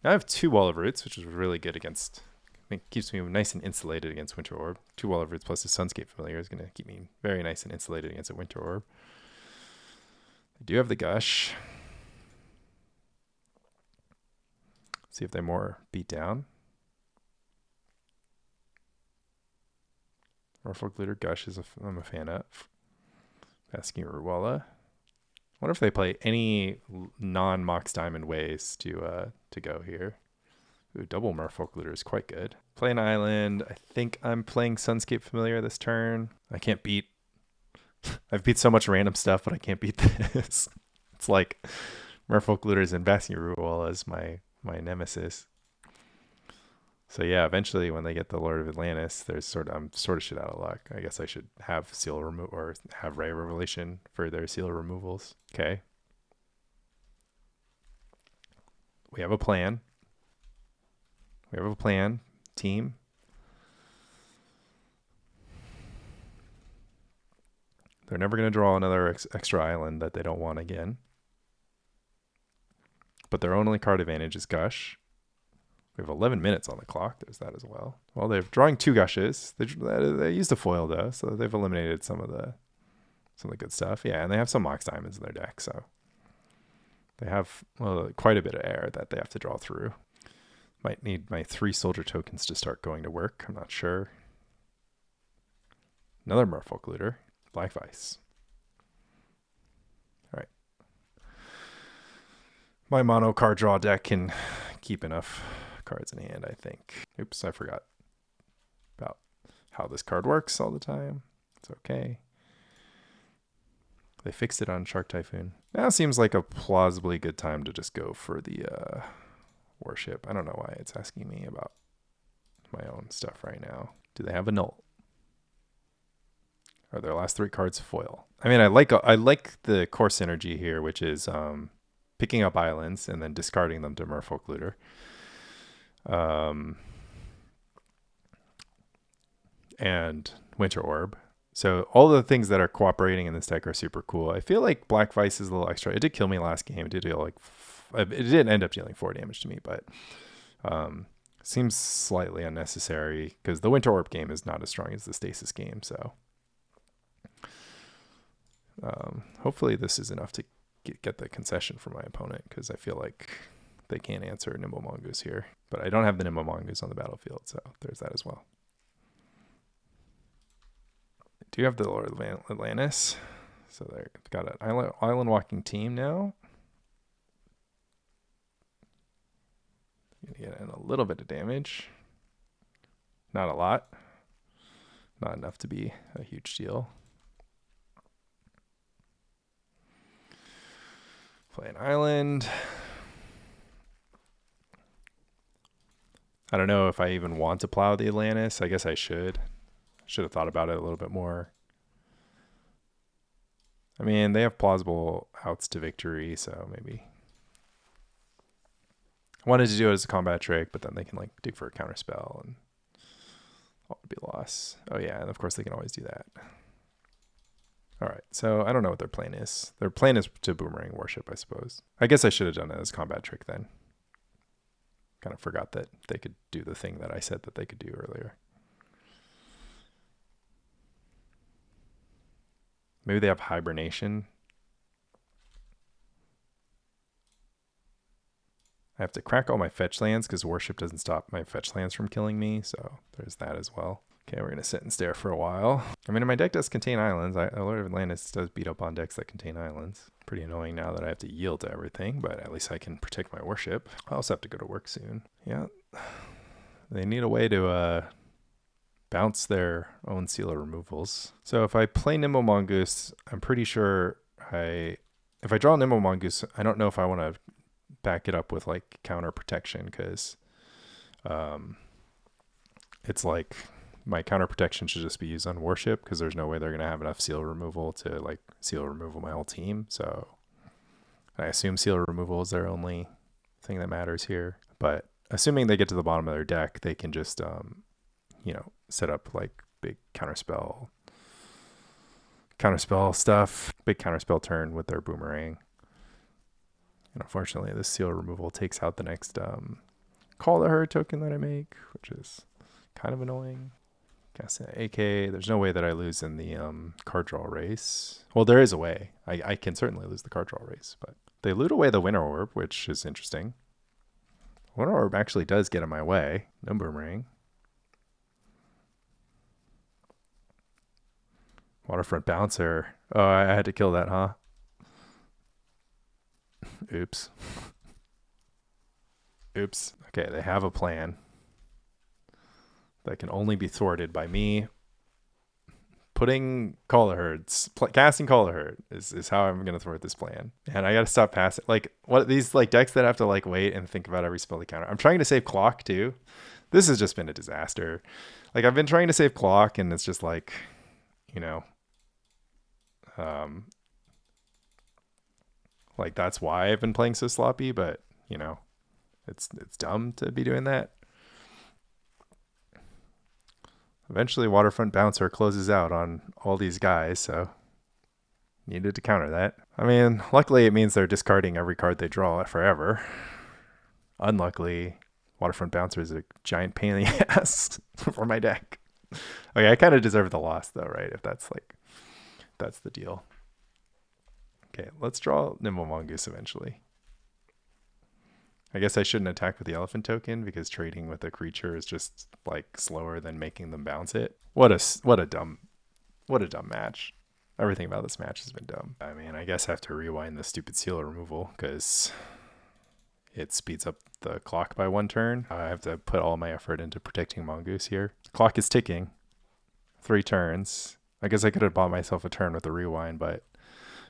Now I have 2 Wall of Roots, which is really good against... It keeps me nice and insulated against Winter Orb. 2 Wall of Roots plus the Sunscape Familiar is going to keep me very nice and insulated against a Winter Orb. I do have the Gush. See if they're more beat down. Merfolk Looter Gush is I'm a fan of. Basking Ruwala. I wonder if they play any non-Mox Diamond ways to go here. Ooh, double Merfolk Looter is quite good. Play an island. I think I'm playing Sunscape Familiar this turn. I can't beat... I've beat so much random stuff, but I can't beat this. It's like Merfolk Looters and Basking Ruwala is my nemesis. So yeah, eventually when they get the Lord of Atlantis, I'm sort of shit out of luck. I guess I should have seal remove or have Ray Revelation for their seal removals. Okay. We have a plan. Team. They're never going to draw another extra island that they don't want again. But their only card advantage is Gush. We have 11 minutes on the clock. There's that as well. Well, they're drawing 2 Gushes. They used a foil though, so they've eliminated some of the good stuff. Yeah, and they have some Mox Diamonds in their deck, so they have quite a bit of air that they have to draw through. Might need my 3 soldier tokens to start going to work. I'm not sure. Another Merfolk Looter. Black Vice. All right. My mono card draw deck can keep enough cards in hand, I think. Oops, I forgot about how this card works all the time. It's okay. They fixed it on Shark Typhoon. Now seems like a plausibly good time to just go for the Warship. I don't know why it's asking me about my own stuff right now. Do they have Annul? Are their last 3 cards foil? I mean, I like the core synergy here, which is picking up islands and then discarding them to Merfolk Looter. And Winter Orb. So all the things that are cooperating in this deck are super cool. I feel like Black Vice is a little extra. It did kill me last game. It did deal it did end up dealing 4 damage to me, but seems slightly unnecessary because the Winter Orb game is not as strong as the Stasis game. So hopefully this is enough to get the concession from my opponent, because I feel like they can't answer Nimble Mongoose here. But I don't have the Nimble Mongoose on the battlefield, so there's that as well. I do have the Lord of Atlantis, so they've got an island walking team now. Gonna get in a little bit of damage. Not a lot. Not enough to be a huge deal. Play an island. I don't know if I even want to plow the Atlantis. I guess I should. Should have thought about it a little bit more. I mean, they have plausible outs to victory, so maybe. I wanted to do it as a combat trick, but then they can like dig for a counterspell and all would be loss. Oh yeah, and of course they can always do that. All right, so I don't know what their plan is. Their plan is to boomerang Warship, I suppose. I guess I should have done it as combat trick then. Kind of forgot that they could do the thing that I said that they could do earlier. Maybe they have hibernation. I have to crack all my fetch lands because Warship doesn't stop my fetch lands from killing me, so there's that as well. Okay, we're going to sit and stare for a while. I mean, my deck does contain islands. Lord of Atlantis does beat up on decks that contain islands. Pretty annoying now that I have to yield to everything, but at least I can protect my Warship. I also have to go to work soon. Yeah, they need a way to bounce their own sealer removals. So if I play Nimble Mongoose, I'm pretty sure if I draw Nimble Mongoose, I don't know if I want to back it up with like counter protection, because it's like my counter protection should just be used on Warship, because there's no way they're going to have enough seal removal to like seal removal my whole team. So I assume seal removal is their only thing that matters here. But assuming they get to the bottom of their deck, they can just set up like big counterspell stuff, big counterspell turn with their boomerang. And unfortunately, this seal removal takes out the next Call to Her token that I make, which is kind of annoying. Cast an AK. There's no way that I lose in the card draw race. Well, there is a way. I can certainly lose the card draw race, but they loot away the Winter Orb, which is interesting. Winter Orb actually does get in my way. No boomerang. Waterfront Bouncer. Oh, I had to kill that, huh? Oops. Oops. Okay, they have a plan that can only be thwarted by me putting casting Call to Herd is how I'm going to thwart this plan. And I got to stop passing. Like, what these like decks that have to like wait and think about every spell they counter. I'm trying to save clock too. This has just been a disaster. Like, I've been trying to save clock, and it's just like, you know, like that's why I've been playing so sloppy, but you know, it's dumb to be doing that. Eventually Waterfront Bouncer closes out on all these guys, so needed to counter that. I mean, luckily it means they're discarding every card they draw forever. Unluckily, Waterfront Bouncer is a giant pain in the ass for my deck. Okay, I kind of deserve the loss though, right? If that's the deal. Okay, let's draw Nimble Mongoose eventually. I guess I shouldn't attack with the elephant token because trading with a creature is just like slower than making them bounce it. What a dumb match. Everything about this match has been dumb. I mean, I guess I have to rewind the stupid seal removal because it speeds up the clock by 1 turn. I have to put all my effort into protecting Mongoose here. The clock is ticking. 3 turns. I guess I could have bought myself a turn with the rewind, but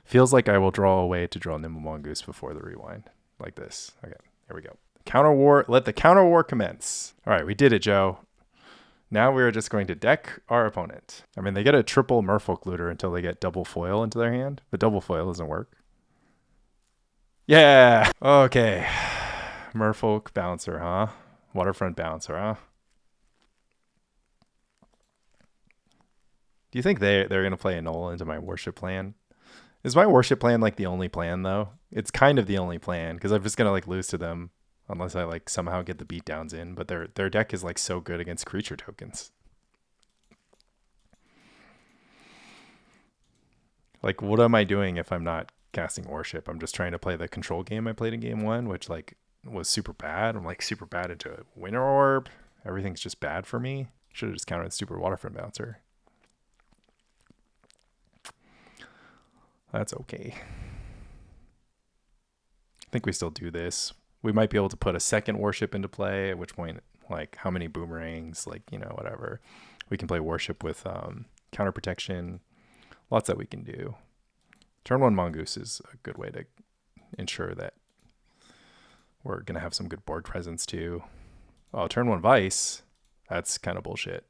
feels like I will draw away to draw Nimble Mongoose before the rewind. Like this. Okay, here we go. Counter war. Let the counter war commence. All right, we did it, Joe. Now we're just going to deck our opponent. I mean, they get a triple Merfolk Looter until they get double foil into their hand, but double foil doesn't work. Yeah. Okay. Merfolk Bouncer, huh? Waterfront Bouncer, huh? Do you think they're going to play Annul into my worship plan? Is my worship plan like the only plan though? It's kind of the only plan because I'm just going to like lose to them unless I like somehow get the beatdowns in, but their deck is like so good against creature tokens. Like, what am I doing if I'm not casting worship? I'm just trying to play the control game I played in game 1, which like was super bad. I'm like super bad into a Winter Orb. Everything's just bad for me. Should have just countered Super Waterfront Bouncer. That's okay. I think we still do this. We might be able to put a second worship into play, at which point, like, how many boomerangs, like, you know, whatever. We can play worship with counter protection. Lots that we can do. Turn 1 Mongoose is a good way to ensure that we're going to have some good board presence too. Oh, turn 1 Vice. That's kind of bullshit.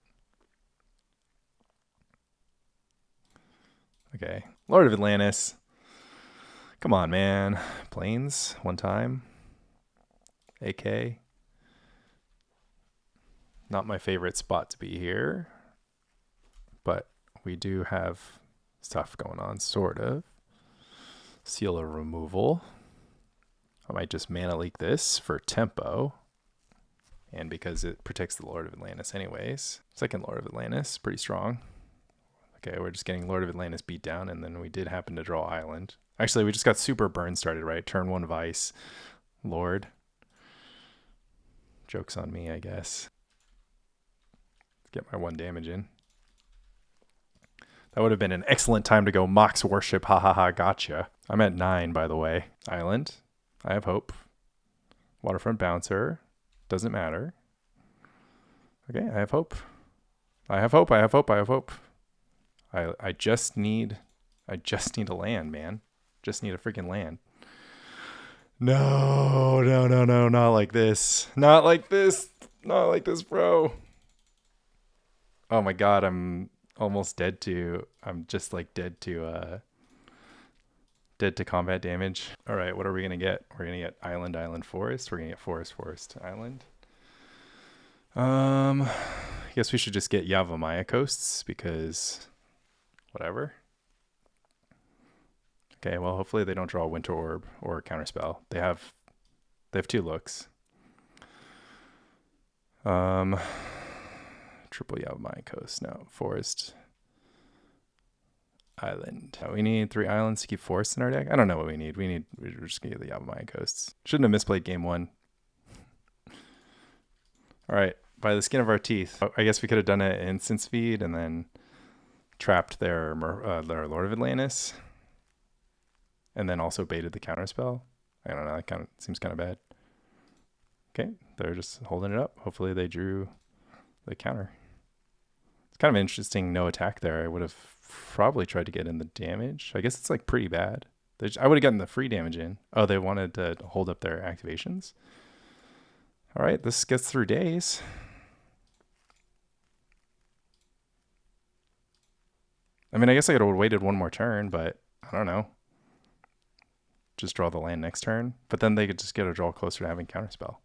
Okay. Lord of Atlantis. Come on, man. Plains, 1 time. AK. Not my favorite spot to be here. But we do have stuff going on, sort of. Seal of removal. I might just mana leak this for tempo. And because it protects the Lord of Atlantis anyways. Second Lord of Atlantis, pretty strong. Okay, we're just getting Lord of Atlantis beat down, and then we did happen to draw Island. Actually, we just got super burn started, right? Turn 1 Vice. Lord. Joke's on me, I guess. Let's get my 1 damage in. That would have been an excellent time to go Mox Worship. Ha ha ha, gotcha. I'm at 9, by the way. Island. I have hope. Waterfront Bouncer. Doesn't matter. Okay, I have hope. I have hope. I have hope. I have hope. I just need a land, man. Just need a freaking land. No, not like this. Not like this. Not like this, bro. Oh my god, I'm almost dead to combat damage. All right, what are we going to get? We're going to get island, forest. We're going to get forest, island. I guess we should just get Yavimaya Coasts because whatever. Okay, well, hopefully they don't draw a Winter Orb or a Counterspell. They have 2 looks. Triple Yavimaya Coast. No, forest. Island. We need 3 islands to keep forests in our deck. I don't know what we need. We're just gonna get the Yavimaya Coasts. Shouldn't have misplayed game 1. All right, by the skin of our teeth. I guess we could have done it in instant speed and then trapped their Lord of Atlantis, and then also baited the counterspell. I don't know. That kind of seems kind of bad. Okay, they're just holding it up. Hopefully they drew the counter. It's kind of interesting. No attack there. I would have probably tried to get in the damage. I guess it's like pretty bad. I would have gotten the free damage in. Oh, they wanted to hold up their activations. All right, this gets through days. I mean, I guess I could have waited one more turn, but I don't know. Just draw the land next turn. But then they could just get a draw closer to having counterspell.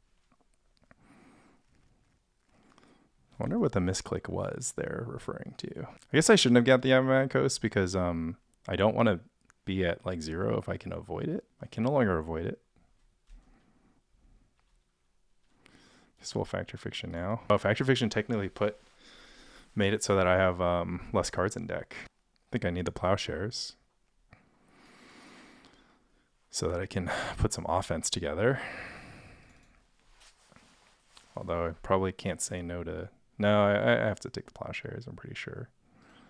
I wonder what the misclick was they're referring to. I guess I shouldn't have got the Yavimaya Coast because I don't want to be at like 0 if I can avoid it. I can no longer avoid it. Guess we'll Factor Fiction now. Oh, Factor Fiction technically made it so that I have less cards in deck. I think I need the Plowshares so that I can put some offense together. Although I probably can't say no to... No, I have to take the Plowshares, I'm pretty sure.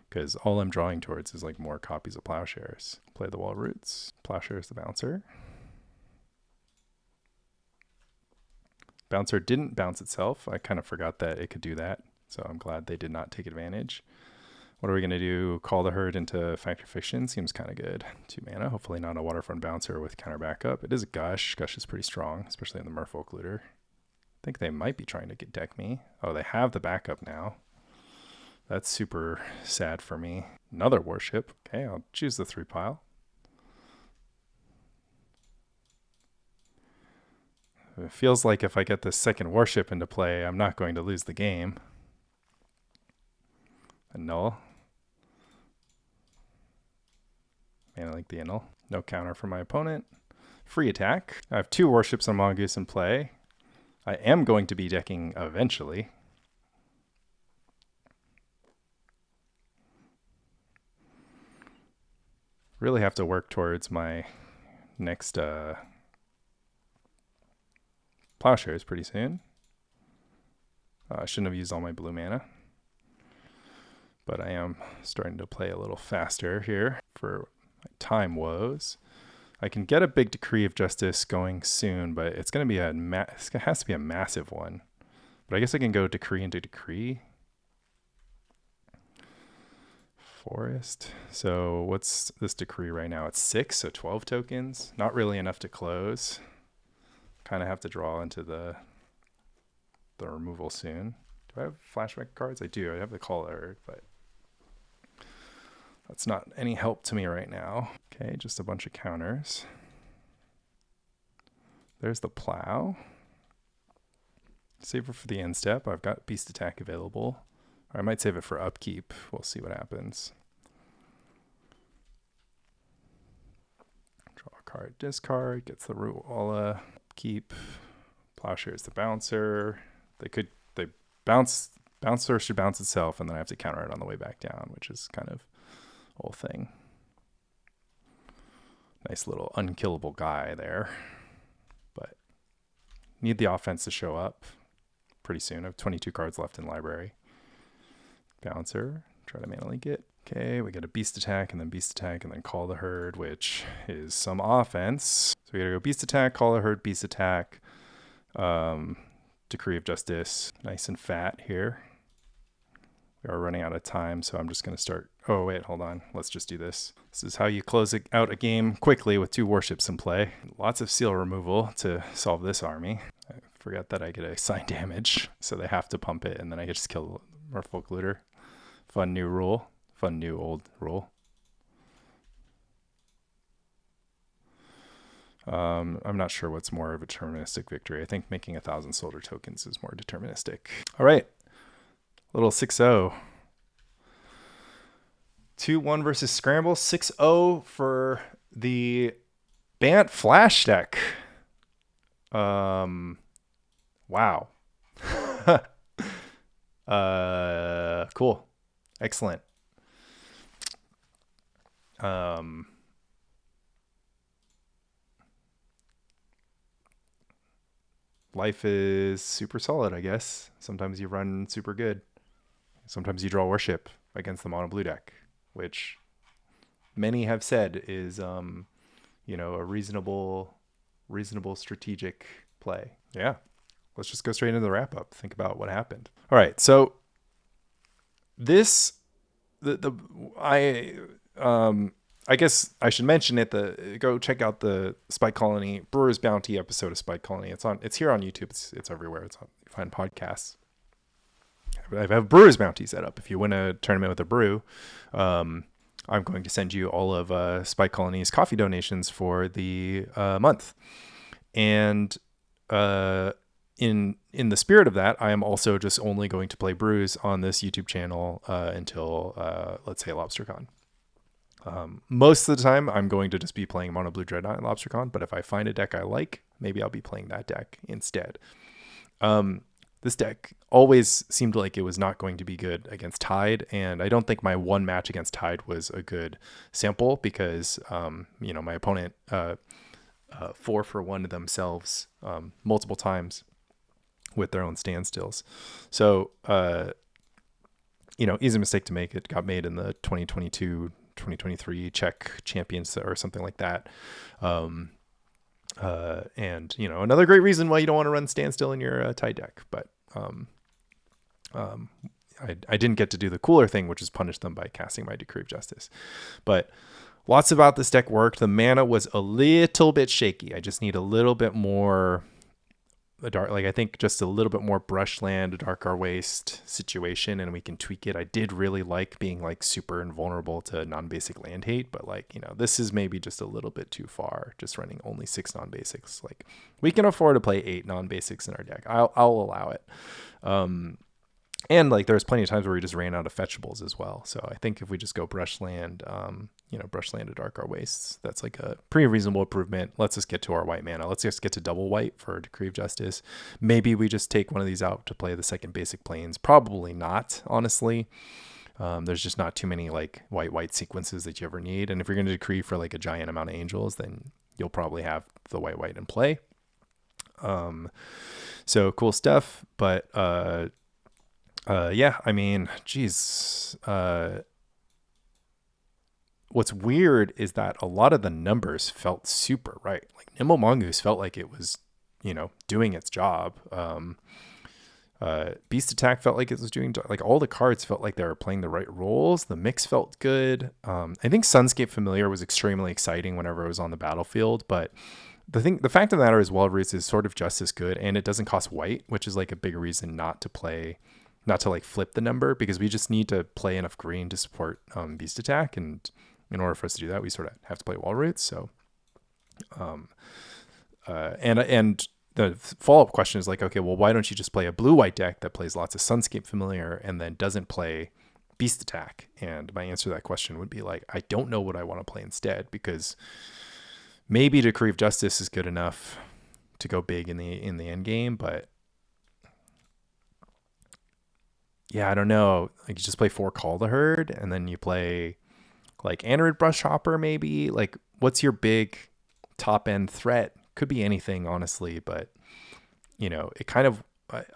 Because all I'm drawing towards is like more copies of Plowshares. Play the Wall Roots. Plowshares the Bouncer. Bouncer didn't bounce itself. I kind of forgot that it could do that. So I'm glad they did not take advantage. What are we going to do? Call the Herd into Factor Fiction. Seems kind of good. 2 mana. Hopefully not a Waterfront Bouncer with counter backup. It is a Gush. Gush is pretty strong, especially in the Merfolk Looter. I think they might be trying to get deck me. Oh, they have the backup now. That's super sad for me. Another Warship. Okay, I'll choose the 3 pile. It feels like if I get this second Warship into play, I'm not going to lose the game. Annul. Man, I like the Annul. No counter for my opponent. Free attack. I have 2 Warships on Mongoose in play. I am going to be decking eventually. Really have to work towards my next Plowshares pretty soon. I shouldn't have used all my blue mana. But I am starting to play a little faster here for my time woes. I can get a big Decree of Justice going soon, but it's going to be it has to be a massive one. But I guess I can go Decree into Decree. Forest. So what's this Decree right now? It's 6, so 12 tokens. Not really enough to close. Kind of have to draw into the removal soon. Do I have flashback cards? I do. I have the Caller, but that's not any help to me right now. Okay, just a bunch of counters. There's the Plow. Save it for the end step. I've got Beast Attack available. Or I might save it for upkeep. We'll see what happens. Draw a card, discard, gets the Ruala. Keep. Plowshares the Bouncer. Bouncer should bounce itself, and then I have to counter it on the way back down, which is kind of whole thing. Nice little unkillable guy there. But need the offense to show up pretty soon. I have 22 cards left in library. Bouncer, try to mana link it. Okay, we get a Beast Attack and then Beast Attack and then Call the Herd, which is some offense. So we gotta go Beast Attack, Call the Herd, Beast Attack, Decree of Justice. Nice and fat here. We are running out of time, so I'm just gonna start. Oh wait, hold on. Let's just do this. This is how you close out a game quickly with 2 warships in play. Lots of seal removal to solve this army. I forgot that I get a sign damage, so they have to pump it, and then I can just kill Merfolk Looter. Fun new rule. Fun new old rule. I'm not sure what's more of a deterministic victory. I think making 1,000 soldier tokens is more deterministic. All right. Little 6-0. 2-1 versus Scramble. 6-0 for the Bant Flash deck. Wow. Cool. Excellent. Life is super solid, I guess. Sometimes you run super good. Sometimes you draw Worship against the mono blue deck, which many have said is, a reasonable strategic play. Yeah. Let's just go straight into the wrap up. Think about what happened. All right. So I guess I should mention it. Go check out the Spike Colony Brewer's Bounty episode of Spike Colony. It's here on YouTube. It's everywhere. You find podcasts. I have Brewer's Bounty set up. If you win a tournament with a brew, I'm going to send you all of Spike Colony's coffee donations for the month. And in the spirit of that, I am also just only going to play brews on this YouTube channel until let's say Lobstercon. Most of the time, I'm going to just be playing Mono Blue Dreadnought and Lobstercon, but if I find a deck I like, maybe I'll be playing that deck instead. This deck always seemed like it was not going to be good against Tide, and I don't think my one match against Tide was a good sample because, my opponent 4-for-1 themselves multiple times with their own standstills. So, easy mistake to make. It got made in the 2022-2023 Czech Champions or something like that. And another great reason why you don't want to run standstill in your Tide deck, but I didn't get to do the cooler thing, which is punish them by casting my Decree of Justice. But lots about this deck worked. The mana was a little bit shaky. I just need a little bit more I think just a little bit more brushland, Adarkar Wastes situation, and we can tweak it. I did really like being like super invulnerable to non-basic land hate, but this is maybe just a little bit too far, just running only 6 non-basics. Like, we can afford to play 8 non-basics in our deck. I'll allow it. And there's plenty of times where we just ran out of fetchables as well. So I think if we just go brushland, brushland Adarkar Wastes, that's like a pretty reasonable improvement. Let's just get to our white mana. Let's just get to double white for Decree of Justice. Maybe we just take one of these out to play the second basic planes. Probably not, honestly. There's just not too many like white sequences that you ever need. And if you're going to decree for like a giant amount of angels, then you'll probably have the white in play. So cool stuff. But geez. What's weird is that a lot of the numbers felt super right. Like Nimble Mongoose felt like it was, doing its job. Beast Attack felt like it was doing, like all the cards felt like they were playing the right roles. The mix felt good. I think Sunscape Familiar was extremely exciting whenever it was on the battlefield, but the fact of the matter is Wild Roots is sort of just as good, and it doesn't cost white, which is like a big reason not to flip the number, because we just need to play enough green to support Beast Attack, and in order for us to do that, we sort of have to play Wild Roots. So, and the follow-up question is like, okay, well, why don't you just play a blue-white deck that plays lots of Sunscape Familiar and then doesn't play Beast Attack? And my answer to that question would be like, I don't know what I want to play instead, because maybe Decree of Justice is good enough to go big in the end game, but yeah, I don't know. Like, you just play 4 Call the Herd, and then you play like Anorid Brushhopper maybe. Like, what's your big top end threat? Could be anything, honestly, but it kind of,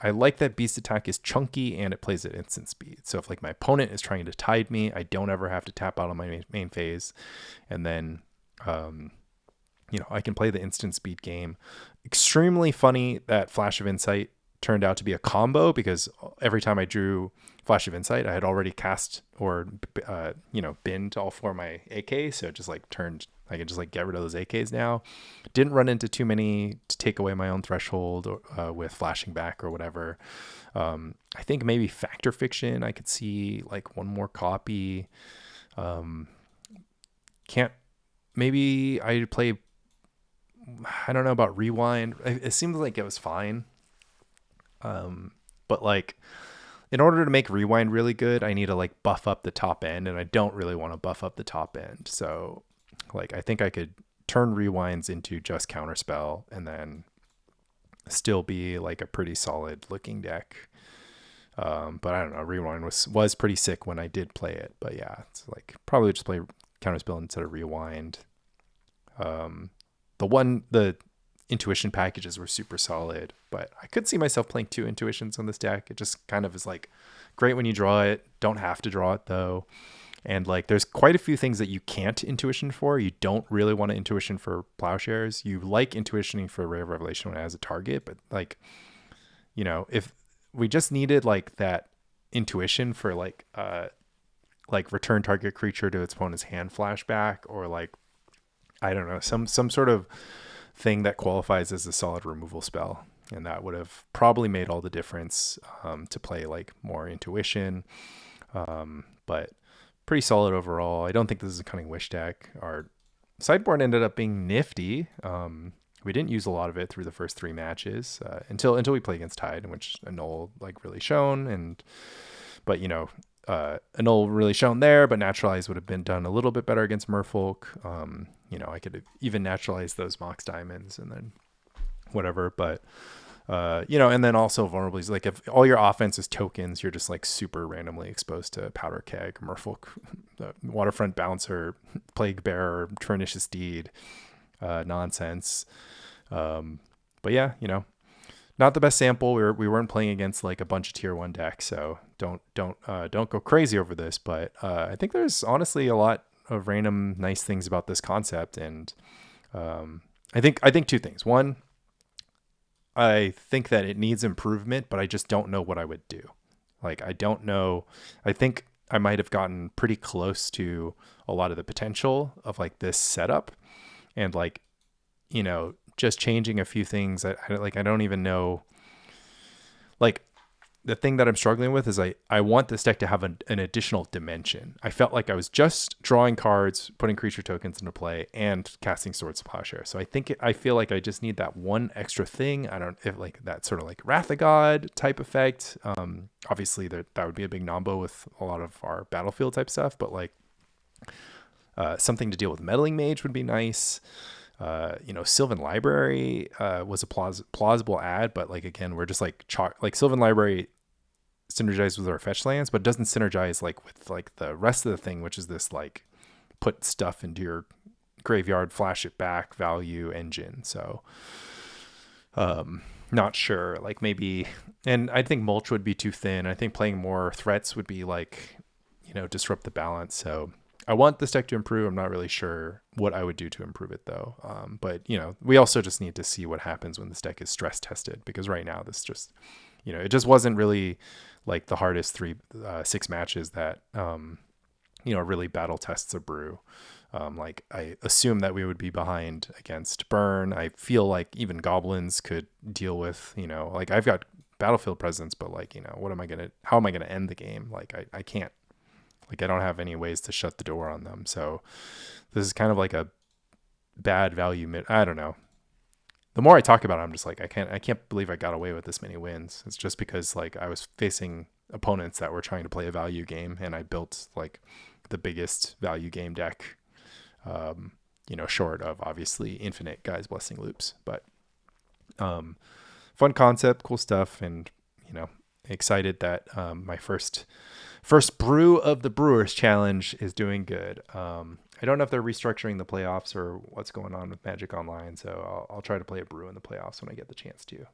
I like that Beast Attack is chunky and it plays at instant speed. So if like my opponent is trying to tide me, I don't ever have to tap out on my main phase, and then I can play the instant speed game. Extremely funny that Flash of Insight turned out to be a combo, because every time I drew Flash of Insight, I had already cast or binned all 4 of my AK, so it just like turned, I can just like get rid of those AKs now. Didn't run into too many to take away my own threshold with flashing back or whatever. I think maybe Factor Fiction, I could see like one more copy. Maybe I play, I don't know about Rewind. It seemed like it was fine. But like, in order to make Rewind really good, I need to like buff up the top end, and I don't really want to buff up the top end. So like, I think I could turn Rewinds into just Counterspell and then still be like a pretty solid looking deck. But I don't know, Rewind was pretty sick when I did play it, but yeah, it's like probably just play Counterspell instead of Rewind. The intuition packages were super solid, but I could see myself playing 2 intuitions on this deck. It just kind of is like great when you draw it, don't have to draw it though. And like, there's quite a few things that you can't intuition for. You don't really want to intuition for Plowshares. You like intuitioning for Ray of Revelation when it has a target, but like, if we just needed like that intuition for like return target creature to its opponent's hand flashback, or like, I don't know, some sort of thing that qualifies as a solid removal spell, and that would have probably made all the difference to play like more intuition. But pretty solid overall. I don't think this is a Cunning Wish deck. Our sideboard ended up being nifty. We didn't use a lot of it through the first 3 matches until we play against Tide, in which Annul like really shone. But Annul really shone there, but Naturalize would have been done a little bit better against Merfolk. I could have even naturalized those Mox Diamonds and then whatever. But and then also vulnerabilities. Like if all your offense is tokens, you're just like super randomly exposed to Powder Keg, Merfolk, Waterfront Bouncer, Plague Bearer, Pernicious Deed, nonsense. But yeah, not the best sample. We weren't playing against like a bunch of tier 1 decks, so don't go crazy over this. But I think there's honestly a lot of random nice things about this concept, and I think 2 things. One, I think that it needs improvement, but I just don't know what I would do. Like, I don't know. I think I might have gotten pretty close to a lot of the potential of like this setup, and like, just changing a few things. I don't even know. Like, the thing that I'm struggling with is I want this deck to have an additional dimension. I felt like I was just drawing cards, putting creature tokens into play, and casting Swords to Plowshare. So I feel like I just need that one extra thing. I don't if like that sort of like Wrath of God type effect. Obviously that would be a big nombo with a lot of our battlefield type stuff, but like something to deal with Meddling Mage would be nice. Sylvan Library was a plausible add, but like again, we're just like Sylvan Library synergize with our fetch lands, but doesn't synergize like with like the rest of the thing, which is this like put stuff into your graveyard, flash it back value engine. So not sure, like maybe, and I think Mulch would be too thin. I think playing more threats would be like, disrupt the balance. So I want this deck to improve. I'm not really sure what I would do to improve it though. But we also just need to see what happens when this deck is stress tested, because right now this just, it just wasn't really like the hardest 6 matches that, really battle tests a brew. Like I assume that we would be behind against Burn. I feel like even Goblins could deal with, like I've got battlefield presence, but like, how am I going to end the game? Like I can't, like I don't have any ways to shut the door on them. So this is kind of like a bad value I don't know. The more I talk about it, I'm just like, I can't believe I got away with this many wins. It's just because like I was facing opponents that were trying to play a value game, and I built like the biggest value game deck, short of obviously infinite Guy's Blessing loops, but fun concept, cool stuff. And, excited that my first brew of the Brewers Challenge is doing good. I don't know if they're restructuring the playoffs or what's going on with Magic Online, so I'll try to play a brew in the playoffs when I get the chance to.